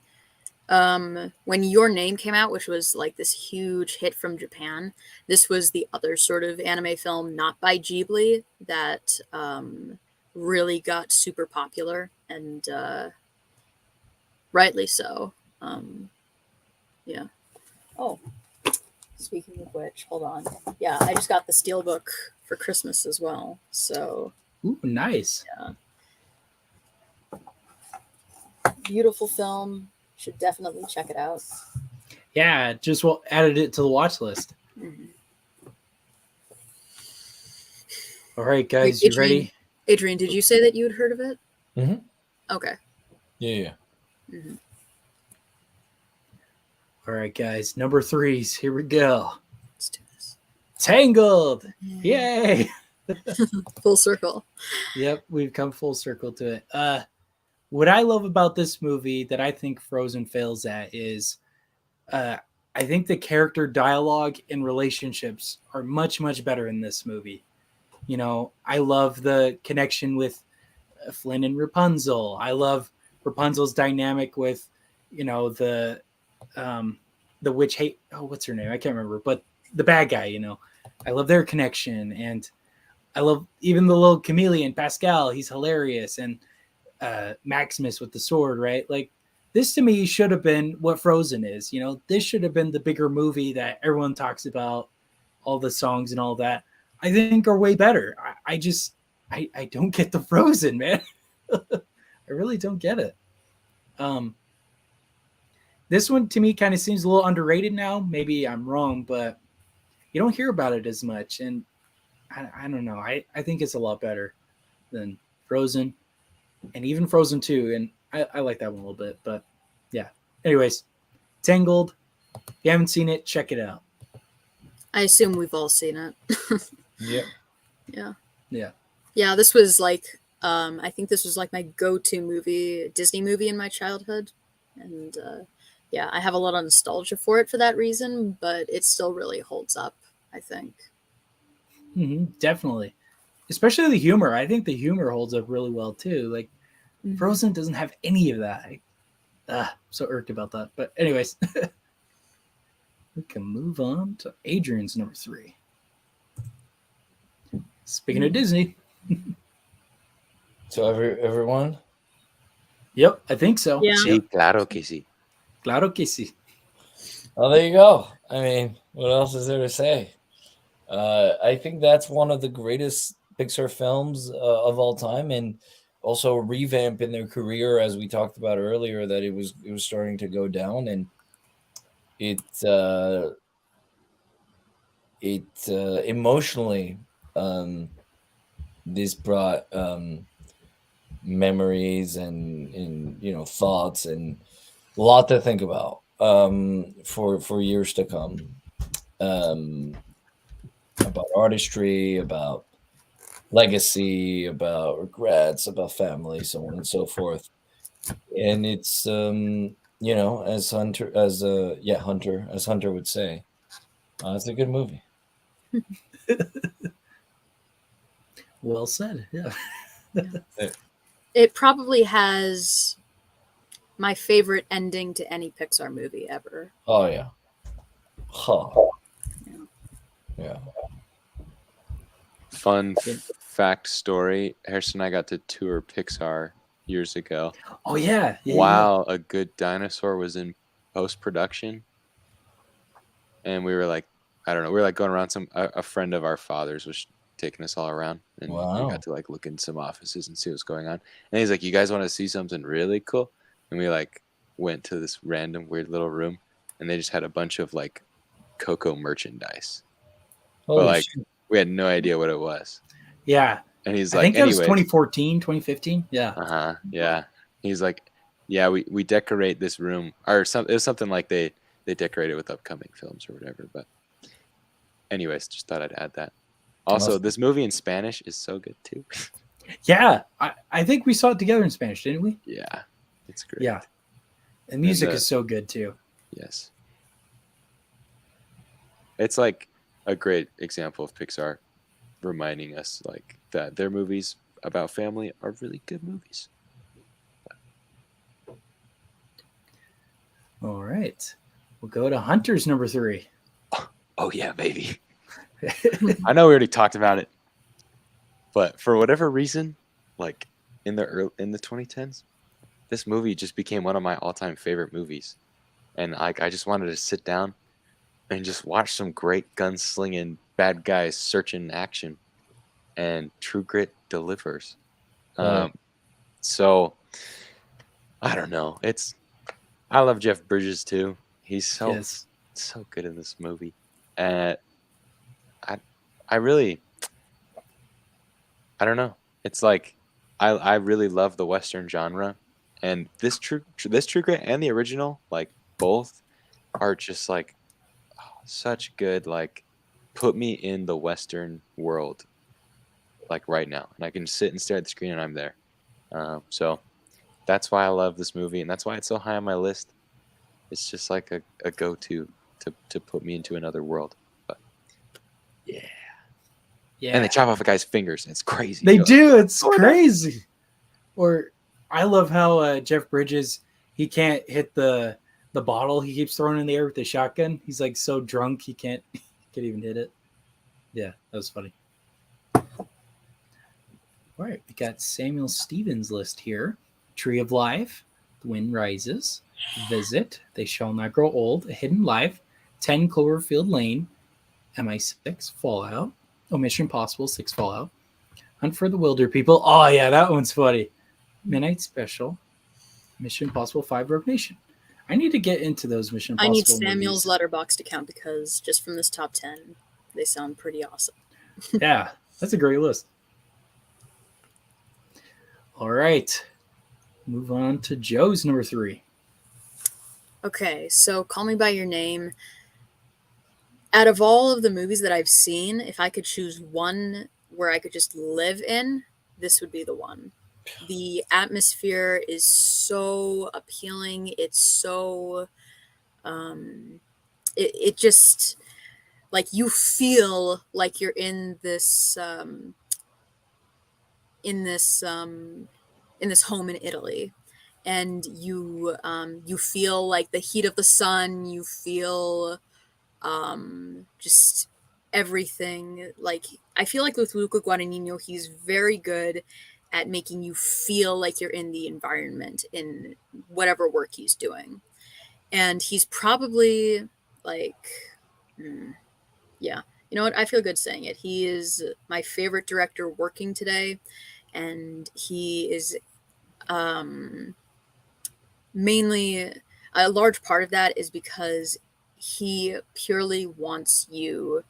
Your Name came out, which was like this huge hit from Japan, this was the other sort of anime film not by Ghibli that really got super popular, and rightly so. Yeah. Oh, speaking of which, hold on. Yeah, I just got the Steelbook for Christmas as well. So Ooh, nice. yeah. Beautiful film. Should definitely check it out. Yeah, just added it to the watch list. Mhm. All right, guys, Wait, you ready? Adrien, did you say that you had heard of it? Mhm. Okay. yeah. Mhm. All right, guys, number 3s. Here we go. Let's do this. Tangled. Yay. Full circle. Yep, we've come full circle to it. What I love about this movie that I think Frozen fails at is I think the character dialogue and relationships are much, much better in this movie. You know, I love the connection with Flynn and Rapunzel. I love Rapunzel's dynamic with, the witch hate. Oh, what's her name? I can't remember, but the bad guy, I love their connection. And I love even the little chameleon, Pascal. He's hilarious. And Maximus with the sword, right? Like, this to me should have been what Frozen is. This should have been the bigger movie that everyone talks about, all the songs and all that. I think are way better. I don't get the Frozen, man. I really don't get it. This one to me kind of seems a little underrated now. Maybe I'm wrong, but you don't hear about it as much. And I don't know. I think it's a lot better than Frozen and even Frozen 2. And I like that one a little bit, but yeah. Anyways, Tangled. If you haven't seen it, check it out. I assume we've all seen it. Yep. Yeah. Yeah. Yeah, this was like, I think this was like my go-to Disney movie in my childhood. And yeah, I have a lot of nostalgia for it for that reason, but it still really holds up, I think. Definitely. Especially the humor. I think the humor holds up really well too. Like, Mhm. Frozen doesn't have any of that. I'm so irked about that. But anyways, we can move on to Adrian's number 3. Speaking of Disney. So everyone. Yep, I think so. Yeah. Sí, claro que sí. Claro que sí. Well, there you go. I mean, what else is there to say? I think that's one of the greatest Pixar films of all time, and also a revamp in their career, as we talked about earlier, that it was starting to go down, and it emotionally, this brought memories and thoughts and a lot to think about for years to come, about artistry, about legacy, about regrets, about family, so on and so forth. And it's as Hunter would say, it's a good movie. Well said. Yeah. It probably has my favorite ending to any Pixar movie ever. Oh yeah. Huh. Yeah. Fun fact story. Harrison and I got to tour Pixar years ago. Oh yeah. While A Good Dinosaur was in post-production. And we were like, I don't know, we were like going around a friend of our father's was taking us all around, and we Wow. got to like look in some offices and see what's going on. And he's like, "You guys want to see something really cool?" And we like went to this random weird little room, and they just had a bunch of like Coco merchandise, but Holy like shit. we had no idea what it was. Yeah. And he's I like, think that was "Anyways, 2014, 2015. Yeah. yeah." He's like, "Yeah, we decorate this room, or some. It was something like they decorated with upcoming films or whatever." But anyways, just thought I'd add that. Also, Awesome. this movie in Spanish is so good too. Yeah. I think we saw it together in Spanish, didn't we? Yeah, it's great. Yeah. The music the- is so good too. Yes. It's like a great example of Pixar reminding us like that their movies about family are really good movies. All right. We'll go to Hunter's number 3. Oh yeah, baby. I know we already talked about it, but for whatever reason, like in the 2010s, this movie just became one of my all-time favorite movies. And like I just wanted to sit down and just watch some great gunslinging bad guys searching action, and True Grit delivers. Right. So I don't know. I love Jeff Bridges too. He's so good in this movie. I really, I don't know. It's like I really love the Western genre, and this True Grit and the original, like both, are just like such good. Like, put me in the Western world, like right now, and I can sit and stare at the screen and I'm there. So that's why I love this movie, and that's why it's so high on my list. It's just like a go-to to put me into another world. But yeah. And they chop off a guy's fingers. It's crazy. They do. It's crazy. Or I love how Jeff Bridges, he can't hit the bottle he keeps throwing in the air with the shotgun. He's like so drunk he can't even hit it. Yeah, that was funny. All right, we got Samuel Stevens' list here. Tree of Life, The Wind Rises, Visit, They Shall Not Grow Old, A Hidden Life, 10 Cloverfield Lane, MI6, Fallout, Mission Impossible 6 Fallout, Hunt for the Wilder People. Oh yeah, that one's funny. Midnight Special, Mission Impossible 5 Rogue Nation. I need to get into those Mission Impossible I need Samuel's movies. Letterboxd account because just from this top 10, they sound pretty awesome. Yeah, that's a great list. All right. Move on to Joe's number 3. Okay, so Call Me By Your Name. Out of all of the movies that I've seen, if I could choose one where I could just live in, this would be the one. The atmosphere is so appealing. It's so, it just, like, you feel like you're in this home in Italy, and you feel like the heat of the sun. You feel just everything. Like, I feel like with Luca Guadagnino, he's very good at making you feel like you're in the environment in whatever work he's doing. And he's probably like, yeah, you know what? I feel good saying it. He is my favorite director working today, and he is mainly, a large part of that is because he purely wants you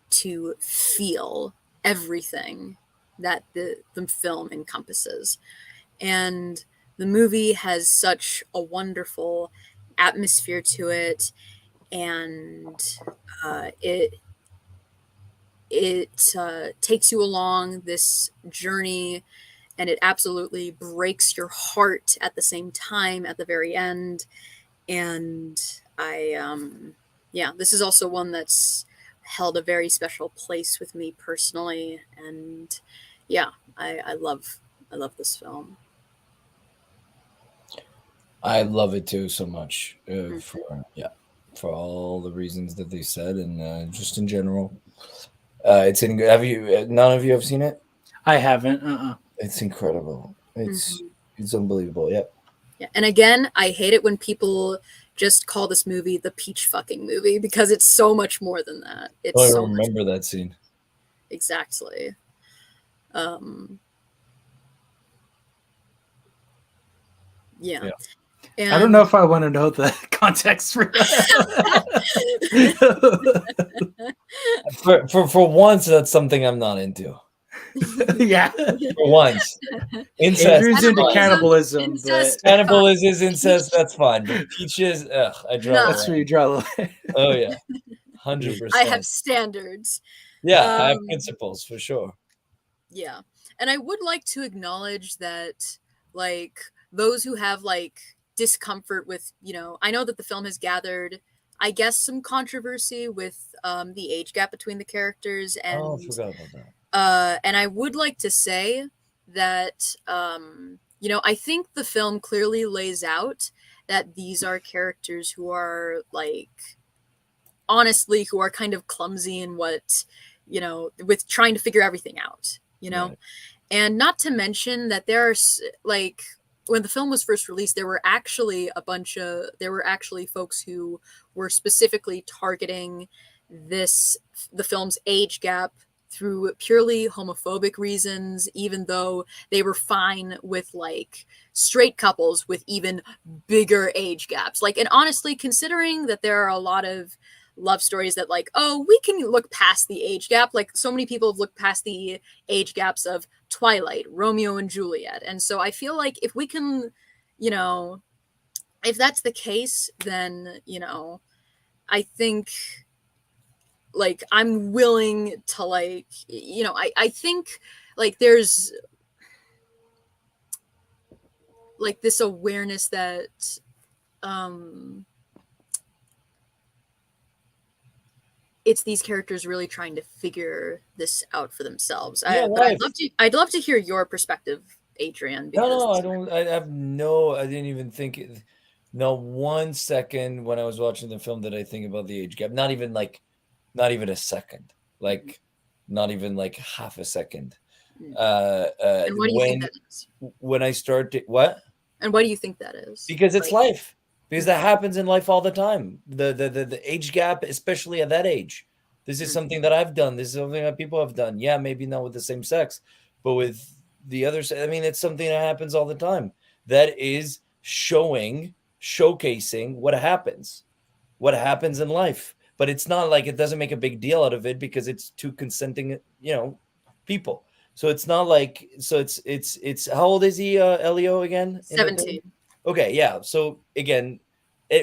to feel everything that the film encompasses. And the movie has such a wonderful atmosphere to it, and it takes you along this journey, and it absolutely breaks your heart at the same time at the very end. And this is also one that's held a very special place with me personally. And yeah, I love this film. I love it too so much for all the reasons that they said, and just in general. It's in. Have you? None of you have seen it? I haven't. It's incredible. It's unbelievable. Yeah. Yeah, and again, I hate it when people just call this movie the peach fucking movie, because it's so much more than that. It's I so remember that scene. Exactly. Yeah. And I don't know if I want to know the context for that. For once, that's something I'm not into. Yeah. For once. Incest. Adrien's into cannibalism. Incest, But Cannibalism is incest, that's fine. But peaches, I draw the that's where you line. draw the line. Oh, yeah. 100%. I have standards. Yeah, I have principles for sure. Yeah. And I would like to acknowledge that, like, those who have, like, discomfort with, you know, I know that the film has gathered, I guess, some controversy with the age gap between the characters. And, Oh, I forgot about that. And I would like to say that, you know, I think the film clearly lays out that these are characters who are, like, honestly, who are kind of clumsy in what, you know, with trying to figure everything out, you know? Right. And not to mention that there are, like, when the film was first released, there were actually folks who were specifically targeting the film's age gap through purely homophobic reasons, even though they were fine with, like, straight couples with even bigger age gaps. Like, and honestly, considering that there are a lot of love stories that, like, oh, we can look past the age gap. Like, so many people have looked past the age gaps of Twilight, Romeo and Juliet. And so I feel like if we can, you know, if that's the case, then, you know, I think, like, I'm willing to, like, you know, I think, like, there's, like, this awareness that, it's these characters really trying to figure this out for themselves. Yeah, But I'd love to hear your perspective, Adrien. No, I don't. I didn't even think it. No, 1 second when I was watching the film did I think about the age gap. Not even a second. Like, not even like half a second. And what do you think that is? When I started, what? And why do you think that is? Because it's life. Because that happens in life all the time. The age gap, especially at that age. This is something that I've done. This is something that people have done. Yeah, maybe not with the same sex, but with the other. I mean, it's something that happens all the time. That is showcasing what happens in life. But it's not like it doesn't make a big deal out of it because it's two consenting, you know, people. So it's not like, so it's how old is he, Elio, again? 17. Okay, yeah. So again,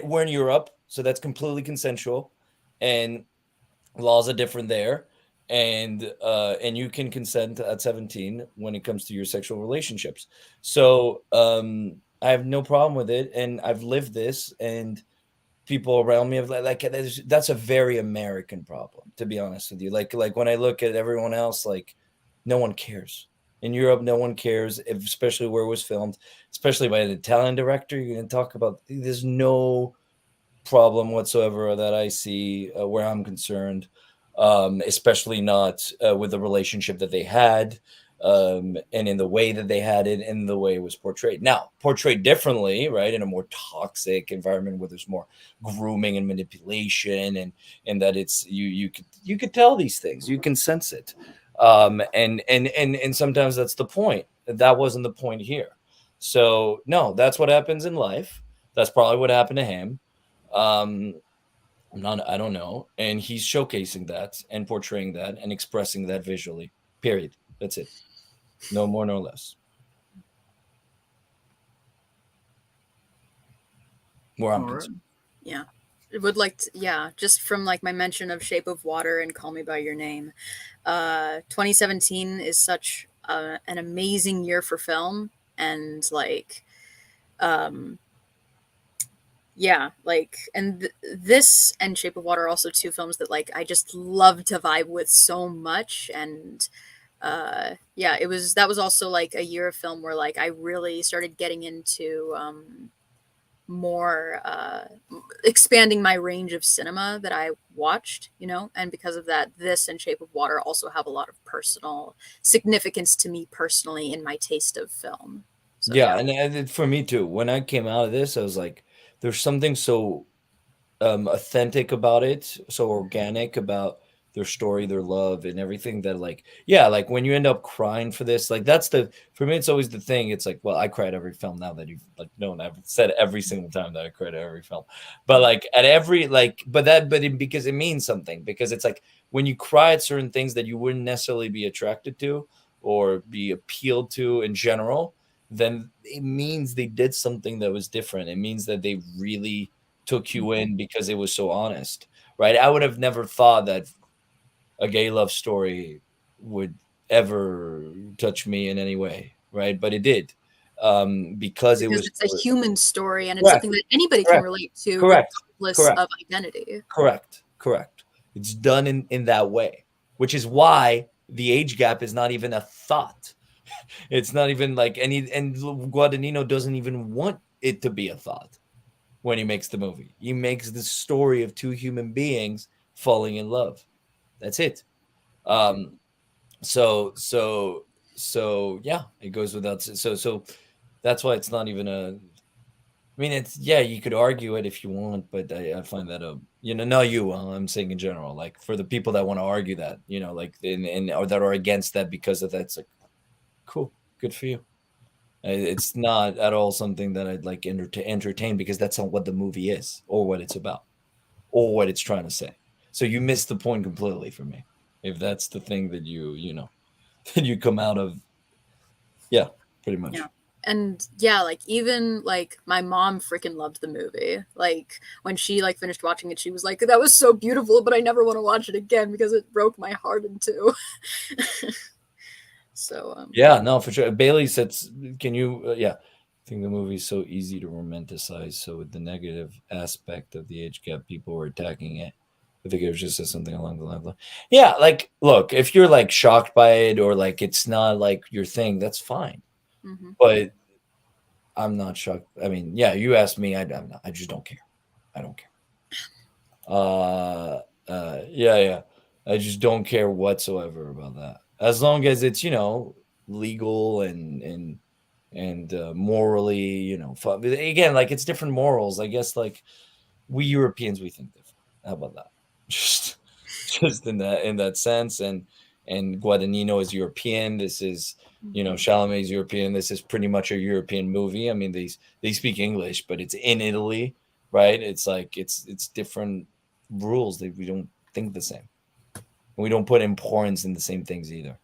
we're in Europe, so that's completely consensual, and laws are different there, and you can consent at 17 when it comes to your sexual relationships. So I have no problem with it, and I've lived this, and people around me have like that's a very American problem, to be honest with you. Like when I look at everyone else, like no one cares. In Europe, no one cares, especially where it was filmed, especially by an Italian director. You're going to talk about, there's no problem whatsoever that I see where I'm concerned, especially not with the relationship that they had and in the way that they had it and the way it was portrayed. Now, portrayed differently, right, in a more toxic environment where there's more grooming and manipulation and that it's you could tell these things, you can sense it. And sometimes that's the point. That wasn't the point here. So no, that's what happens in life. That's probably what happened to him. I don't know. And he's showcasing that and portraying that and expressing that visually. Period. That's it. No more, no less. Where I'm concerned. Yeah. Would like to, yeah, just from like my mention of Shape of Water and Call Me by Your Name. 2017 is such an amazing year for film, and like yeah, like, and this and Shape of Water are also two films that like I just love to vibe with so much. And yeah, that was also like a year of film where like I really started getting into more expanding my range of cinema that I watched, you know, and because of that, this and Shape of Water also have a lot of personal significance to me personally in my taste of film. So, yeah, and for me too. When I came out of this, I was like, there's something so authentic about it, so organic about their story, their love, and everything that like, yeah, like when you end up crying for this, like that's for me, it's always the thing. It's like, well, I cry at every film now that you've like known. I've said every single time that I cry at every film, but like at every like, because it means something, because it's like when you cry at certain things that you wouldn't necessarily be attracted to or be appealed to in general, then it means they did something that was different. It means that they really took you in because it was so honest, right? I would have never thought that a gay love story would ever touch me in any way, right? But it did, because it was it's a human story, and it's Correct. something that anybody Correct. can relate to, Correct. regardless Correct. of identity. Correct. It's done in that way, which is why the age gap is not even a thought. It's not even like and Guadagnino doesn't even want it to be a thought when he makes the movie. He makes the story of two human beings falling in love. That's it. So yeah, it goes without so that's why it's not even a. I mean, it's yeah, you could argue it if you want, but I find that not you. I'm saying in general, like for the people that want to argue that, like or that are against that because of that, it's like cool, good for you. It's not at all something that I'd like to entertain because that's not what the movie is or what it's about or what it's trying to say. So you missed the point completely for me. If that's the thing that that you come out of, yeah, pretty much. Yeah. And yeah, like even like my mom freaking loved the movie. Like when she like finished watching it, she was like, "That was so beautiful, but I never want to watch it again because it broke my heart in two." So yeah, no, for sure. Bailey says, "Can you?" Yeah, I think the movie's so easy to romanticize. So with the negative aspect of the age gap, people were attacking it. I think it was just something along the lines of, yeah, like, look, if you're like shocked by it or like it's not like your thing, that's fine. But I'm not shocked. I mean, yeah, you asked me, I just don't care. I don't care. Yeah. I just don't care whatsoever about that. As long as it's, legal and morally, fun. Again, like it's different morals. I guess like we Europeans, we think different. How about that? Just in that sense. And Guadagnino is European. This is, Chalamet is European. This is pretty much a European movie. I mean, they speak English, but it's in Italy, right? It's like it's different rules. We don't think the same. We don't put importance in the same things either.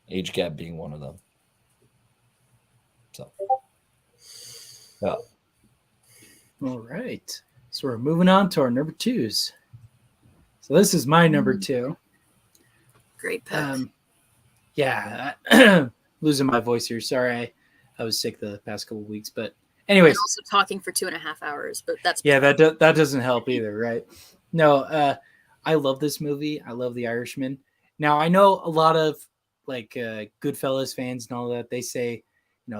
Age gap being one of them. So, yeah. All right. So we're moving on to our number twos. So this is my number two. Great pick. Yeah, losing my voice here. Sorry, I was sick the past couple of weeks, but anyways. And also talking for 2.5 hours, but that's that doesn't help either, right? No, I love this movie. I love The Irishman. Now I know a lot of like Goodfellas fans and all that. They say,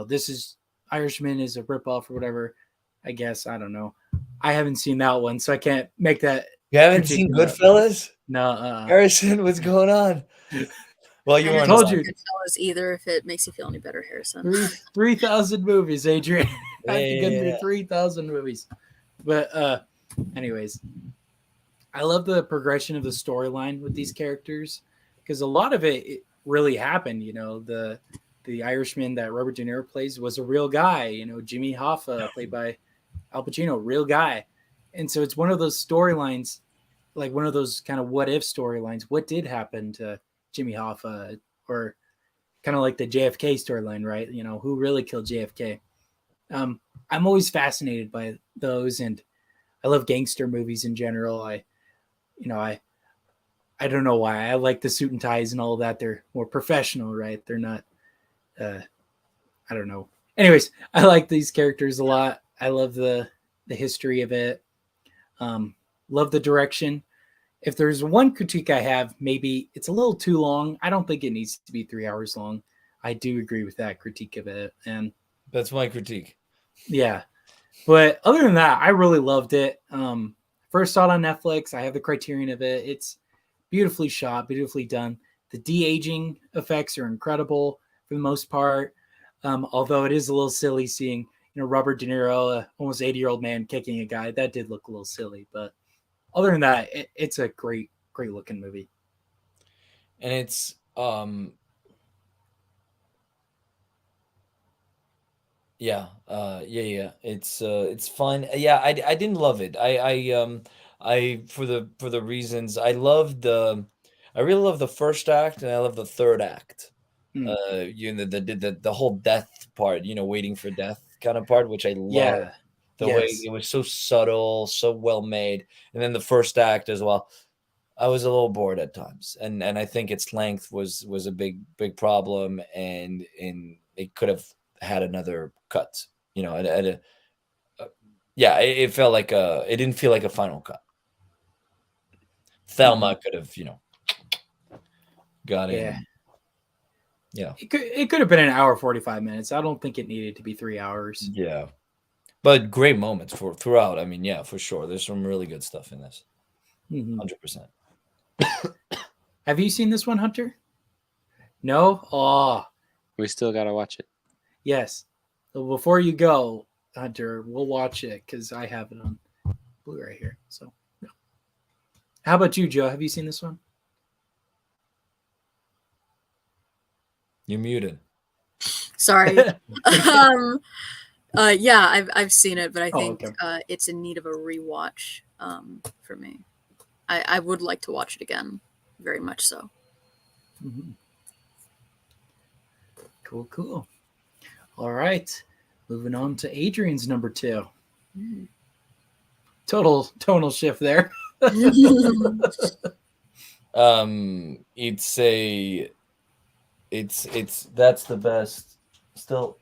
this is Irishman is a ripoff or whatever. I guess I don't know. I haven't seen that one, so I can't make that. You haven't seen Goodfellas? No. Harrison, what's going on? Well, you weren't. Told you. Goodfellas either, if it makes you feel any better, Harrison. 3,000 movies, Adrien. I have to get through 3,000 movies. But anyways, I love the progression of the storyline with these characters because a lot of it really happened. The Irishman that Robert De Niro plays was a real guy. Jimmy Hoffa, played by Al Pacino, real guy. And so it's one of those storylines, like one of those kind of what if storylines. What did happen to Jimmy Hoffa, or kind of like the JFK storyline, right? Who really killed JFK? I'm always fascinated by those, and I love gangster movies in general. I don't know why I like the suit and ties and all of that. They're more professional, right? They're not. I don't know. Anyways, I like these characters a lot. I love the history of it. Love the direction. If there's one critique I have, maybe it's a little too long. I don't think it needs to be 3 hours long. I do agree with that critique of it. And that's my critique. Yeah. But other than that, I really loved it. First saw it on Netflix. I have the Criterion of it. It's beautifully shot, beautifully done. The de-aging effects are incredible for the most part. Although it is a little silly seeing, Robert De Niro, almost 80-year-old man kicking a guy. That did look a little silly, but other than that, it's a great great looking movie. And it's yeah, it's fun. Yeah, I didn't love it. I for the reasons I really love the first act and I love the third act. Mm. You know, the whole death part, you know, waiting for death kind of part, which I love. Yeah. The way Yes. it was so subtle, so well made. And then the first act as well. I was a little bored at times. And I think its length was a big problem, and it could have had another cut. You know, yeah, it felt like it didn't feel like a final cut. Thelma could have, you know, got Yeah. in. Yeah. It could have been an hour 45 minutes. I don't think it needed to be 3 hours. Yeah. But great moments throughout. I mean, yeah, for sure. There's some really good stuff in this. 100%. Have you seen this one, Hunter? No? Oh, We still gotta watch it. yes. So before you go, Hunter, we'll watch it because I have it on Blu-ray here. So, yeah. How about you, Joe? Have you seen this one? You're muted. Sorry. Yeah, I've seen it, but I think it's in need of a rewatch for me. I would like to watch it again, very much so. Mm-hmm. Cool. All right. Moving on to Adrien's number 2. Total tonal shift there. It's that's the best. Still,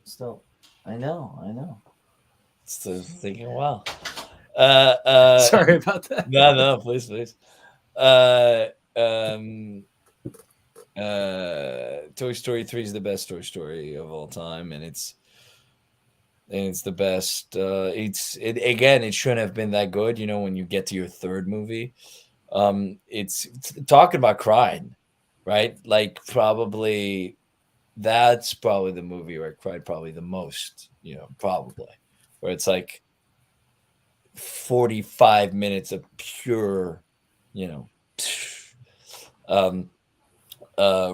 I know. It's taking a while. Sorry about that. No, please. Toy Story 3 is the best Toy Story of all time, and it's the best. It shouldn't have been that good, you know, when you get to your third movie. It's talking about crying, right? Like that's probably the movie where I cried probably the most, you know, probably, where it's like 45 minutes of pure, you know,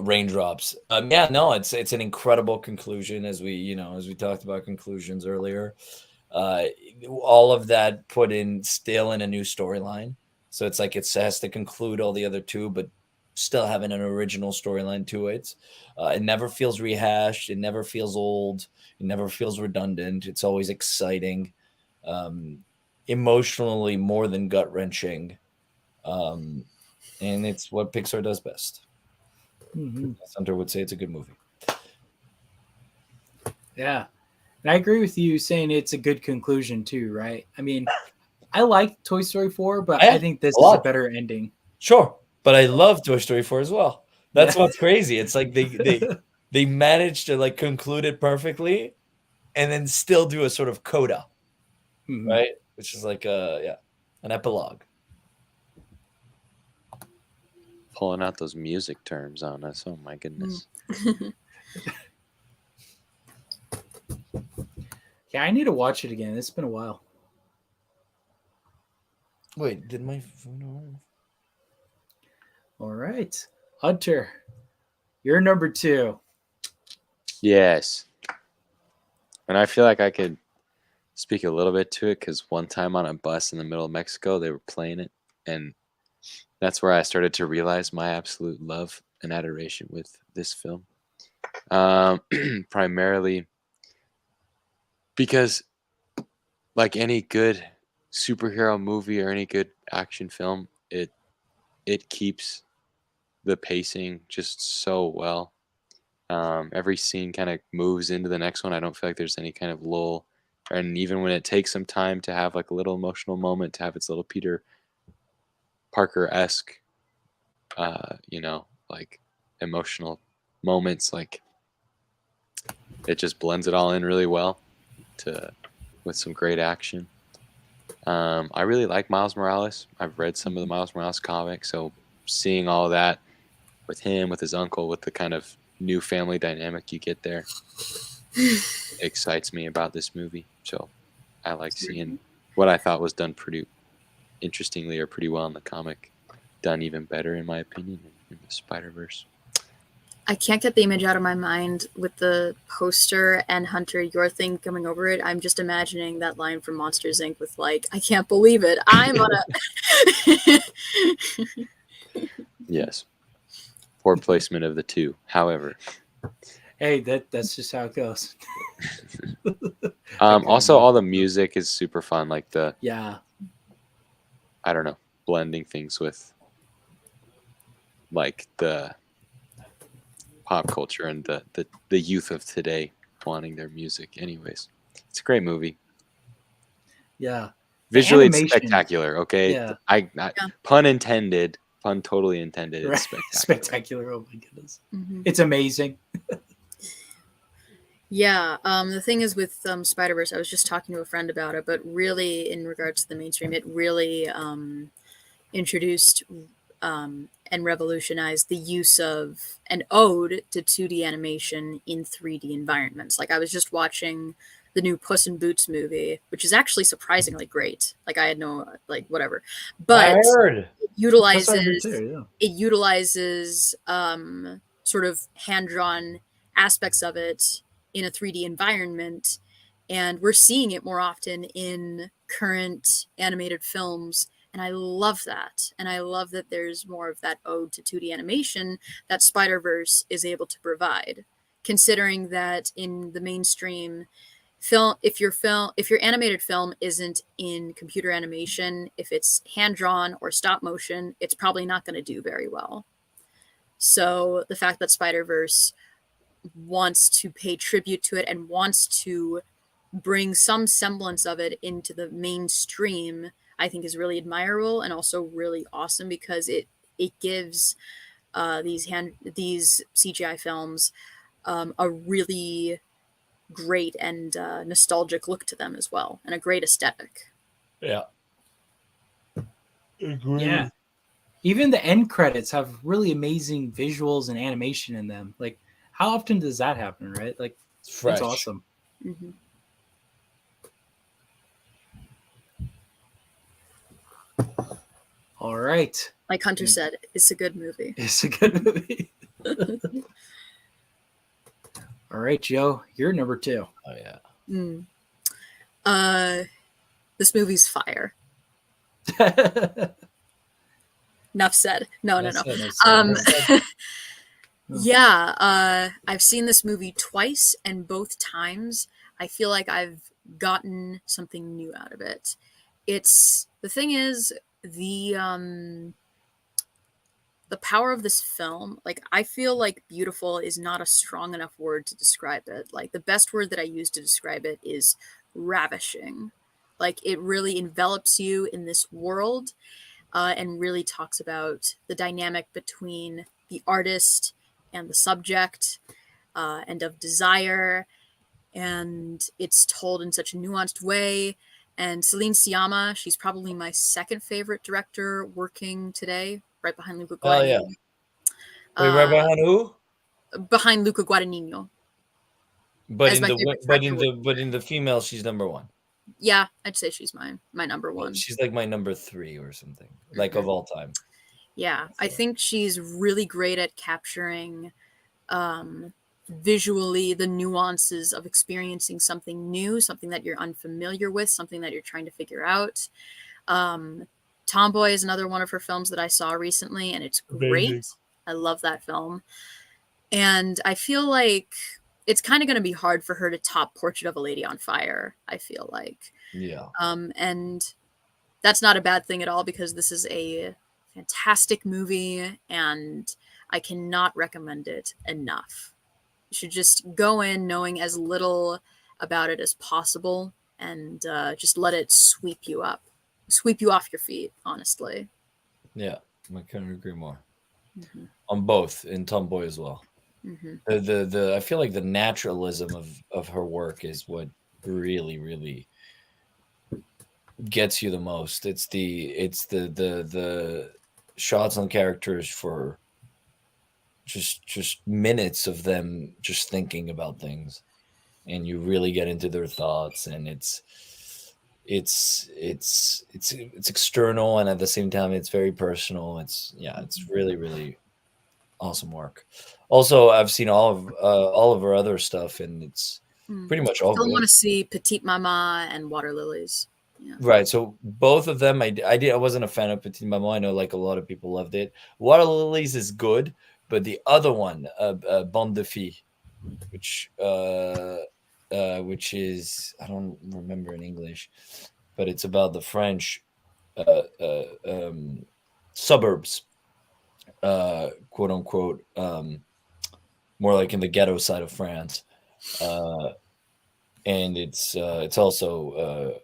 raindrops. It's an incredible conclusion, as we talked about conclusions earlier. All of that put in still in a new storyline, so it's like it has to conclude all the other two, but still having an original storyline to it. It never feels rehashed. It never feels old. It never feels redundant. It's always exciting, emotionally more than gut wrenching, and it's what Pixar does best. Hunter would say it's a good movie. Yeah. And I agree with you saying it's a good conclusion too, right? I mean, I like Toy Story 4, but I think this is a better ending. Sure. But I love Toy Story 4 as well. That's what's crazy. It's like they managed to like conclude it perfectly and then still do a sort of coda. Right? Which is like an epilogue. Pulling out those music terms on us. Oh my goodness. Yeah, I need to watch it again. It's been a while. Wait, did my phone? All right. Hunter, you're number 2. Yes. And I feel like I could speak a little bit to it because one time on a bus in the middle of Mexico, they were playing it. And that's where I started to realize my absolute love and adoration with this film. Primarily because, like any good superhero movie or any good action film, it keeps the pacing just so well. Every scene kind of moves into the next one. I don't feel like there's any kind of lull. And even when it takes some time to have like a little emotional moment, to have its little Peter Parker-esque, like emotional moments, like it just blends it all in really well with some great action. I really like Miles Morales. I've read some of the Miles Morales comics, so seeing all of that with him, with his uncle, with the kind of new family dynamic you get there excites me about this movie. So I like seeing what I thought was done pretty interestingly or pretty well in the comic. done even better, in my opinion, in the Spider-Verse. I can't get the image out of my mind with the poster and Hunter, your thing coming over it. I'm just imagining that line from Monsters Inc. with like, I can't believe it. I'm on a. Yes. Poor placement of the two. However. Hey, that's just how it goes. Also, all the music is super fun. Like I don't know, blending things with like the pop culture and the youth of today wanting their music. Anyways, it's a great movie. Yeah. Visually, it's animation. spectacular. Okay. Yeah. I pun intended. Pun totally intended. It's spectacular. Spectacular. Oh my goodness. Mhm. It's amazing. Yeah, the thing is with Spider-Verse, I was just talking to a friend about it, but really in regards to the mainstream, it really introduced and revolutionized the use of an ode to 2D animation in 3D environments. Like I was just watching the new Puss in Boots movie, which is actually surprisingly great. Like I had no whatever, but I heard. it utilizes That's what I heard too, it utilizes sort of hand-drawn aspects of it in a 3D environment, and we're seeing it more often in current animated films, and I love that. And I love that there's more of that ode to 2D animation that Spider-Verse is able to provide, considering that in the mainstream film, if your animated film isn't in computer animation, if it's hand-drawn or stop motion, it's probably not going to do very well. So the fact that Spider-Verse wants to pay tribute to it and wants to bring some semblance of it into the mainstream, I think is really admirable and also really awesome, because it gives these CGI films a really great and nostalgic look to them as well, and a great aesthetic. Yeah. Agreed. Yeah. Even the end credits have really amazing visuals and animation in them. Like, how often does that happen, right? Like, It's fresh. it's awesome. Mm-hmm. All right. Like Hunter said, it's a good movie. It's a good movie. All right, Joe, you're number 2. Oh yeah. This movie's fire. Enough said. No. Yeah, I've seen this movie twice, and both times I feel like I've gotten something new out of it. The thing is, the power of this film, like, I feel like beautiful is not a strong enough word to describe it. Like, the best word that I use to describe it is ravishing. Like, it really envelops you in this world, and really talks about the dynamic between the artist and the subject, and of desire. And it's told in such a nuanced way. And Celine Sciamma, she's probably my second favorite director working today, right behind Luca Oh yeah. Guadagnino. Wait, right behind who? Behind Luca Guadagnino. But As in my the favorite but in director. the but in the female, she's number 1. Yeah, I'd say she's my number 1. She's like my number 3 or something, like of all time. Yeah, I think she's really great at capturing visually the nuances of experiencing something new, something that you're unfamiliar with, something that you're trying to figure out. Tomboy is another one of her films that I saw recently, and it's great. Amazing. I love that film. And I feel like it's kind of going to be hard for her to top Portrait of a Lady on Fire, I feel like. Yeah. And that's not a bad thing at all, because this is a fantastic movie, and I cannot recommend it enough. You should just go in knowing as little about it as possible, and just let it sweep you off your feet, honestly. Yeah, I couldn't agree more. Mm-hmm. On both, in Tomboy as well. Mm-hmm. The I feel like the naturalism of her work is what really gets you the most. It's the shots on characters for just minutes of them just thinking about things, and you really get into their thoughts, and it's external, and at the same time it's very personal. It's really, really awesome work. Also, I've seen all of her other stuff, and it's pretty much all Still good. want to see Petite Mama and Water Lilies. Yeah. Right. So both of them, I wasn't a fan of Petite Maman. I know like a lot of people loved it. Water Lilies is good, but the other one, Bande de Filles, which is, I don't remember in English, but it's about the French suburbs, quote unquote, more like in the ghetto side of France, and it's also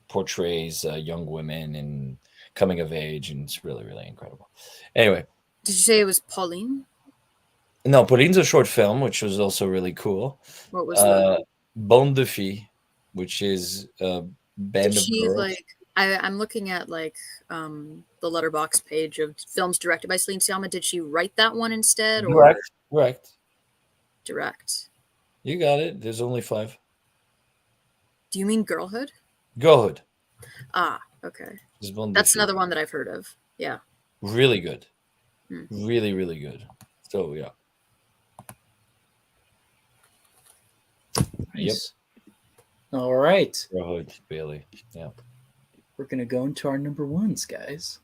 portrays young women and coming of age, and it's really, really incredible. Anyway, Did you say it was Pauline? no, Pauline's a short film, which was also really cool. What was the? Bande de Filles, which is a band Did of she girls. like? I'm looking at like the letterbox page of films directed by Celine Sciamma. Did she write that one instead, or Correct. direct? You got it. There's only 5. Do you mean Girlhood? Girlhood. Ah, okay. Is Bande de That's Filles. another one that I've heard of. Yeah. Really good. Hmm. Really, really good. So yeah. Nice. All right. Girlhood, Bailey. Yeah. We're going to go into our number ones, guys.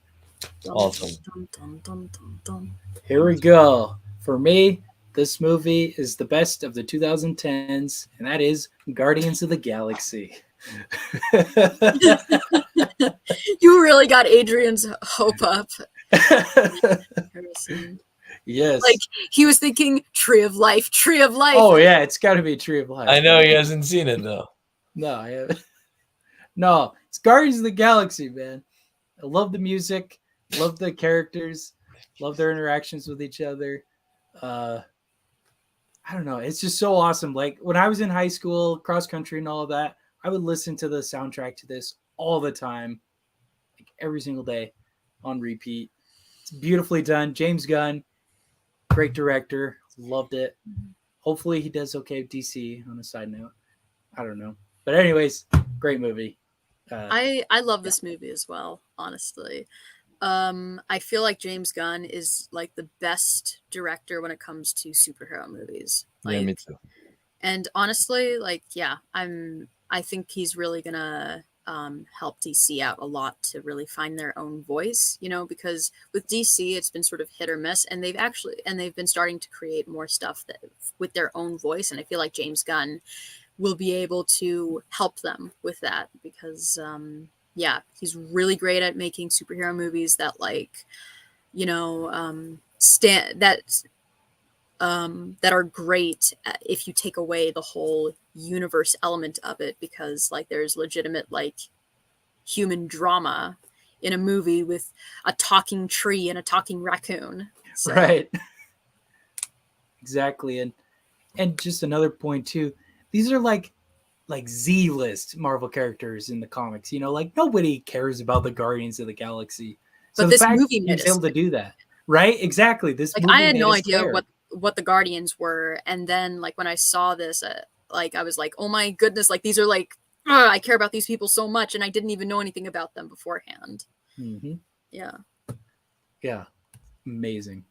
Awesome. Dun, dun, dun, dun, dun. Here we go. For me, this movie is the best of the 2010s, and that is Guardians of the Galaxy. You really got Adrian's hope up. Harrison. Yes. Like he was thinking Tree of Life, Tree of Life. Oh, yeah, it's got to be Tree of Life. I know he hasn't seen it though. No, I haven't. No, it's Guardians of the Galaxy, man. I love the music, love the characters, love their interactions with each other. I don't know. It's just so awesome. Like when I was in high school, cross country and all of that, I would listen to the soundtrack to this all the time, like every single day on repeat. It's beautifully done. James Gunn, great director. Loved it. Hopefully he does okay with DC on a side note. I don't know. But anyways, great movie. I love this movie as well, honestly. I feel like James Gunn is like the best director when it comes to superhero movies. Like, Yeah, me too. and honestly, like, yeah, I think he's really gonna help DC out a lot to really find their own voice, you know, because with DC it's been sort of hit or miss, and they've been starting to create more stuff that with their own voice, and I feel like James Gunn will be able to help them with that because yeah, he's really great at making superhero movies that, like, you know, that are great if you take away the whole universe element of it, because like there's legitimate like human drama in a movie with a talking tree and a talking raccoon. So. Right. Exactly. And just another point too, these are like Z-list Marvel characters in the comics, you know, like nobody cares about the Guardians of the Galaxy. So But the this fact movie that made he's us able to do that, right? Exactly. This like movie I had made no us idea care. what the Guardians were, and then like when I saw this, like I was like, oh my goodness, like these are like I care about these people so much, and I didn't even know anything about them beforehand. Mm-hmm. Yeah. Yeah. Amazing.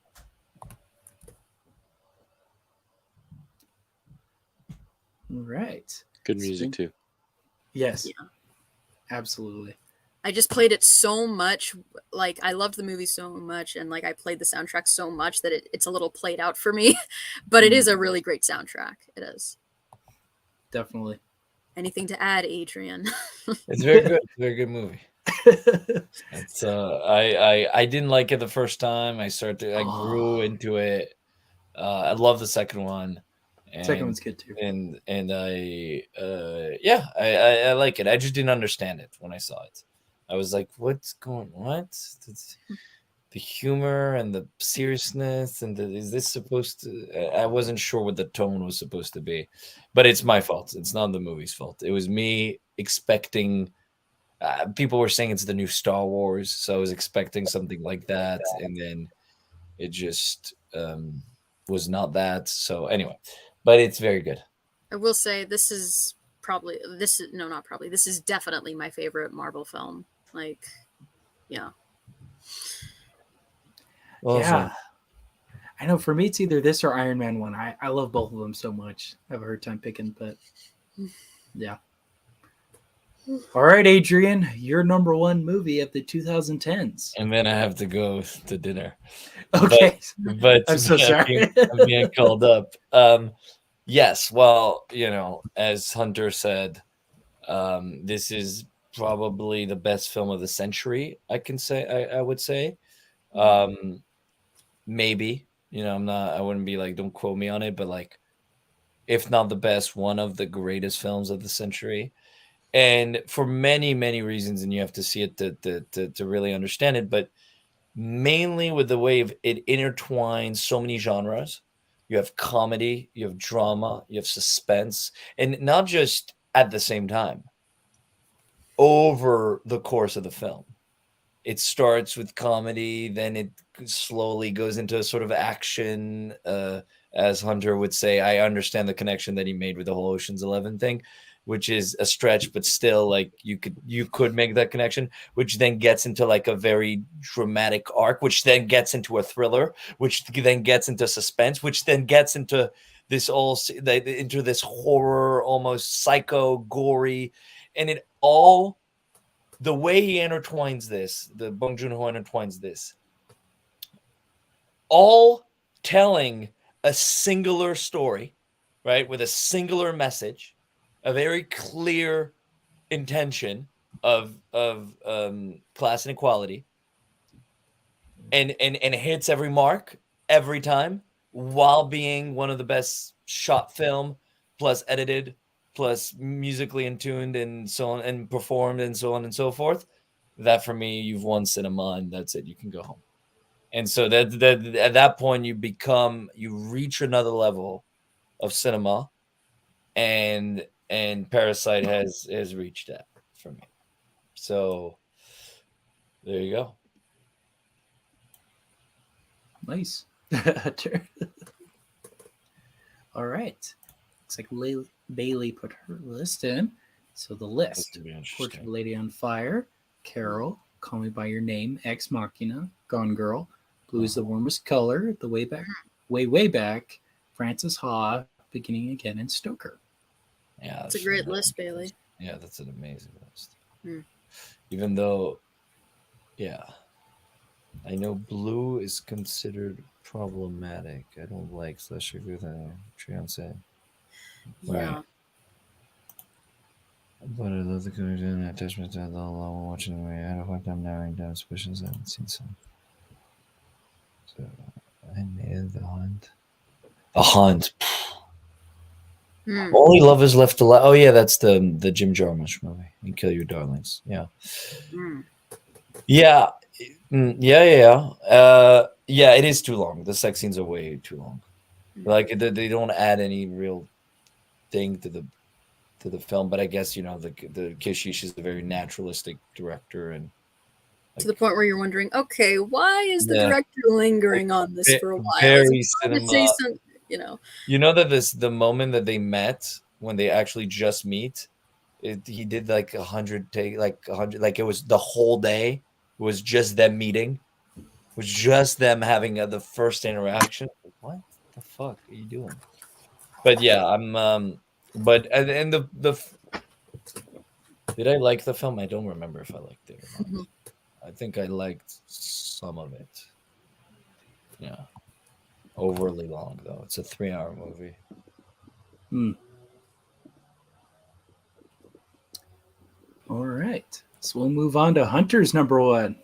All right. Good music too. Yes. Yeah. Absolutely. I just played it so much. Like I loved the movie so much, and like I played the soundtrack so much that it's a little played out for me. But it is a really great soundtrack. It is. Definitely. Anything to add, Adrien? It's very good. It's a very good movie. It's I didn't like it the first time. I grew into it. I love the second one. And, Second one's good too. And I I like it. I just didn't understand it when I saw it. I was like, what's going what? The humor and the seriousness and is this supposed to I wasn't sure what the tone was supposed to be. But it's my fault. It's not the movie's fault. It was me expecting people were saying it's the new Star Wars, so I was expecting something like that, and then it just was not that. So anyway, but it's very good. I will say this is probably this is no, not probably. This is definitely my favorite Marvel film. Like, yeah. Awesome. Yeah. I know for me it's either this or Iron Man 1. I love both of them so much. I have a hard time picking, but yeah. All right, Adrian, your number one movie of the 2010s. And then I have to go to dinner. Okay. But I'm so sorry. I'm being called up. Yes, well, as Hunter said, this is probably the best film of the century. I would say, maybe. I wouldn't be like, don't quote me on it, but like, if not the best, one of the greatest films of the century. And for many, many reasons, and you have to see it to really understand it, but mainly with the way it intertwines so many genres. You have comedy, you have drama, you have suspense, and not just at the same time, over the course of the film. It starts with comedy, then it slowly goes into a sort of action. As Hunter would say, I understand the connection that he made with the whole Ocean's 11 thing, which is a stretch, but still, like, you could make that connection, which then gets into like a very dramatic arc, which then gets into a thriller, which then gets into suspense, which then gets into this horror, almost psycho, gory, and it all, the way he intertwines this, the Bong Joon-ho intertwines this, all telling a singular story, right, with a singular message, a very clear intention of class inequality, and it hits every mark every time, while being one of the best shot film, plus edited, plus musically in tuned, and so on, and performed, and so on and so forth. That, for me, you've won cinema, and that's it. You can go home. And so that at that point, you reach another level of cinema, and Parasite has reached that for me. So there you go. Nice. All right. Looks like Bailey put her list in. So the list: Portrait of a Lady on Fire, Carol, Call Me by Your Name, Ex Machina, Gone Girl, Blue is the Warmest Color, The Way Back, Way Back, Francis Ha, Beginning Again, and Stoker. Yeah, that's a great list, Bailey. Yeah, that's an amazing list. Mm. Even though, yeah, I know Blue is considered problematic. I don't like slash agree with Trion. Yeah. Right. But I love the connection and attachment to the law when watching the movie. I had a hard time narrowing down suspicions. I haven't seen some. So I made The Hunt. The Hunt. Only Love Is Left Alive. Oh yeah, that's the Jim Jarmusch movie. And Kill Your Darlings. Yeah. Yeah. Yeah, it is too long. The sex scenes are way too long. Like, they don't add any real thing to the film, but I guess, the Kishish is a very naturalistic director, and to the point where you're wondering, okay, why is the director lingering on this for a while? Very cinema. That the moment that they met, when they actually just meet, he did like 100 take, like 100, like it was the whole day. It was just them meeting. It was just them having the first interaction. What the fuck are you doing? But yeah, I'm but and the did I like the film? I don't remember if I liked it or not. I think I liked some of it. Yeah. Overly long, though. It's a 3-hour movie. All right. So we'll move on to Hunter's number one.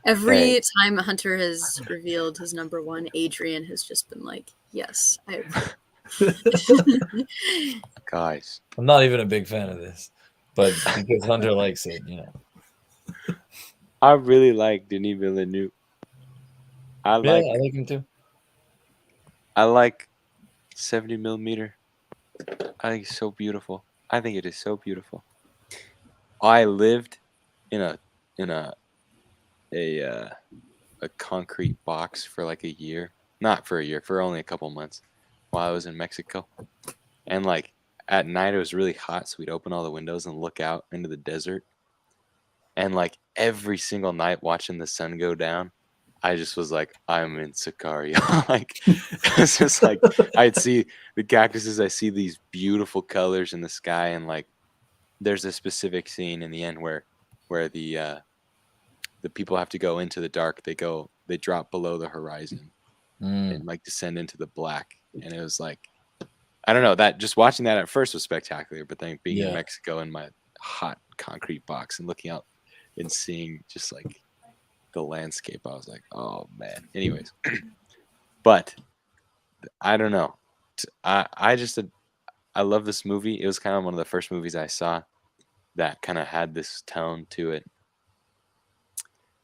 Every time Hunter has revealed his number one, Adrien has just been like, yes, I approve. Guys, I'm not even a big fan of this, but because Hunter likes it, I really like Denis Villeneuve. I like him too. I like 70 millimeter. I think it's so beautiful. I think it is so beautiful. I lived in a concrete box for like a year. Not for a year, for only a couple months. while I was in Mexico. And like at night it was really hot, so we'd open all the windows and look out into the desert. And like every single night watching the sun go down, I just was like, I'm in Sicario. Like it's just like I'd see the cactuses, I see these beautiful colors in the sky, and like there's a specific scene in the end where the people have to go into the dark. They drop below the horizon and like descend into the black. And it was like, I don't know, that just watching that at first was spectacular, but then being in Mexico in my hot concrete box and looking out and seeing just like the landscape, I was like, oh man. Anyways, but I don't know. I love this movie. It was kind of one of the first movies I saw that kind of had this tone to it,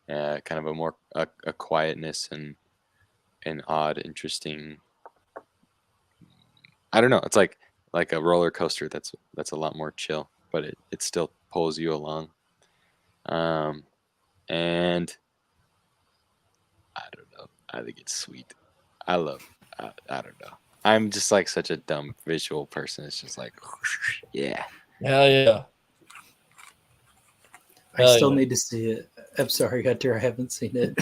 kind of a more a quietness and an odd, interesting. I don't know. It's like a roller coaster. That's a lot more chill, but it still pulls you along. And I don't know. I think it's sweet. I don't know. I'm just like such a dumb visual person. It's just like, yeah. Hell yeah. I still need to see it. I'm sorry, Hunter, I haven't seen it.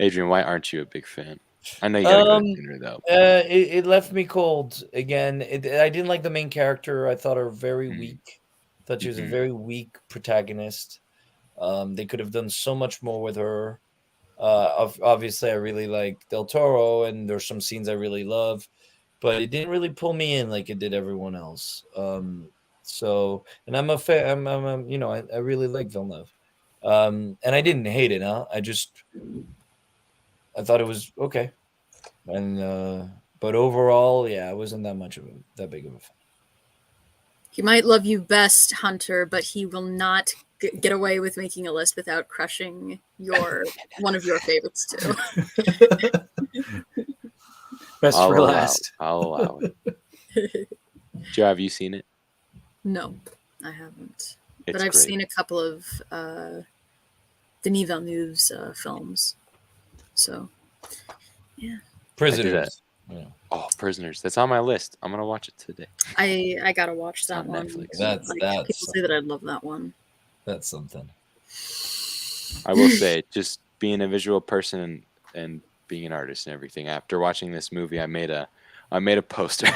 Adrien, why aren't you a big fan? I know you gotta go to dinner though. It left me cold again. I didn't like the main character. I thought her very weak. I thought she was a very weak protagonist. They could have done so much more with her. Obviously, I really like Del Toro, and there's some scenes I really love, but it didn't really pull me in like it did everyone else. So, and I'm a fan. I really like Villeneuve, and I didn't hate it. I thought it was okay, and but overall, yeah, I wasn't that big of a fan. He might love you best, Hunter, but he will not get away with making a list without crushing one of your favorites too. Best for last. I'll allow it. Joe, have you seen it? No, I haven't. It's but I've great. seen a couple of Denis Villeneuve's films. So, yeah. Prisoners. Yeah. Oh, Prisoners. That's on my list. I'm gonna watch it today. I gotta watch that one. Netflix. That's people say that I'd love that one. That's something. I will say, just being a visual person and being an artist and everything. After watching this movie, I made a poster.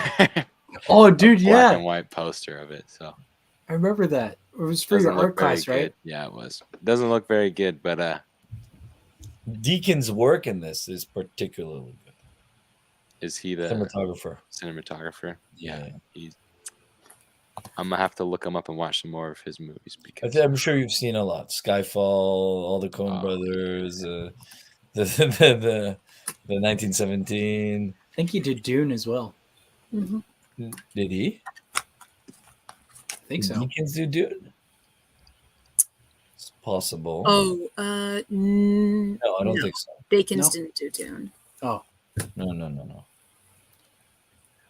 Oh, dude, Black and white poster of it. So I remember that. It was for your art class, right? Yeah, it was. It doesn't look very good, but Deacon's work in this is particularly good. Is he the cinematographer? Yeah. I'm gonna have to look him up and watch some more of his movies because I'm sure you've seen a lot. Skyfall, all the Coen brothers, the 1917. I think he did Dune as well. Mm-hmm. Did he? I think so. Deacons do Dune? It's possible. Oh, no, I don't think so. Bacons didn't do Dune. Oh. No.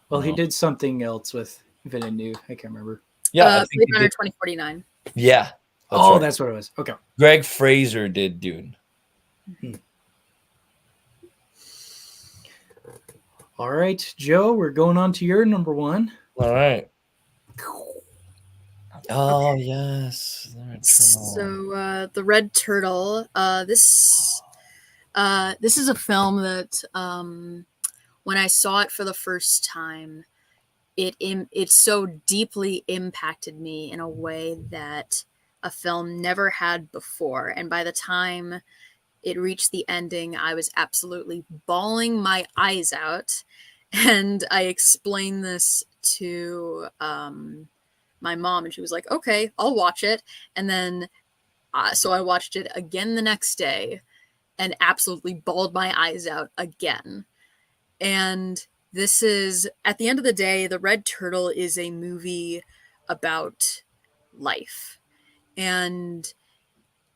Well, he did something else with Villeneuve. I can't remember. Yeah, Blade Runner 2049. Yeah. That's what it was. Okay. Greg Fraser did Dune. All right, Joe, we're going on to your number one. All right. Oh, yes. So, The Red Turtle. This is a film that when I saw it for the first time, it so deeply impacted me in a way that a film never had before. And by the time it reached the ending, I was absolutely bawling my eyes out. And I explained this to my mom, and she was like, okay, I'll watch it. And then so I watched it again the next day and absolutely bawled my eyes out again. And this is, at the end of the day, The Red Turtle is a movie about life. And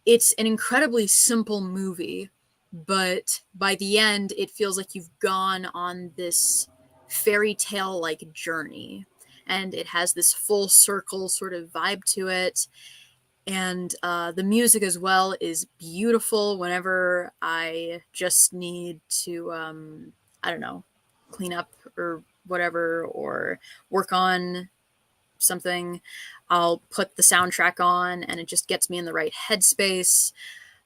it's an incredibly simple movie, but by the end, it feels like you've gone on this fairy tale-like journey. And it has this full circle sort of vibe to it. And the music as well is beautiful. Whenever I just need to I don't know, clean up or whatever, or work on something, I'll put the soundtrack on and it just gets me in the right headspace.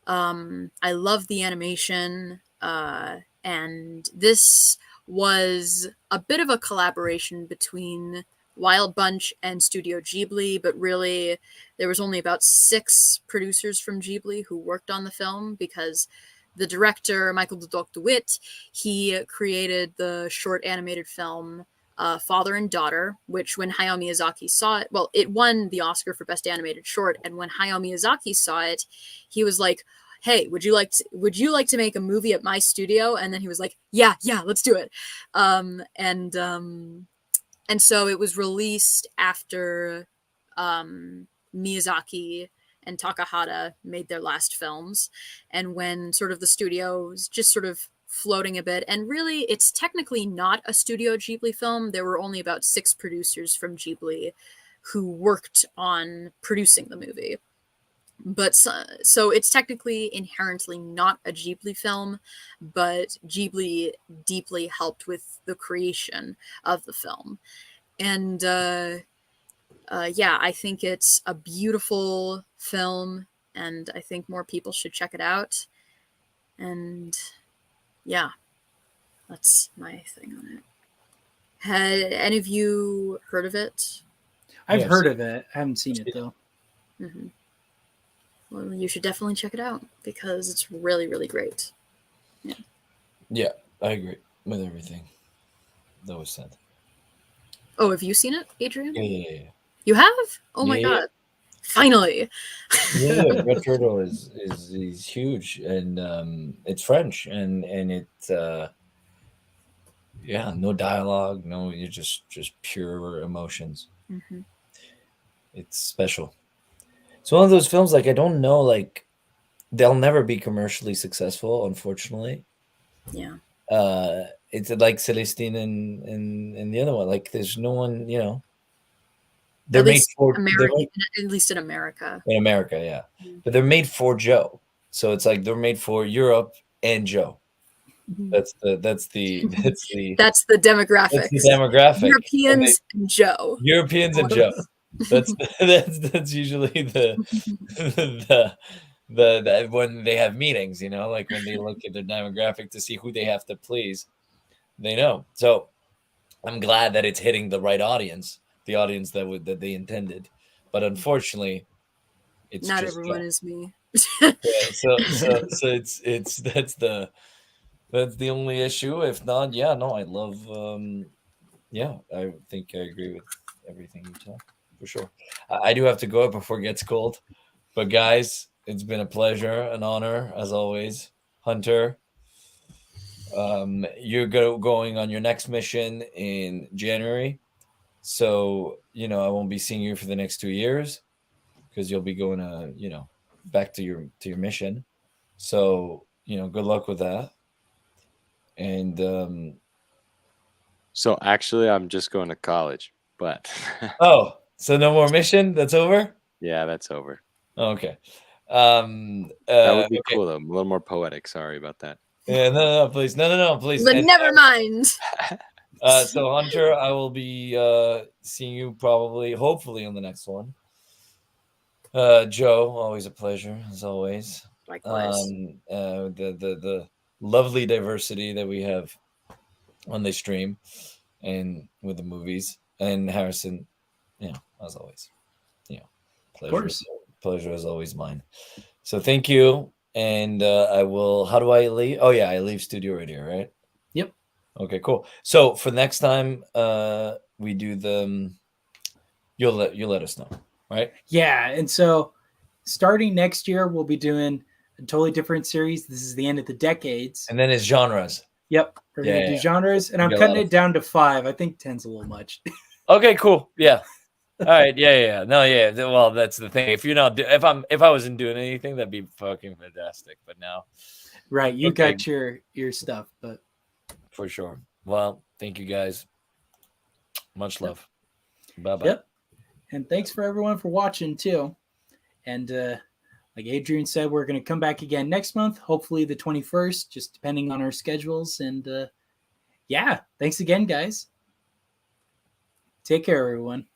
I love the animation, and this was a bit of a collaboration between Wild Bunch and Studio Ghibli, but really there was only about 6 producers from Ghibli who worked on the film, because the director, Michael Dudok de Wit, he created the short animated film Father and Daughter, which when Hayao Miyazaki saw it, well, it won the Oscar for Best Animated Short, and when Hayao Miyazaki saw it, he was like, hey, would you like to make a movie at my studio? And then he was like, yeah, let's do it. And so it was released after Miyazaki and Takahata made their last films, and when sort of the studio was just sort of floating a bit. And really, it's technically not a Studio Ghibli film. There were only about 6 producers from Ghibli who worked on producing the movie. But so it's technically inherently not a Ghibli film, but Ghibli deeply helped with the creation of the film. And yeah, I think it's a beautiful film, and I think more people should check it out. And yeah, that's my thing on it. Had any of you heard of it? I've Yes. heard of it. I haven't seen it though. Mm-hmm. Well, you should definitely check it out because it's really, really great. Yeah, I agree with everything that was said. Oh, have you seen it, Adrian? Yeah. You have? Oh my Yeah. god! Finally. Yeah, Red Turtle is huge, and it's French, and it yeah, no dialogue, no, you're just pure emotions. Mm-hmm. It's special. It's one of those films, like, I don't know, like, they'll never be commercially successful, unfortunately. Yeah. It's like Celestine and the other one. Like, there's no one, you know. They're At made least for at least in America. in America, yeah. Mhm. But they're made for Joe. So it's like they're made for Europe and Joe. Mhm. That's the That's the demographic. that's the demographic. Europeans and Joe. Europeans and Joe. That's usually the when they have meetings, you know, like when they look at their demographic to see who they have to please, they know. So I'm glad that it's hitting the right audience, the audience that they intended. But unfortunately, it's Not just everyone Joe. is me. Yeah, so it's that's the only issue. If not, yeah, no, I love yeah, I think I agree with everything you said for sure. I do have to go up before it gets cold, but guys, it's been a pleasure, an honor as always. Hunter, you're going on your next mission in January, so you know I won't be seeing you for the next 2 years because you'll be going to back to your mission. So good luck with that. And So actually, I'm just going to college, but oh, so no more mission? That's over? yeah, that's over. Okay. That would be okay. cool though. A little more poetic. Sorry about that. Yeah, no, please. No, please. But And, never mind. so Hunter, I will be seeing you hopefully on the next one. Joe, always a pleasure as always. Likewise. The lovely diversity that we have on the stream and with the movies, and Harrison, as always, pleasure is always mine. So thank you. And I will, how do I leave? Oh yeah, I leave Studio Radio, right? Yep. Okay, cool. So for next time we do you'll let us know, right? Yeah, and so starting next year, we'll be doing a totally different series. This is the end of the decades. And then it's genres. Yep, we're gonna do genres, and I'm cutting it down to 5. I think 10's a little much. Okay, cool. Yeah. All right. Yeah. No, yeah. Well, that's the thing. If you're not, if I wasn't doing anything, that'd be fucking fantastic. But now, right, you got your stuff, but for sure. Well, thank you guys. Much love. Bye bye. Yep. And thanks for everyone for watching too. And like Adrien said, we're going to come back again next month, hopefully the 21st, just depending on our schedules. And yeah, thanks again, guys. Take care, everyone.